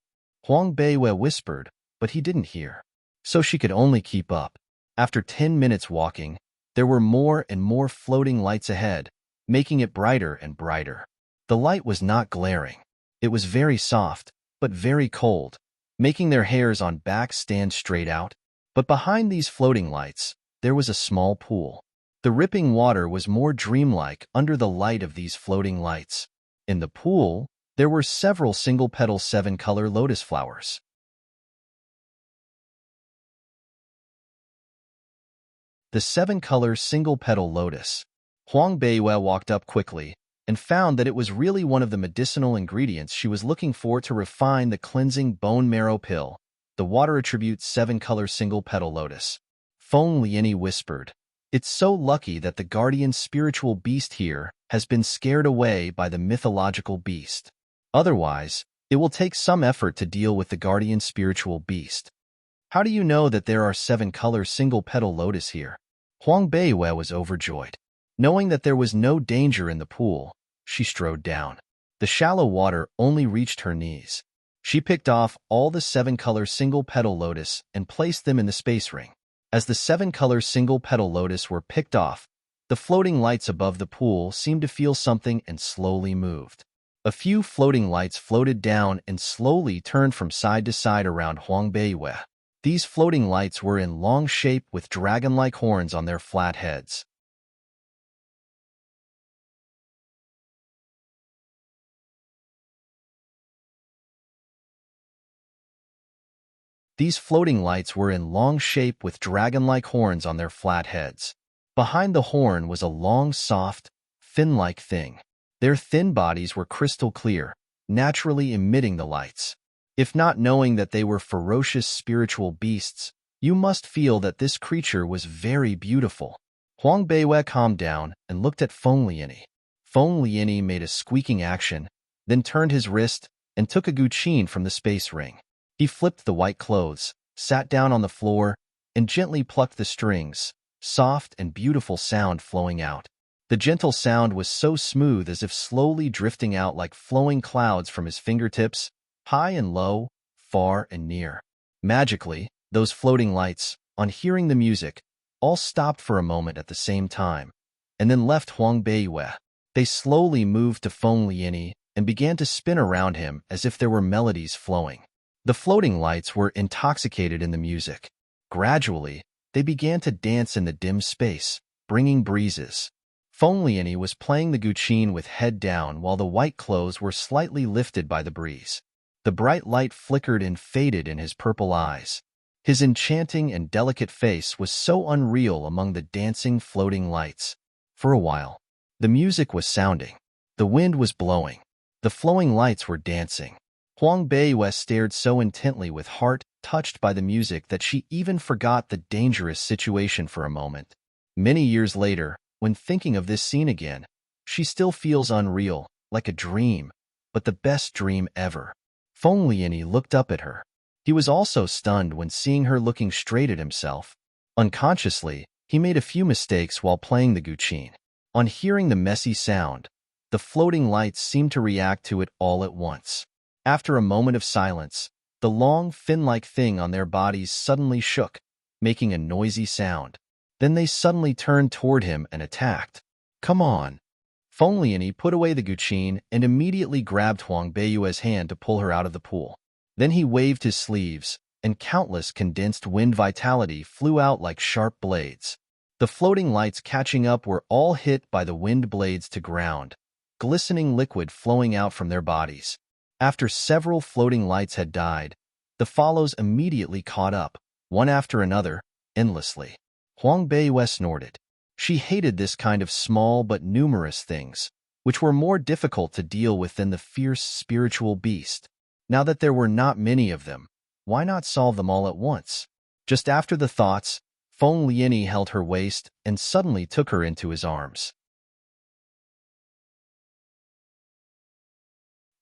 Huang Beiwei whispered, but he didn't hear. So she could only keep up. After 10 minutes walking, there were more and more floating lights ahead, making it brighter and brighter. The light was not glaring. It was very soft, but very cold, making their hairs on back stand straight out. But behind these floating lights, there was a small pool. The ripping water was more dreamlike under the light of these floating lights. In the pool, there were several single-petal 7-color lotus flowers. The 7-color single-petal lotus. Huang Beiwei walked up quickly and found that it was really one of the medicinal ingredients she was looking for to refine the cleansing bone marrow pill, the water attribute 7-color single-petal lotus. Feng Lianyi whispered, "It's so lucky that the guardian spiritual beast here has been scared away by the mythological beast. Otherwise, it will take some effort to deal with the guardian spiritual beast. How do you know that there are 7-color single-petal lotus here?" Huang Beiwei was overjoyed. Knowing that there was no danger in the pool, she strode down. The shallow water only reached her knees. She picked off all the 7-color single-petal lotus and placed them in the space ring. As the 7-color single-petal lotus were picked off, the floating lights above the pool seemed to feel something and slowly moved. A few floating lights floated down and slowly turned from side to side around Huang Beiwei. These floating lights were in long shape with dragon-like horns on their flat heads. These floating lights were in long shape with dragon-like horns on their flat heads. Behind the horn was a long, soft, fin-like thing. Their thin bodies were crystal clear, naturally emitting the lights. If not knowing that they were ferocious spiritual beasts, you must feel that this creature was very beautiful. Huang Beiwei calmed down and looked at Feng Lianyi. Feng Lianyi made a squeaking action, then turned his wrist and took a guqin from the space ring. He flipped the white clothes, sat down on the floor, and gently plucked the strings, soft and beautiful sound flowing out. The gentle sound was so smooth as if slowly drifting out like flowing clouds from his fingertips, high and low, far and near. Magically, those floating lights, on hearing the music, all stopped for a moment at the same time, and then left Huang Beiwei. They slowly moved to Feng Lianyi and began to spin around him as if there were melodies flowing. The floating lights were intoxicated in the music. Gradually, they began to dance in the dim space, bringing breezes. Feng Lianyi was playing the guqin with head down while the white clothes were slightly lifted by the breeze. The bright light flickered and faded in his purple eyes. His enchanting and delicate face was so unreal among the dancing, floating lights. For a while, the music was sounding. The wind was blowing. The flowing lights were dancing. Huang Beiwei stared so intently with heart touched by the music that she even forgot the dangerous situation for a moment. Many years later, when thinking of this scene again, she still feels unreal, like a dream, but the best dream ever. Feng Lianyi looked up at her. He was also stunned when seeing her looking straight at himself. Unconsciously, he made a few mistakes while playing the guqin. On hearing the messy sound, the floating lights seemed to react to it all at once. After a moment of silence, the long, fin-like thing on their bodies suddenly shook, making a noisy sound. Then they suddenly turned toward him and attacked. "Come on!" Feng Lianyi put away the guqin and immediately grabbed Huang Beiwei's hand to pull her out of the pool. Then he waved his sleeves, and countless condensed wind vitality flew out like sharp blades. The floating lights catching up were all hit by the wind blades to ground, glistening liquid flowing out from their bodies. After several floating lights had died, the follows immediately caught up, one after another, endlessly. Huang Beiwei snorted. She hated this kind of small but numerous things, which were more difficult to deal with than the fierce spiritual beast. Now that there were not many of them, why not solve them all at once? Just after the thoughts, Feng Lianyi held her waist and suddenly took her into his arms.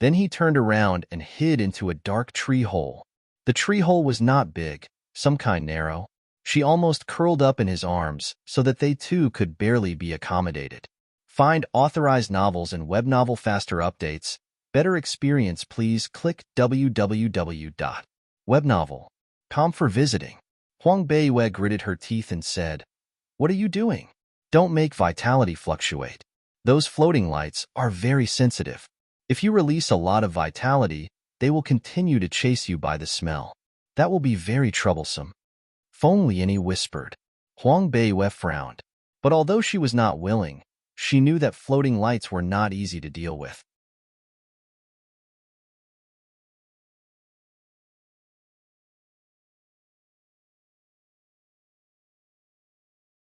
Then he turned around and hid into a dark tree hole. The tree hole was not big, some kind narrow. She almost curled up in his arms so that they too could barely be accommodated. Find authorized novels and web novel faster updates. Better experience, please click www.webnovel.com for visiting. Huang Beiwei gritted her teeth and said, "What are you doing? Don't make vitality fluctuate. Those floating lights are very sensitive. If you release a lot of vitality, they will continue to chase you by the smell. That will be very troublesome." Feng Lianyi whispered. Huang Beiwei frowned. But although she was not willing, she knew that floating lights were not easy to deal with.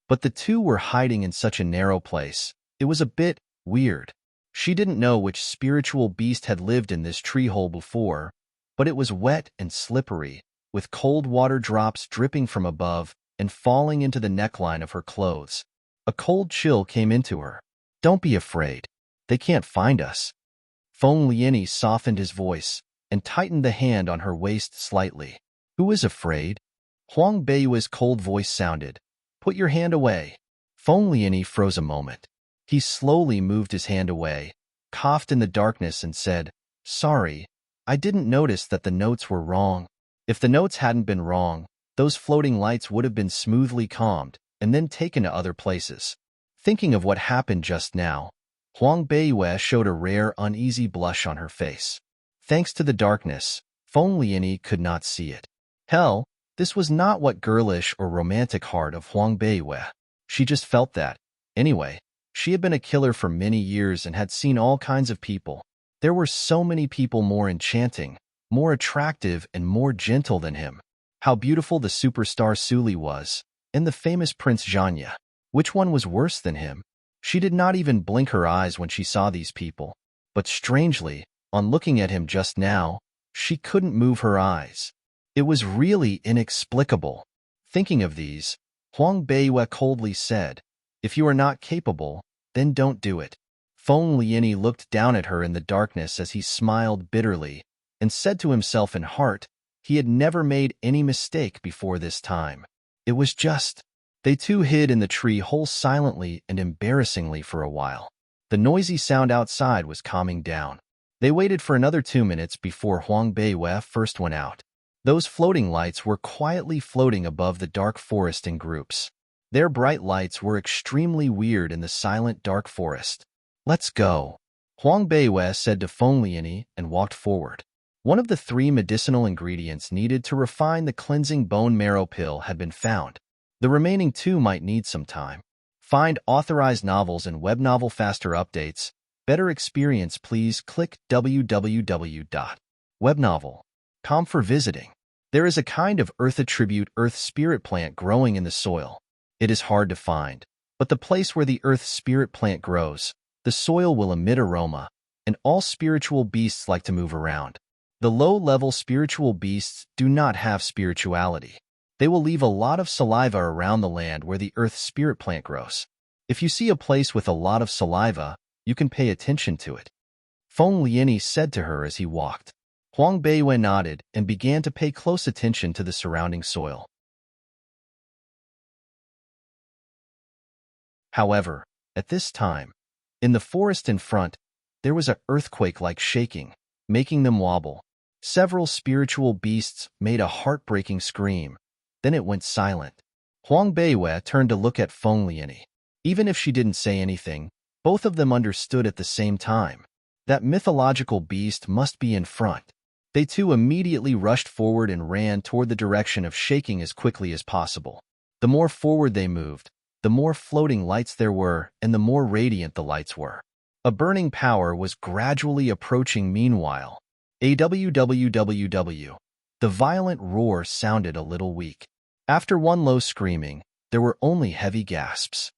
But the two were hiding in such a narrow place. It was a bit weird. She didn't know which spiritual beast had lived in this tree hole before, but it was wet and slippery, with cold water drops dripping from above and falling into the neckline of her clothes. A cold chill came into her. "Don't be afraid. They can't find us." Feng Lianyi softened his voice and tightened the hand on her waist slightly. "Who is afraid?" Huang Beiwei's cold voice sounded. "Put your hand away." Feng Lianyi froze a moment. He slowly moved his hand away, coughed in the darkness and said, "Sorry, I didn't notice that the notes were wrong." If the notes hadn't been wrong, those floating lights would have been smoothly calmed and then taken to other places. Thinking of what happened just now, Huang Beiwei showed a rare, uneasy blush on her face. Thanks to the darkness, Feng Lianyi could not see it. Hell, this was not what girlish or romantic heart of Huang Beiwei. She just felt that. Anyway, she had been a killer for many years and had seen all kinds of people. There were so many people more enchanting, more attractive, and more gentle than him. How beautiful the superstar Suli was, and the famous Prince Zhanya. Which one was worse than him? She did not even blink her eyes when she saw these people. But strangely, on looking at him just now, she couldn't move her eyes. It was really inexplicable. Thinking of these, Huang Beiwei coldly said, If you are not capable, then don't do it. Feng Lianyi looked down at her in the darkness as he smiled bitterly and said to himself in heart he had never made any mistake before this time. It was just. They two hid in the tree hole silently and embarrassingly for a while. The noisy sound outside was calming down. They waited for another 2 minutes before Huang Beiwei first went out. Those floating lights were quietly floating above the dark forest in groups. Their bright lights were extremely weird in the silent dark forest. Let's go, Huang Beiwei said to Feng Lianyi and walked forward. One of the 3 medicinal ingredients needed to refine the cleansing bone marrow pill had been found. The remaining 2 might need some time. Find authorized novels and web novel faster updates. Better experience, please click www.webnovel.com for visiting. There is a kind of earth attribute earth spirit plant growing in the soil. It is hard to find, but the place where the earth spirit plant grows, the soil will emit aroma, and all spiritual beasts like to move around. The low-level spiritual beasts do not have spirituality. They will leave a lot of saliva around the land where the earth spirit plant grows. If you see a place with a lot of saliva, you can pay attention to it. Feng Lianyi said to her as he walked. Huang Beiwei nodded and began to pay close attention to the surrounding soil. However, at this time, in the forest in front, there was an earthquake-like shaking, making them wobble. Several spiritual beasts made a heartbreaking scream. Then it went silent. Huang Beiwei turned to look at Feng Lianyi. Even if she didn't say anything, both of them understood at the same time. That mythological beast must be in front. They too immediately rushed forward and ran toward the direction of shaking as quickly as possible. The more forward they moved, the more floating lights there were and the more radiant the lights were. A burning power was gradually approaching meanwhile. AWWWW. The violent roar sounded a little weak. After one low screaming, there were only heavy gasps.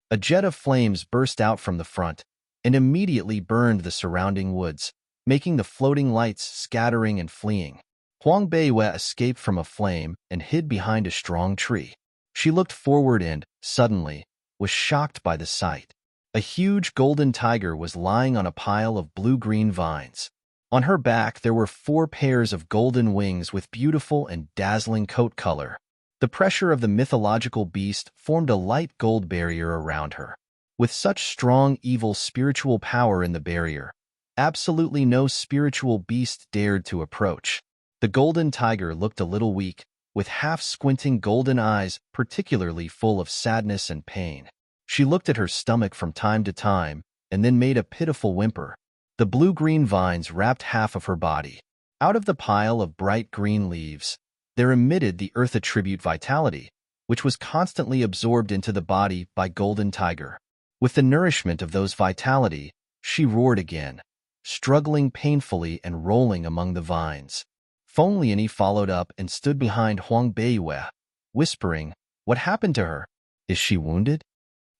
A jet of flames burst out from the front and immediately burned the surrounding woods, making the floating lights scattering and fleeing. Huang Beiwei escaped from a flame and hid behind a strong tree. She looked forward and, suddenly, was shocked by the sight. A huge golden tiger was lying on a pile of blue-green vines. On her back there were 4 pairs of golden wings with beautiful and dazzling coat color. The pressure of the mythological beast formed a light gold barrier around her. With such strong evil spiritual power in the barrier, absolutely no spiritual beast dared to approach. The golden tiger looked a little weak, with half-squinting golden eyes particularly full of sadness and pain. She looked at her stomach from time to time, and then made a pitiful whimper. The blue-green vines wrapped half of her body. Out of the pile of bright green leaves, there emitted the earth attribute vitality, which was constantly absorbed into the body by Golden Tiger. With the nourishment of those vitality, she roared again, struggling painfully and rolling among the vines. Feng Lianyi followed up and stood behind Huang Beiwei, whispering, "What happened to her? Is she wounded?"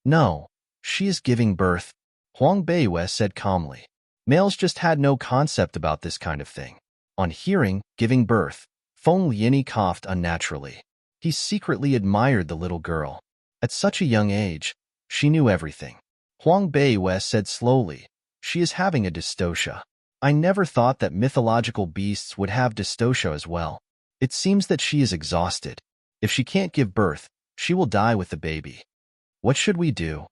"No, she is giving birth," Huang Beiwei said calmly. Males just had no concept about this kind of thing. On hearing giving birth, Feng Lianyi coughed unnaturally. He secretly admired the little girl. At such a young age, she knew everything. Huang Beiwei said slowly, "She is having a dystocia. I never thought that mythological beasts would have dystocia as well. It seems that she is exhausted. If she can't give birth, she will die with the baby. What should we do?"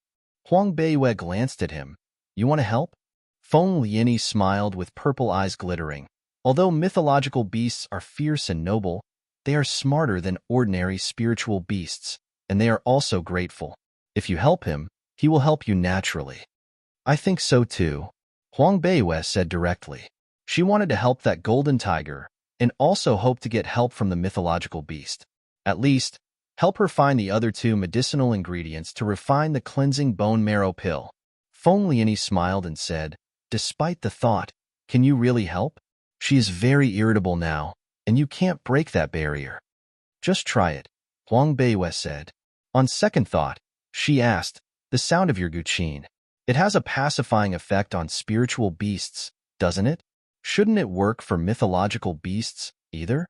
Huang Beiwei glanced at him. "You want to help?" Feng Lianyi smiled with purple eyes glittering. Although mythological beasts are fierce and noble, they are smarter than ordinary spiritual beasts, and they are also grateful. If you help him, he will help you naturally. "I think so too," Huang Beiwei said directly. She wanted to help that golden tiger, and also hoped to get help from the mythological beast. At least, help her find the other 2 medicinal ingredients to refine the cleansing bone marrow pill. Feng Lianyi smiled and said, "Despite the thought, can you really help? She is very irritable now, and you can't break that barrier." "Just try it," Huang Beiwei said. On second thought, she asked, "The sound of your guqin. It has a pacifying effect on spiritual beasts, doesn't it? Shouldn't it work for mythological beasts either?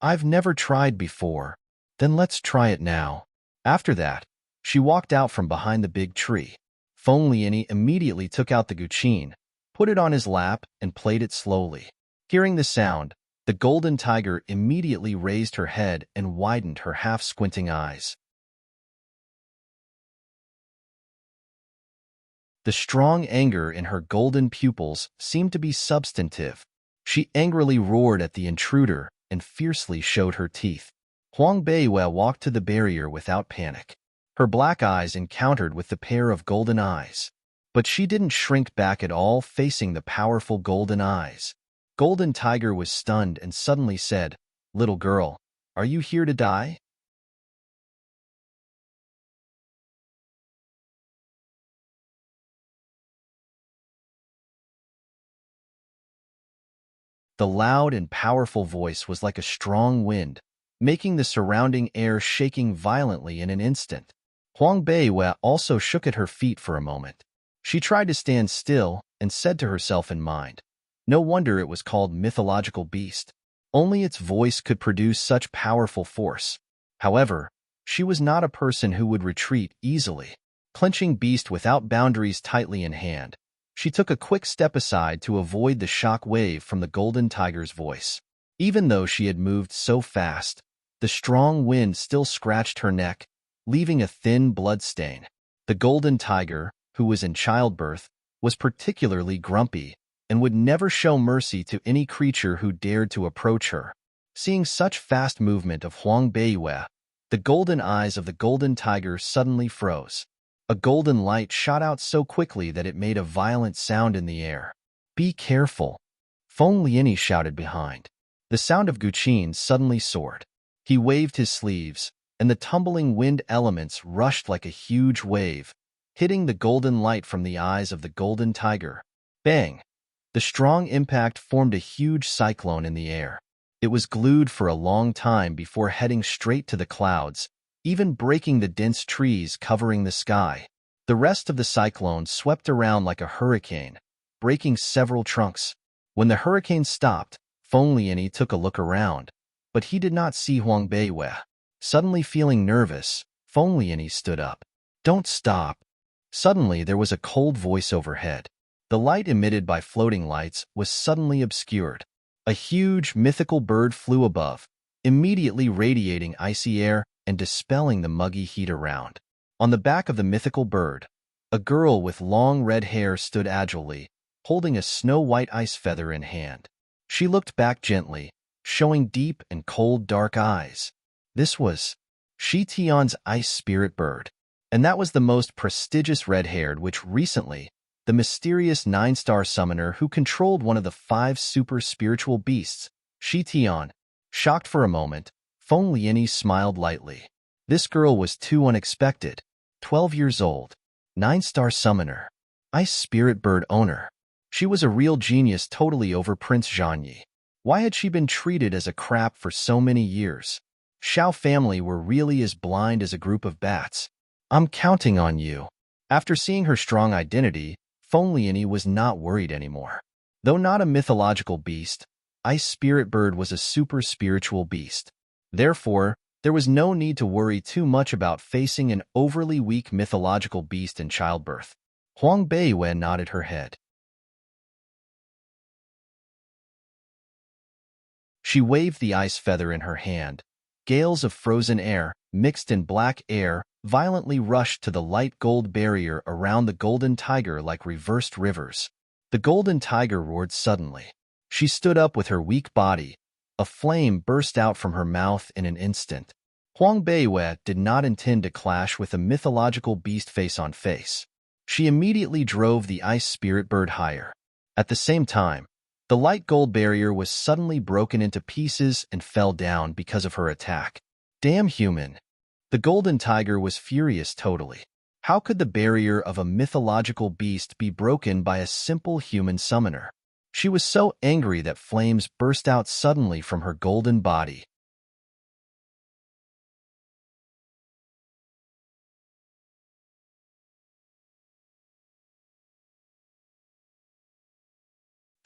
I've never tried before. Then let's try it now. After that, she walked out from behind the big tree. Feng Lianyi immediately took out the guqin, put it on his lap, and played it slowly. Hearing the sound, the golden tiger immediately raised her head and widened her half-squinting eyes. The strong anger in her golden pupils seemed to be substantive. She angrily roared at the intruder and fiercely showed her teeth. Huang Beiyue walked to the barrier without panic. Her black eyes encountered with the pair of golden eyes. But she didn't shrink back at all, facing the powerful golden eyes. Golden Tiger was stunned and suddenly said, "Little girl, are you here to die?" The loud and powerful voice was like a strong wind, making the surrounding air shaking violently in an instant. Huang Beiyue also shook at her feet for a moment. She tried to stand still and said to herself in mind, "No wonder it was called mythological beast. Only its voice could produce such powerful force." However, she was not a person who would retreat easily. Clenching beast without boundaries tightly in hand, she took a quick step aside to avoid the shock wave from the golden tiger's voice. Even though she had moved so fast, the strong wind still scratched her neck, leaving a thin blood stain. The golden tiger, who was in childbirth, was particularly grumpy and would never show mercy to any creature who dared to approach her. Seeing such fast movement of Huang Beiyue, the golden eyes of the golden tiger suddenly froze. A golden light shot out so quickly that it made a violent sound in the air. "Be careful!" Feng Lianyi shouted behind. The sound of guqin suddenly soared. He waved his sleeves, and the tumbling wind elements rushed like a huge wave, hitting the golden light from the eyes of the golden tiger. Bang! The strong impact formed a huge cyclone in the air. It was glued for a long time before heading straight to the clouds, even breaking the dense trees covering the sky. The rest of the cyclone swept around like a hurricane, breaking several trunks. When the hurricane stopped, Feng Lianyi took a look around, but he did not see Huang Beiyue. Suddenly feeling nervous, Feng Lianyi stood up. "Don't stop." Suddenly there was a cold voice overhead. The light emitted by floating lights was suddenly obscured. A huge, mythical bird flew above, immediately radiating icy air and dispelling the muggy heat around. On the back of the mythical bird, a girl with long red hair stood agilely, holding a snow-white ice feather in hand. She looked back gently, showing deep and cold dark eyes. This was Shi Tian's ice spirit bird, and that was the most prestigious red-haired which recently, the mysterious nine-star summoner who controlled one of the 5 super spiritual beasts, Shi Tian. Shocked for a moment, Feng Lianyi smiled lightly. This girl was too unexpected. 12 years old, 9-star summoner, ice spirit bird owner. She was a real genius, totally over Prince Zhangyi. Why had she been treated as a crap for so many years? Xiao family were really as blind as a group of bats. "I'm counting on you." After seeing her strong identity, Feng Lianyi was not worried anymore. Though not a mythological beast, Ice Spirit Bird was a super spiritual beast. Therefore, there was no need to worry too much about facing an overly weak mythological beast in childbirth. Huang Beiyue nodded her head. She waved the ice feather in her hand. Gales of frozen air, mixed in black air, violently rushed to the light gold barrier around the golden tiger like reversed rivers. The golden tiger roared suddenly. She stood up with her weak body. A flame burst out from her mouth in an instant. Huang Beiyue did not intend to clash with a mythological beast face on face. She immediately drove the ice spirit bird higher. At the same time, the light gold barrier was suddenly broken into pieces and fell down because of her attack. Damn human! The golden tiger was furious totally. How could the barrier of a mythological beast be broken by a simple human summoner? She was so angry that flames burst out suddenly from her golden body.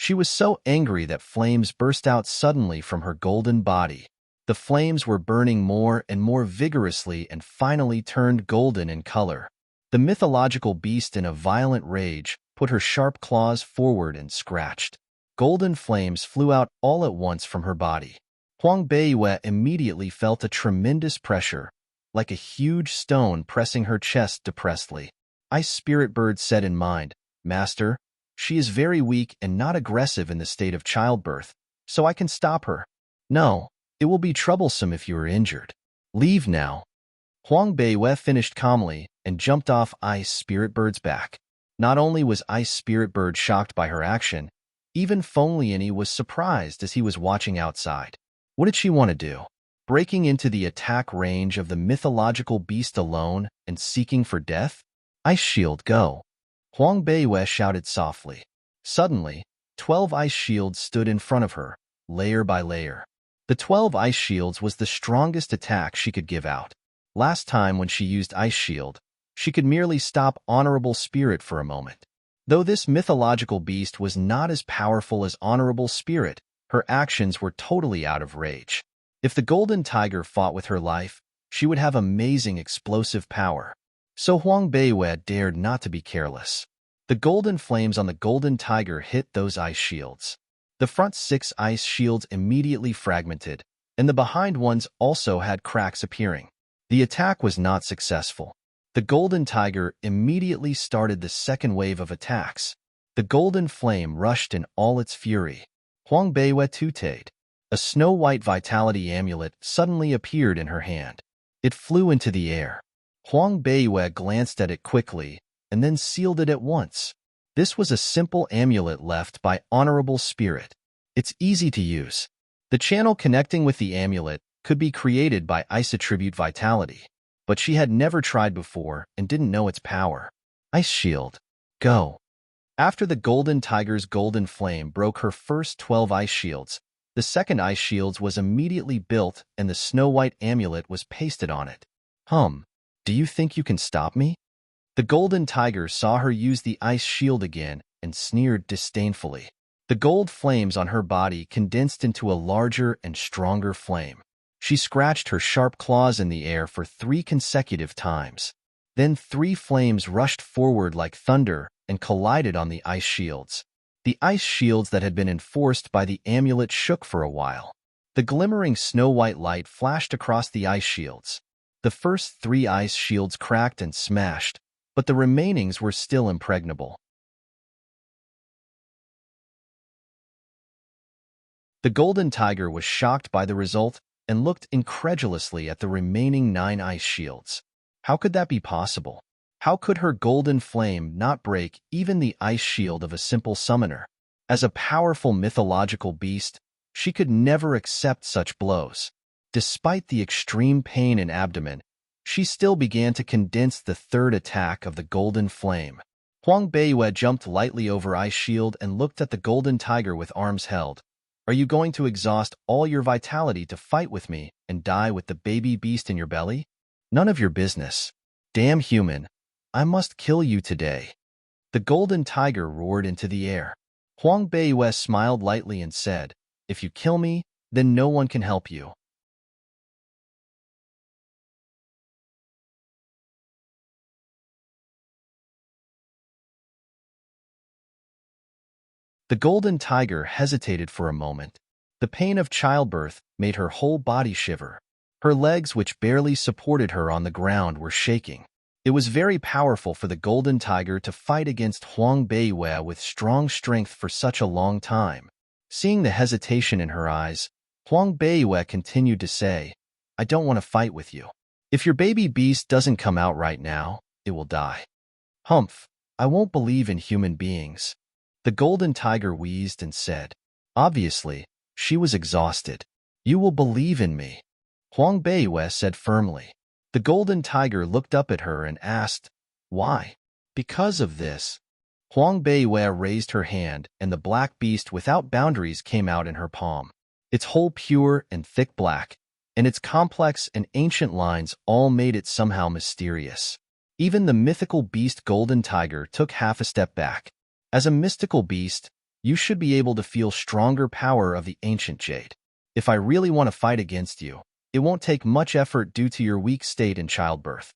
She was so angry that flames burst out suddenly from her golden body. The flames were burning more and more vigorously and finally turned golden in color. The mythological beast, in a violent rage, put her sharp claws forward and scratched. Golden flames flew out all at once from her body. Huang Beiyue immediately felt a tremendous pressure, like a huge stone pressing her chest depressedly. Ice Spirit Bird said in mind, "Master, she is very weak and not aggressive in the state of childbirth, so I can stop her. No, it will be troublesome if you are injured. Leave now." Huang Beiyue finished calmly and jumped off Ice Spirit Bird's back. Not only was Ice Spirit Bird shocked by her action, even Feng Lianyi was surprised as he was watching outside. What did she want to do? Breaking into the attack range of the mythological beast alone and seeking for death? Ice Shield, go! Huang Beiyue shouted softly. Suddenly, 12 ice shields stood in front of her, layer by layer. The 12 ice shields was the strongest attack she could give out. Last time when she used Ice Shield, she could merely stop Honorable Spirit for a moment. Though this mythological beast was not as powerful as Honorable Spirit, her actions were totally out of range. If the Golden Tiger fought with her life, she would have amazing explosive power. So Huang Beiyue dared not to be careless. The golden flames on the Golden Tiger hit those ice shields. The front 6 ice shields immediately fragmented, and the behind ones also had cracks appearing. The attack was not successful. The Golden Tiger immediately started the second wave of attacks. The golden flame rushed in all its fury. Huang Beiyue tuted. A snow-white vitality amulet suddenly appeared in her hand. It flew into the air. Huang Beiyue glanced at it quickly and then sealed it at once. This was a simple amulet left by Honorable Spirit. It's easy to use. The channel connecting with the amulet could be created by Ice Attribute Vitality, but she had never tried before and didn't know its power. Ice Shield, go! After the Golden Tiger's golden flame broke her first 12 ice shields, the second ice shields was immediately built and the snow-white amulet was pasted on it. Do you think you can stop me? The Golden Tiger saw her use the ice shield again and sneered disdainfully. The gold flames on her body condensed into a larger and stronger flame. She scratched her sharp claws in the air for 3 consecutive times. Then 3 flames rushed forward like thunder and collided on the ice shields. The ice shields that had been enforced by the amulet shook for a while. The glimmering snow-white light flashed across the ice shields. The first 3 ice shields cracked and smashed, but the remainings were still impregnable. The Golden Tiger was shocked by the result and looked incredulously at the remaining 9 ice shields. How could that be possible? How could her golden flame not break even the ice shield of a simple summoner? As a powerful mythological beast, she could never accept such blows. Despite the extreme pain in abdomen, she still began to condense the third attack of the golden flame. Huang Beiyue jumped lightly over Ice Shield and looked at the Golden Tiger with arms held. Are you going to exhaust all your vitality to fight with me and die with the baby beast in your belly? None of your business. Damn human, I must kill you today. The Golden Tiger roared into the air. Huang Beiyue smiled lightly and said, if you kill me, then no one can help you. The Golden Tiger hesitated for a moment. The pain of childbirth made her whole body shiver. Her legs, which barely supported her on the ground, were shaking. It was very powerful for the Golden Tiger to fight against Huang Beiyue with strong strength for such a long time. Seeing the hesitation in her eyes, Huang Beiyue continued to say, I don't want to fight with you. If your baby beast doesn't come out right now, it will die. Humph, I won't believe in human beings. The Golden Tiger wheezed and said, obviously, she was exhausted. You will believe in me. Huang Beiyue said firmly. The Golden Tiger looked up at her and asked, why? Because of this. Huang Beiyue raised her hand and the black beast without boundaries came out in her palm. Its whole pure and thick black, and its complex and ancient lines all made it somehow mysterious. Even the mythical beast Golden Tiger took half a step back. As a mystical beast, You should be able to feel stronger power of the ancient jade. If I really want to fight against you, it won't take much effort due to your weak state in childbirth.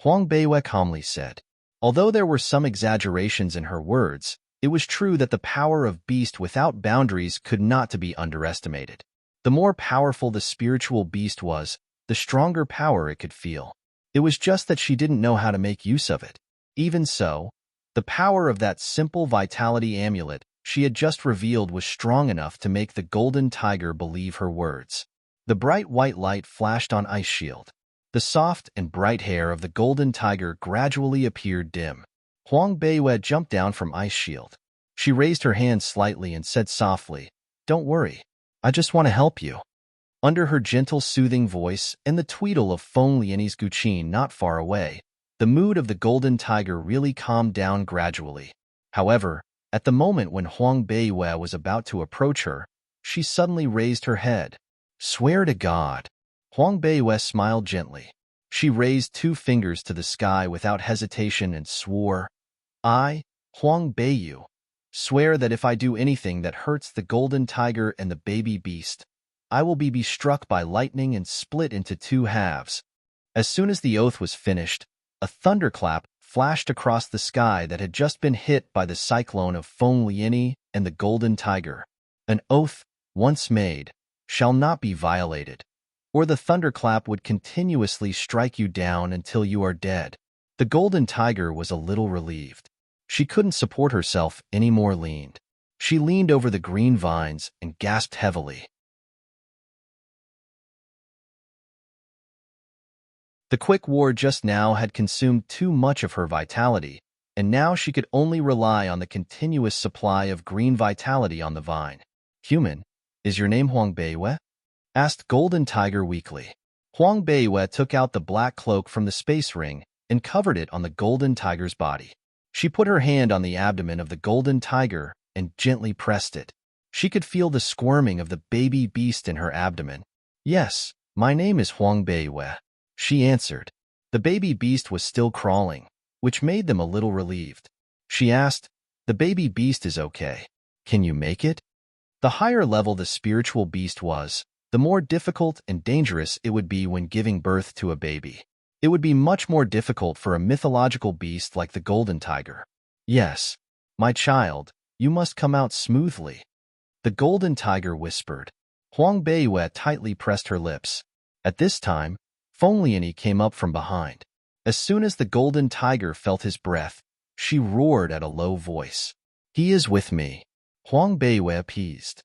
Huang Beiwei calmly said. Although there were some exaggerations in her words, it was true that the power of beast without boundaries could not to be underestimated. The more powerful the spiritual beast was, the stronger power it could feel. It was just that she didn't know how to make use of it. Even so, the power of that simple vitality amulet she had just revealed was strong enough to make the golden tiger believe her words. The bright white light flashed on Ice Shield. The soft and bright hair of the golden tiger gradually appeared dim. Huang Beiwei jumped down from Ice Shield. She raised her hand slightly and said softly, "Don't worry. I just want to help you." Under her gentle, soothing voice and the tweedle of Feng Lianyi's guqin not far away, the mood of the golden tiger really calmed down gradually. However, at the moment when Huang Beiwei was about to approach her, she suddenly raised her head. "Swear to God." Huang Beiwei smiled gently. She raised 2 fingers to the sky without hesitation and swore, "I, Huang Beiyu, swear that if I do anything that hurts the golden tiger and the baby beast, I will be struck by lightning and split into 2 halves." As soon as the oath was finished, a thunderclap flashed across the sky that had just been hit by the cyclone of Feng Lianyi and the golden tiger. An oath, once made, shall not be violated, or the thunderclap would continuously strike you down until you are dead. The golden tiger was a little relieved. She couldn't support herself any more. She leaned over the green vines and gasped heavily. The quick war just now had consumed too much of her vitality, and now she could only rely on the continuous supply of green vitality on the vine. "Human, is your name Huang Beiwei?" asked Golden Tiger weakly. Huang Beiwei took out the black cloak from the space ring and covered it on the Golden Tiger's body. She put her hand on the abdomen of the Golden Tiger and gently pressed it. She could feel the squirming of the baby beast in her abdomen. "Yes, my name is Huang Beiwei," she answered. The baby beast was still crawling, which made them a little relieved. She asked, "The baby beast is okay. Can you make it?" The higher level the spiritual beast was, the more difficult and dangerous it would be when giving birth to a baby. It would be much more difficult for a mythological beast like the golden tiger. "Yes, my child, you must come out smoothly," the golden tiger whispered. Huang Beiwei tightly pressed her lips. At this time, Feng Lianyi came up from behind. As soon as the golden tiger felt his breath, she roared at a low voice. "He is with me." Huang Beiwei appeased.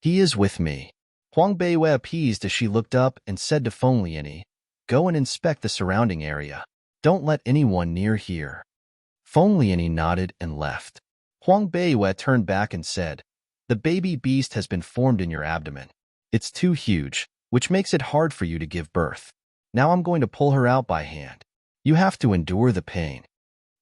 "He is with me." Huang Beiwei appeased as she looked up and said to Feng Lianyi, "Go and inspect the surrounding area. Don't let anyone near here." Feng Lianyi nodded and left. Huang Beiwei turned back and said, "The baby beast has been formed in your abdomen. It's too huge, which makes it hard for you to give birth. Now I'm going to pull her out by hand. You have to endure the pain."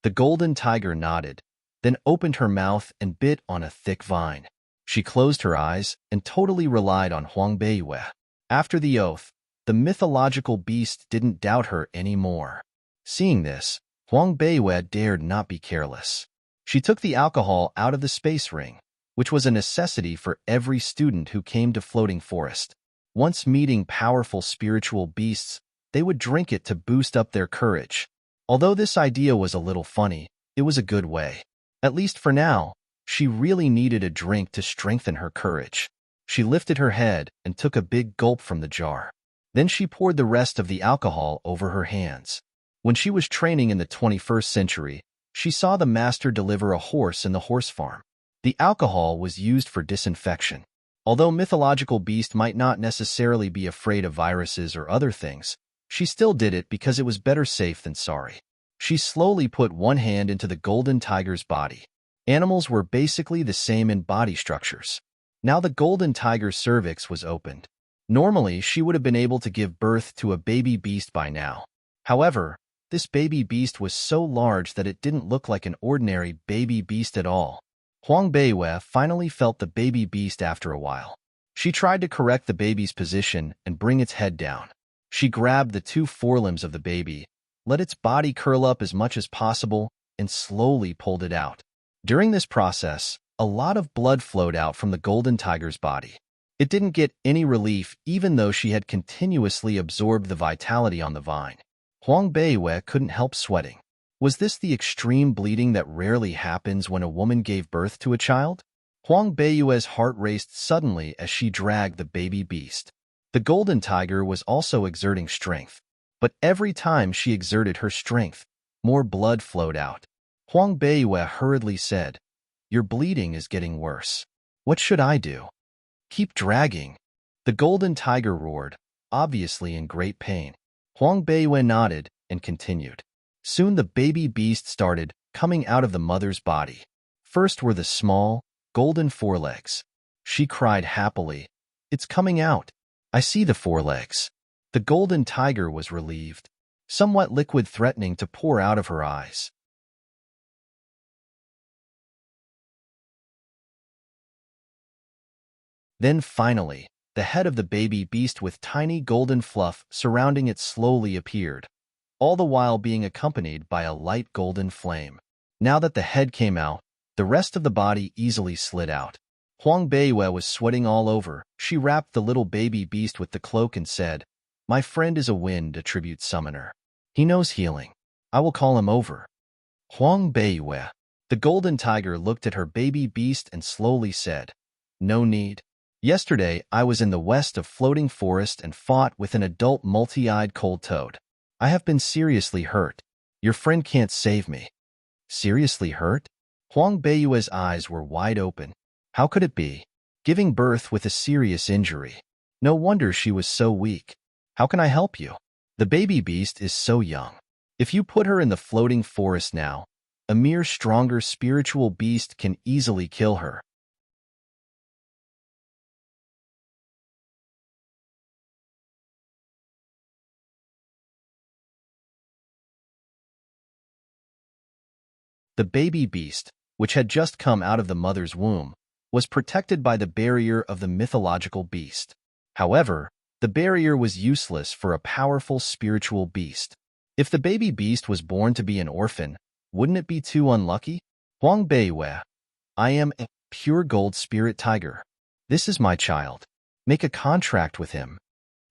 The golden tiger nodded, then opened her mouth and bit on a thick vine. She closed her eyes and totally relied on Huang Beiwei. After the oath, the mythological beast didn't doubt her anymore. Seeing this, Huang Beiwei dared not be careless. She took the alcohol out of the space ring, which was a necessity for every student who came to Floating Forest. Once meeting powerful spiritual beasts, they would drink it to boost up their courage. Although this idea was a little funny, it was a good way. At least for now, she really needed a drink to strengthen her courage. She lifted her head and took a big gulp from the jar. Then she poured the rest of the alcohol over her hands. When she was training in the 21st century, she saw the master deliver a horse in the horse farm. The alcohol was used for disinfection. Although mythological beast might not necessarily be afraid of viruses or other things, she still did it because it was better safe than sorry. She slowly put one hand into the golden tiger's body. Animals were basically the same in body structures. Now the golden tiger's cervix was opened. Normally, she would have been able to give birth to a baby beast by now. However, this baby beast was so large that it didn't look like an ordinary baby beast at all. Huang Beiwei finally felt the baby beast after a while. She tried to correct the baby's position and bring its head down. She grabbed the two forelimbs of the baby, let its body curl up as much as possible, and slowly pulled it out. During this process, a lot of blood flowed out from the golden tiger's body. It didn't get any relief even though she had continuously absorbed the vitality on the vine. Huang Beiyue couldn't help sweating. Was this the extreme bleeding that rarely happens when a woman gave birth to a child? Huang Beiyue's heart raced suddenly as she dragged the baby beast. The golden tiger was also exerting strength, but every time she exerted her strength, more blood flowed out. Huang Beiyue hurriedly said, "Your bleeding is getting worse. What should I do?" "Keep dragging." The golden tiger roared, obviously in great pain. Huang Beiyue nodded and continued. Soon the baby beast started coming out of the mother's body. First were the small, golden forelegs. She cried happily, "It's coming out. I see the forelegs." The golden tiger was relieved, somewhat liquid threatening to pour out of her eyes. Then finally, the head of the baby beast with tiny golden fluff surrounding it slowly appeared, all the while being accompanied by a light golden flame. Now that the head came out, the rest of the body easily slid out. Huang Beiyue was sweating all over. She wrapped the little baby beast with the cloak and said, "My friend is a wind attribute summoner. He knows healing. I will call him over." Huang Beiyue. The golden tiger looked at her baby beast and slowly said, "No need. Yesterday, I was in the west of floating forest and fought with an adult multi-eyed cold toad. I have been seriously hurt. Your friend can't save me." "Seriously hurt?" Huang Beiyue's eyes were wide open. How could it be? Giving birth with a serious injury. No wonder she was so weak. "How can I help you? The baby beast is so young. If you put her in the floating forest now, a mere stronger spiritual beast can easily kill her." The baby beast, which had just come out of the mother's womb, was protected by the barrier of the mythological beast. However, the barrier was useless for a powerful spiritual beast. If the baby beast was born to be an orphan, wouldn't it be too unlucky? Huang Beiyue, I am a pure gold spirit tiger. This is my child. Make a contract with him.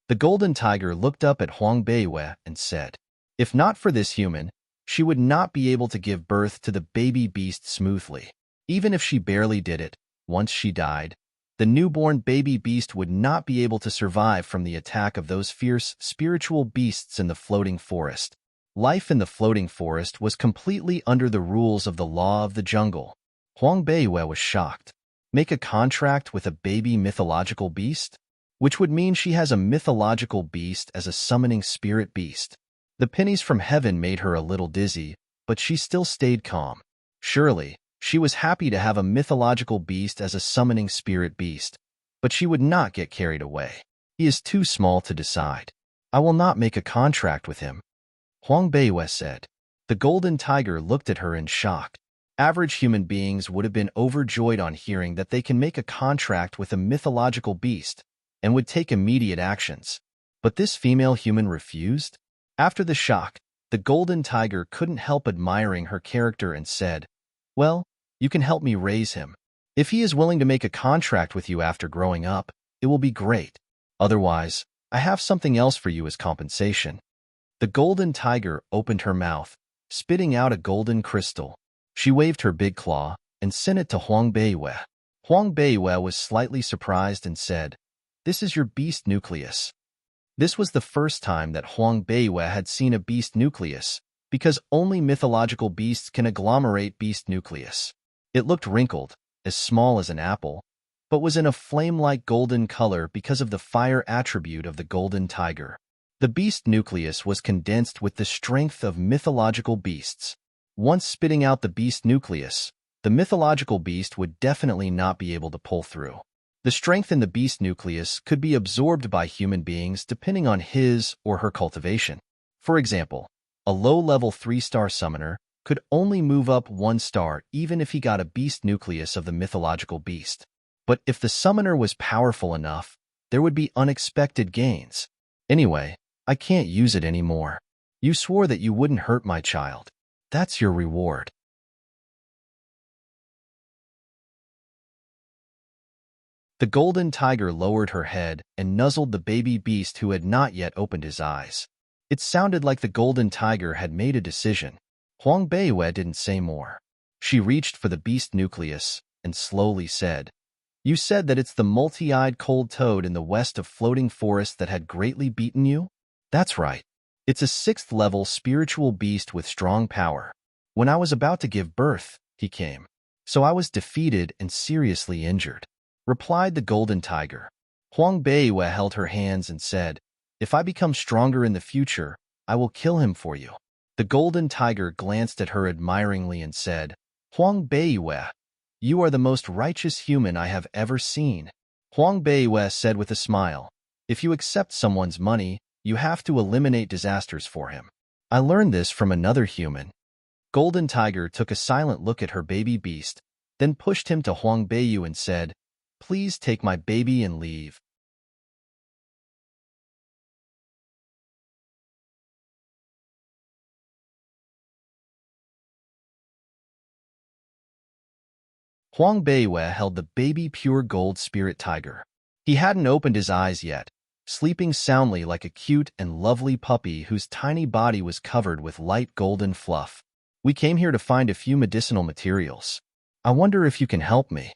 The golden tiger looked up at Huang Beiyue and said, "If not for this human, she would not be able to give birth to the baby beast smoothly. Even if she barely did it, once she died, the newborn baby beast would not be able to survive from the attack of those fierce spiritual beasts in the floating forest." Life in the floating forest was completely under the rules of the law of the jungle. Huang Beiyue was shocked. Make a contract with a baby mythological beast? Which would mean she has a mythological beast as a summoning spirit beast. The pennies from heaven made her a little dizzy, but she still stayed calm. Surely, she was happy to have a mythological beast as a summoning spirit beast, but she would not get carried away. He is too small to decide. I will not make a contract with him, Huang Beiyue said. The golden tiger looked at her in shock. Average human beings would have been overjoyed on hearing that they can make a contract with a mythological beast and would take immediate actions. But this female human refused? After the shock, the golden tiger couldn't help admiring her character and said, "Well, you can help me raise him. If he is willing to make a contract with you after growing up, it will be great. Otherwise, I have something else for you as compensation." The golden tiger opened her mouth, spitting out a golden crystal. She waved her big claw and sent it to Huang Beiyue. Huang Beiyue was slightly surprised and said, "This is your beast nucleus." This was the first time that Huang Beiyue had seen a beast nucleus, because only mythological beasts can agglomerate beast nucleus. It looked wrinkled, as small as an apple, but was in a flame-like golden color because of the fire attribute of the golden tiger. The beast nucleus was condensed with the strength of mythological beasts. Once spitting out the beast nucleus, the mythological beast would definitely not be able to pull through. The strength in the beast nucleus could be absorbed by human beings depending on his or her cultivation. For example, a low-level 3-star summoner could only move up 1 star even if he got a beast nucleus of the mythological beast. But if the summoner was powerful enough, there would be unexpected gains. Anyway, I can't use it anymore. You swore that you wouldn't hurt my child. That's your reward. The golden tiger lowered her head and nuzzled the baby beast who had not yet opened his eyes. It sounded like the golden tiger had made a decision. Huang Beiyue didn't say more. She reached for the beast nucleus and slowly said, "You said that it's the multi-eyed cold toad in the west of floating forest that had greatly beaten you?" "That's right. It's a 6th-level spiritual beast with strong power. When I was about to give birth, he came. So I was defeated and seriously injured," replied the golden tiger. Huang Beiyue held her hands and said, "If I become stronger in the future, I will kill him for you." The golden tiger glanced at her admiringly and said, "Huang Beiyue, you are the most righteous human I have ever seen." Huang Beiyue said with a smile, "If you accept someone's money, you have to eliminate disasters for him. I learned this from another human." Golden Tiger took a silent look at her baby beast, then pushed him to Huang Beiyue and said, "Please take my baby and leave." Huang Beiyue held the baby pure gold spirit tiger. He hadn't opened his eyes yet, sleeping soundly like a cute and lovely puppy whose tiny body was covered with light golden fluff. "We came here to find a few medicinal materials. I wonder if you can help me,"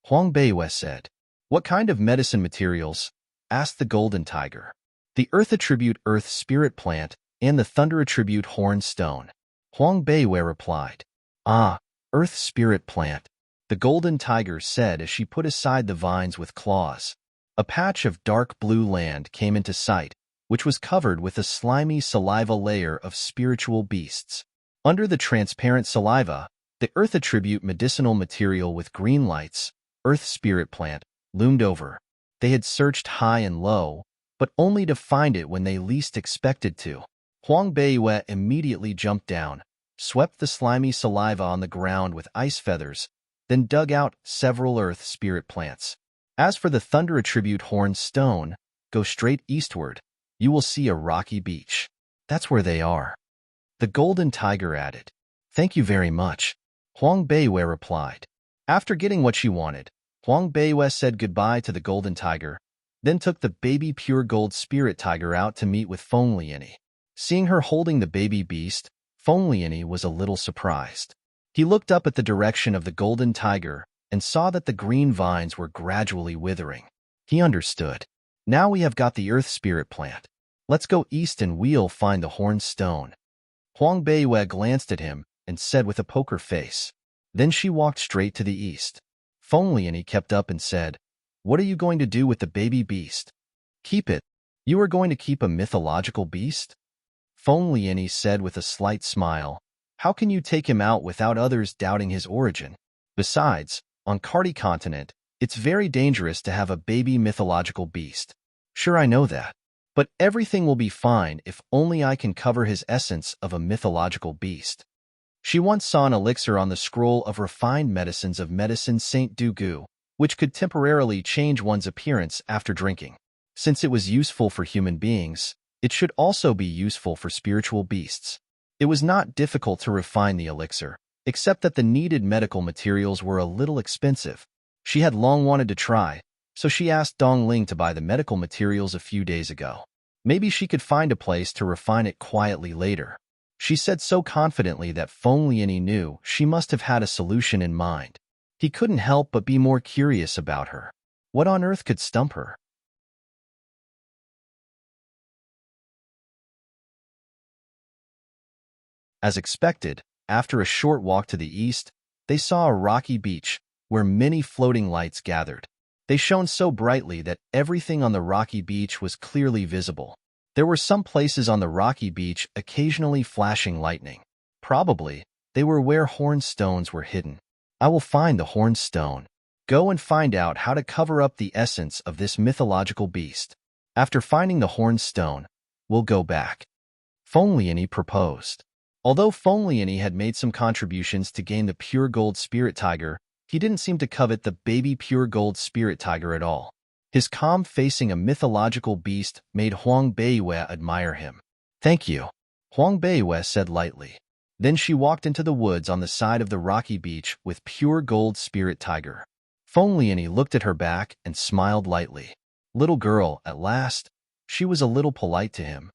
Huang Beiyue said. "What kind of medicine materials?" asked the golden tiger. "The earth attribute earth spirit plant and the thunder attribute horn stone," Huang Beiyue replied. "Ah, earth spirit plant," the golden tiger said as she put aside the vines with claws. A patch of dark blue land came into sight, which was covered with a slimy saliva layer of spiritual beasts. Under the transparent saliva, the earth attribute medicinal material with green lights, earth spirit plant, loomed over. They had searched high and low, but only to find it when they least expected to. Huang Beiyue immediately jumped down, swept the slimy saliva on the ground with ice feathers, then dug out several earth spirit plants. As for the thunder attribute horn stone, go straight eastward. You will see a rocky beach. That's where they are," the golden tiger added. "Thank you very much," Huang Beiyue replied. After getting what she wanted, Huang Beiyue said goodbye to the golden tiger, then took the baby pure gold spirit tiger out to meet with Feng Lianyi. Seeing her holding the baby beast, Feng Lianyi was a little surprised. He looked up at the direction of the golden tiger and saw that the green vines were gradually withering. He understood. "Now we have got the earth spirit plant. Let's go east and we'll find the horn stone." Huang Beiyue glanced at him and said with a poker face. Then she walked straight to the east. Feng Lianyi kept up and said, "What are you going to do with the baby beast?" "Keep it." "You are going to keep a mythological beast?" Feng Lianyi said with a slight smile. "How can you take him out without others doubting his origin? Besides, on Cardi continent, it's very dangerous to have a baby mythological beast." "Sure, I know that. But everything will be fine if only I can cover his essence of a mythological beast." She once saw an elixir on the scroll of refined medicines of medicine Saint Dugu, which could temporarily change one's appearance after drinking. Since it was useful for human beings, it should also be useful for spiritual beasts. It was not difficult to refine the elixir, except that the needed medical materials were a little expensive. She had long wanted to try, so she asked Dong Ling to buy the medical materials a few days ago. Maybe she could find a place to refine it quietly later. She said so confidently that Feng Lianyi knew she must have had a solution in mind. He couldn't help but be more curious about her. What on earth could stump her? As expected, after a short walk to the east, they saw a rocky beach where many floating lights gathered. They shone so brightly that everything on the rocky beach was clearly visible. There were some places on the rocky beach occasionally flashing lightning. Probably, they were where horn stones were hidden. "I will find the horn stone. Go and find out how to cover up the essence of this mythological beast. After finding the horn stone, we'll go back," Feng Lianyi proposed. Although Feng Lianyi had made some contributions to gain the pure gold spirit tiger, He didn't seem to covet the baby pure gold spirit tiger at all. His calm facing a mythological beast made Huang Beiyue admire him. "Thank you," Huang Beiyue said lightly. Then she walked into the woods on the side of the rocky beach with pure gold spirit tiger. Feng Lianyi looked at her back and smiled lightly. Little girl, at last. She was a little polite to him.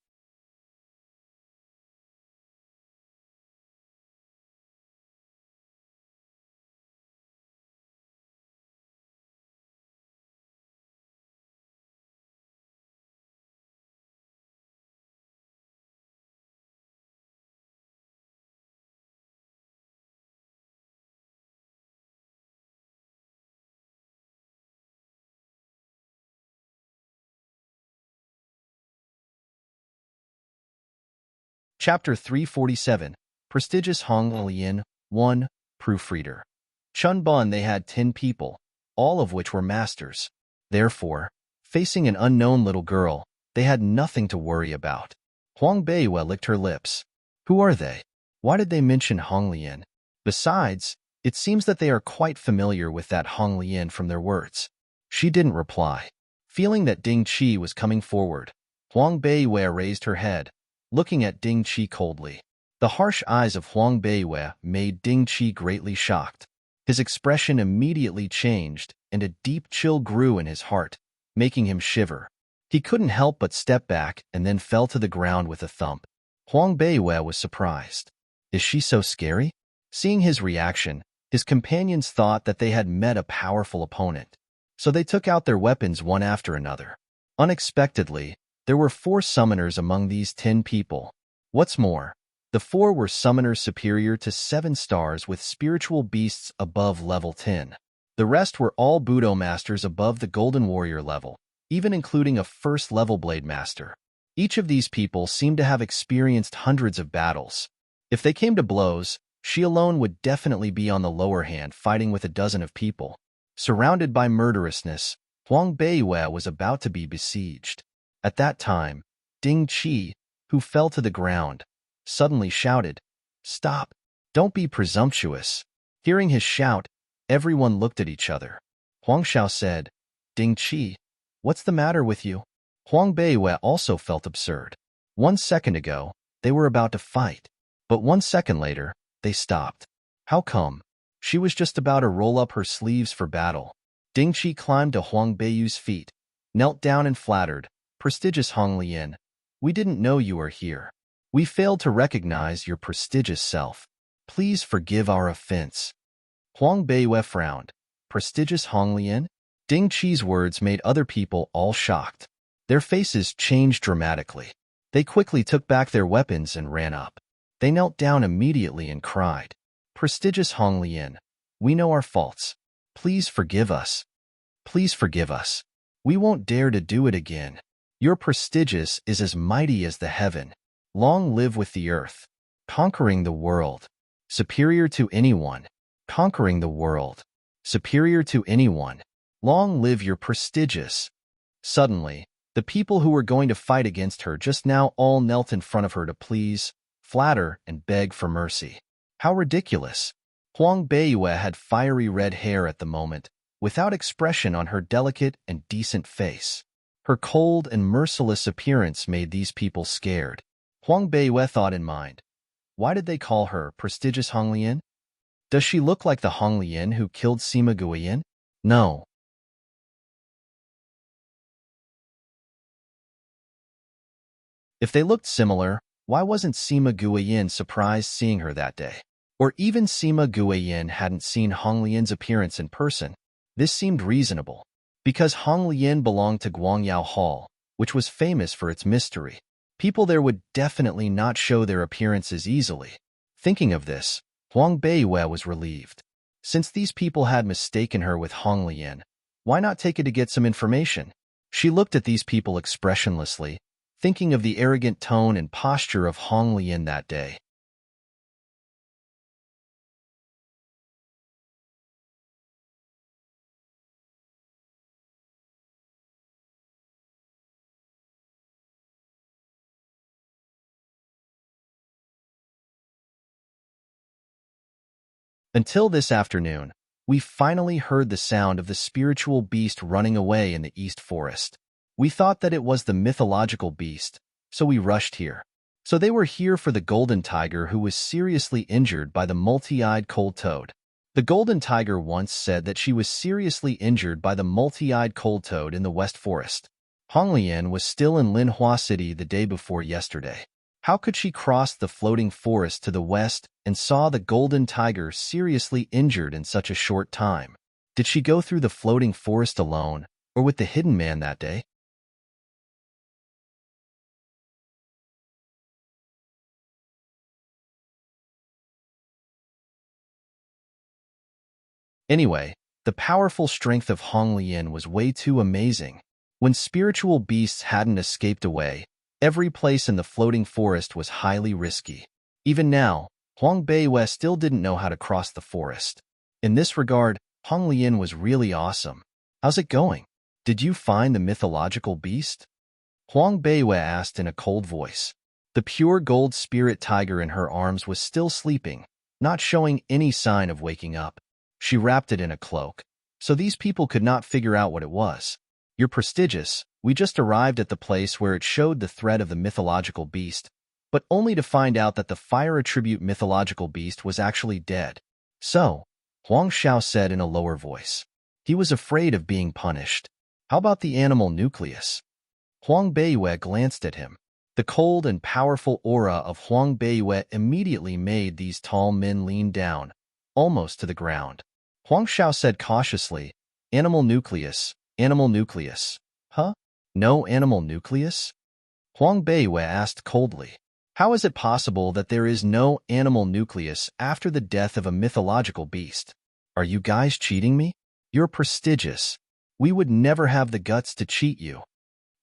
Chapter 347, Prestigious Hong Lian, 1, Proofreader. Chunbun they had 10 people, all of which were masters. Therefore, facing an unknown little girl, they had nothing to worry about. Huang Beiyue licked her lips. Who are they? Why did they mention Hong Lian? Besides, it seems that they are quite familiar with that Hong Lian from their words. She didn't reply. Feeling that Ding Qi was coming forward, Huang Beiyue raised her head, looking at Ding Qi coldly. The harsh eyes of Huang Beiyue made Ding Qi greatly shocked. His expression immediately changed, and a deep chill grew in his heart, making him shiver. He couldn't help but step back and then fell to the ground with a thump. Huang Beiyue was surprised. Is she so scary? Seeing his reaction, his companions thought that they had met a powerful opponent. So they took out their weapons one after another. Unexpectedly, there were 4 summoners among these 10 people. What's more, the 4 were summoners superior to 7 stars with spiritual beasts above level 10. The rest were all Budo masters above the Golden Warrior level, even including a first-level Blade Master. Each of these people seemed to have experienced hundreds of battles. If they came to blows, she alone would definitely be on the lower hand fighting with a dozen of people. Surrounded by murderousness, Huang Beiyue was about to be besieged. At that time, Ding Qi, who fell to the ground, suddenly shouted, "Stop! Don't be presumptuous." Hearing his shout, everyone looked at each other. Huang Xiao said, "Ding Qi, what's the matter with you?" Huang Beiyue also felt absurd. 1 second ago, they were about to fight, but 1 second later, they stopped. How come? She was just about to roll up her sleeves for battle. Ding Qi climbed to Huang Beiyue's feet, knelt down and flattered, "Prestigious Hong Lian, we didn't know you were here. We failed to recognize your prestigious self. Please forgive our offense." Huang Beiyue frowned. "Prestigious Hong Lian?" Ding Qi's words made other people all shocked. Their faces changed dramatically. They quickly took back their weapons and ran up. They knelt down immediately and cried, "Prestigious Hong Lian, we know our faults. Please forgive us. Please forgive us. We won't dare to do it again. Your prestigious is as mighty as the heaven. Long live with the earth. Conquering the world. Superior to anyone. Conquering the world. Superior to anyone. Long live your prestigious." Suddenly, the people who were going to fight against her just now all knelt in front of her to please, flatter, and beg for mercy. How ridiculous. Huang Beiyue had fiery red hair at the moment, without expression on her delicate and decent face. Her cold and merciless appearance made these people scared. Huang Beiyue thought in mind, why did they call her Prestigious Hong Lian? Does she look like the Hong Lian who killed Sima Guiyin? No. If they looked similar, why wasn't Sima Guiyin surprised seeing her that day? Or even Sima Guiyin hadn't seen Hong Lian's appearance in person. This seemed reasonable, because Hong Lian belonged to Guangyao Hall, which was famous for its mystery. People there would definitely not show their appearances easily. Thinking of this, Huang Beiyue was relieved. Since these people had mistaken her with Hong Lian, why not take it to get some information? She looked at these people expressionlessly, thinking of the arrogant tone and posture of Hong Lian that day. Until this afternoon, We finally heard the sound of the spiritual beast running away in the east forest. We thought that it was the mythological beast, so we rushed here. So they were here for the golden tiger who was seriously injured by the multi-eyed cold toad. The golden tiger once said that she was seriously injured by the multi-eyed cold toad in the west forest. Honglian was still in Linhua City the day before yesterday. How could she cross the floating forest to the west and saw the golden tiger seriously injured in such a short time? Did she go through the floating forest alone, or with the hidden man that day? Anyway, the powerful strength of Hong Lian was way too amazing. When spiritual beasts hadn't escaped away, every place in the floating forest was highly risky. Even now, Huang Beiwei still didn't know how to cross the forest. In this regard, Hong Lian was really awesome. How's it going? Did you find the mythological beast? Huang Beiwei asked in a cold voice. The pure gold spirit tiger in her arms was still sleeping, not showing any sign of waking up. She wrapped it in a cloak, so these people could not figure out what it was. You're prestigious. We just arrived at the place where it showed the thread of the mythological beast, but only to find out that the fire attribute mythological beast was actually dead. So, Huang Xiao said in a lower voice. He was afraid of being punished. How about the animal nucleus? Huang Beiwei glanced at him. The cold and powerful aura of Huang Beiwei immediately made these tall men lean down, almost to the ground. Huang Xiao said cautiously, Animal nucleus, animal nucleus. Huh? No animal nucleus? Huang Beiwei asked coldly. How is it possible that there is no animal nucleus after the death of a mythological beast? Are you guys cheating me? You're prestigious. We would never have the guts to cheat you.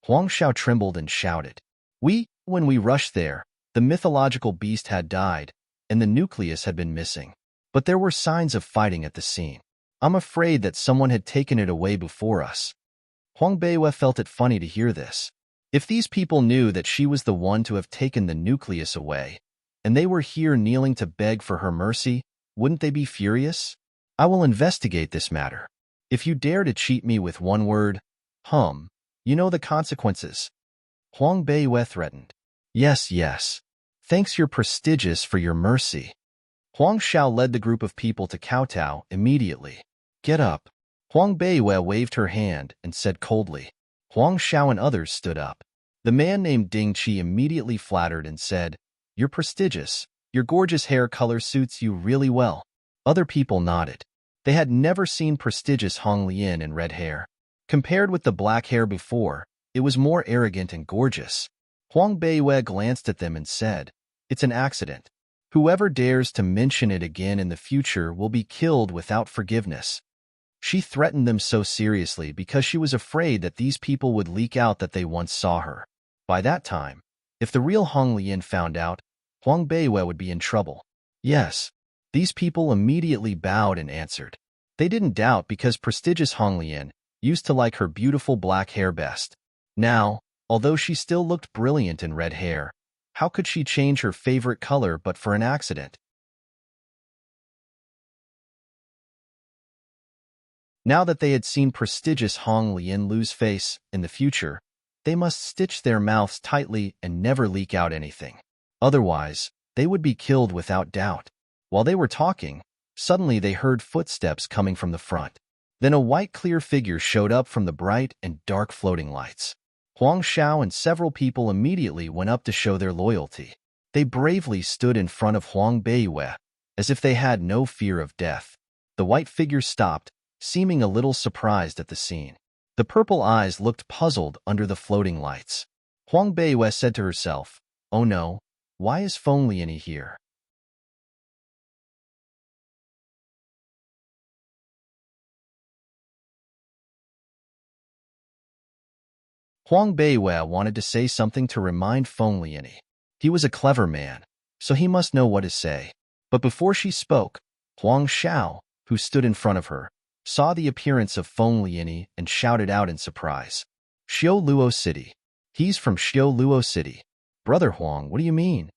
Huang Xiao trembled and shouted. When we rushed there, the mythological beast had died, and the nucleus had been missing. But there were signs of fighting at the scene. I'm afraid that someone had taken it away before us. Huang Beiwei felt it funny to hear this. If these people knew that she was the one to have taken the nucleus away, and they were here kneeling to beg for her mercy, wouldn't they be furious? I will investigate this matter. If you dare to cheat me with one word, you know the consequences. Huang Beiwei threatened. Yes. Thanks you're prestigious for your mercy. Huang Xiao led the group of people to kowtow immediately. Get up. Huang Beiwei waved her hand and said coldly. Huang Xiao and others stood up. The man named Ding Qi immediately flattered and said, You're prestigious. Your gorgeous hair color suits you really well. Other people nodded. They had never seen prestigious Hong Lian in red hair. Compared with the black hair before, it was more arrogant and gorgeous. Huang Beiwei glanced at them and said, It's an accident. Whoever dares to mention it again in the future will be killed without forgiveness. She threatened them so seriously because she was afraid that these people would leak out that they once saw her. By that time, if the real Hong Lian found out, Huang Beiwei would be in trouble. Yes, these people immediately bowed and answered. They didn't doubt because prestigious Hong Lian used to like her beautiful black hair best. Now, although she still looked brilliant in red hair, how could she change her favorite color but for an accident? Now that they had seen prestigious Hong Lian lose face in the future, they must stitch their mouths tightly and never leak out anything. Otherwise, they would be killed without doubt. While they were talking, suddenly they heard footsteps coming from the front. Then a white clear figure showed up from the bright and dark floating lights. Huang Xiao and several people immediately went up to show their loyalty. They bravely stood in front of Huang Beiwei, as if they had no fear of death. The white figure stopped, seeming a little surprised at the scene. The purple eyes looked puzzled under the floating lights. Huang Beiwei said to herself, Oh no, why is Feng Lianyi here? Huang Beiwei wanted to say something to remind Feng Lianyi. He was a clever man, so he must know what to say. But before she spoke, Huang Xiao, who stood in front of her, saw the appearance of Feng Lianyi and shouted out in surprise. Xiao Luo City. He's from Xiao Luo City. Brother Huang, what do you mean?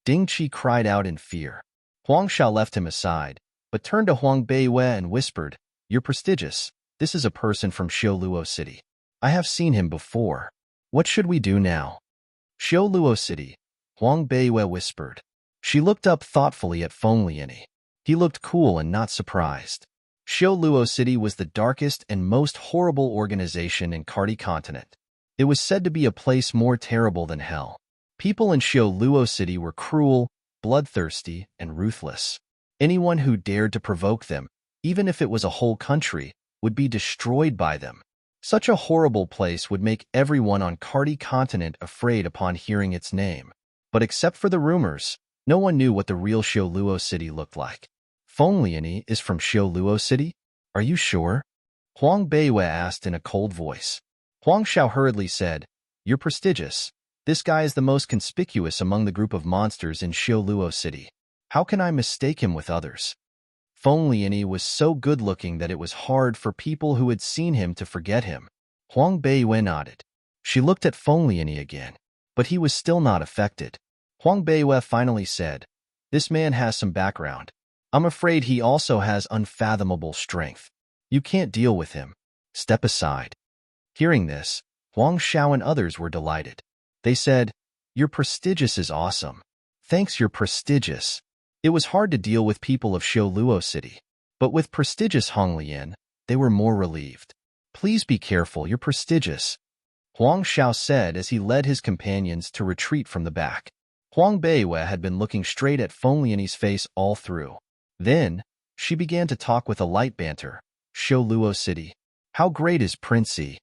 Ding Qi cried out in fear. Huang Xiao left him aside, but turned to Huang Beiwei and whispered, "You're prestigious. This is a person from Xiaoluo City. I have seen him before. What should we do now?" "Xiaoluo City," Huang Beiwei whispered. She looked up thoughtfully at Feng Lianyi. He looked cool and not surprised. Xiaoluo City was the darkest and most horrible organization in Cardi Continent. It was said to be a place more terrible than hell. People in Xiaoluo City were cruel, bloodthirsty, and ruthless. Anyone who dared to provoke them, even if it was a whole country, would be destroyed by them. Such a horrible place would make everyone on Cardi Continent afraid upon hearing its name. But except for the rumors, no one knew what the real Xiaoluo City looked like. "Feng Lianyi is from Xiaoluo City? Are you sure?" Huang Beiwei asked in a cold voice. Huang Xiao hurriedly said, "You're prestigious. This guy is the most conspicuous among the group of monsters in Xiaoluo City. How can I mistake him with others?" Feng Lianyi was so good-looking that it was hard for people who had seen him to forget him. Huang Beiwei nodded. She looked at Feng Lianyi again, but he was still not affected. Huang Beiwei finally said, "This man has some background. I'm afraid he also has unfathomable strength. You can't deal with him. Step aside." Hearing this, Huang Xiao and others were delighted. They said, "Your prestigious is awesome. Thanks, you're prestigious." It was hard to deal with people of Xiaoluo City, but with prestigious Hong Lian, they were more relieved. "Please be careful, you're prestigious," Huang Xiao said as he led his companions to retreat from the back. Huang Beiwei had been looking straight at Feng Lianyi's face all through. Then, she began to talk with a light banter. "Xiaoluo City. How great is Prince Yi?"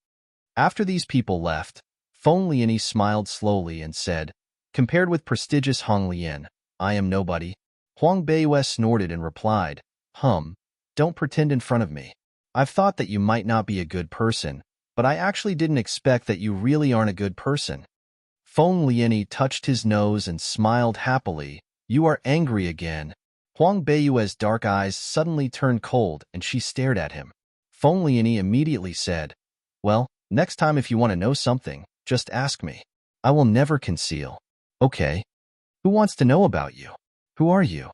After these people left, Feng Lianyi smiled slowly and said, "Compared with prestigious Hong Lian, I am nobody." Huang Beiwei snorted and replied, "Don't pretend in front of me. I've thought that you might not be a good person, but I actually didn't expect that you really aren't a good person." Feng Lianyi touched his nose and smiled happily. "You are angry again." Huang Beiwei's dark eyes suddenly turned cold and she stared at him. Feng Lianyi immediately said, "Well, next time if you want to know something, just ask me. I will never conceal." "Okay. Who wants to know about you? Who are you?"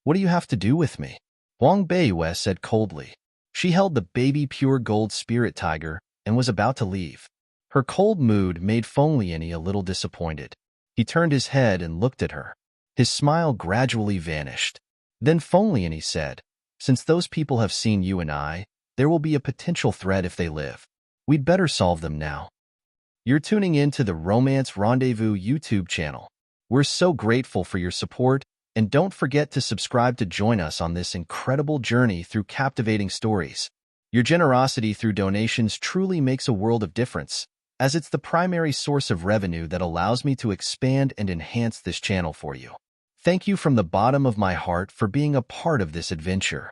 "What do you have to do with me?" Huang Beiwei said coldly. She held the baby pure gold spirit tiger and was about to leave. Her cold mood made Feng Lianyi a little disappointed. He turned his head and looked at her. His smile gradually vanished. Then Feng Lianyi said, "Since those people have seen you and I, there will be a potential threat if they live. We'd better solve them now." You're tuning in to the Romance Rendezvous YouTube channel. We're so grateful for your support, and don't forget to subscribe to join us on this incredible journey through captivating stories. Your generosity through donations truly makes a world of difference, as it's the primary source of revenue that allows me to expand and enhance this channel for you. Thank you from the bottom of my heart for being a part of this adventure.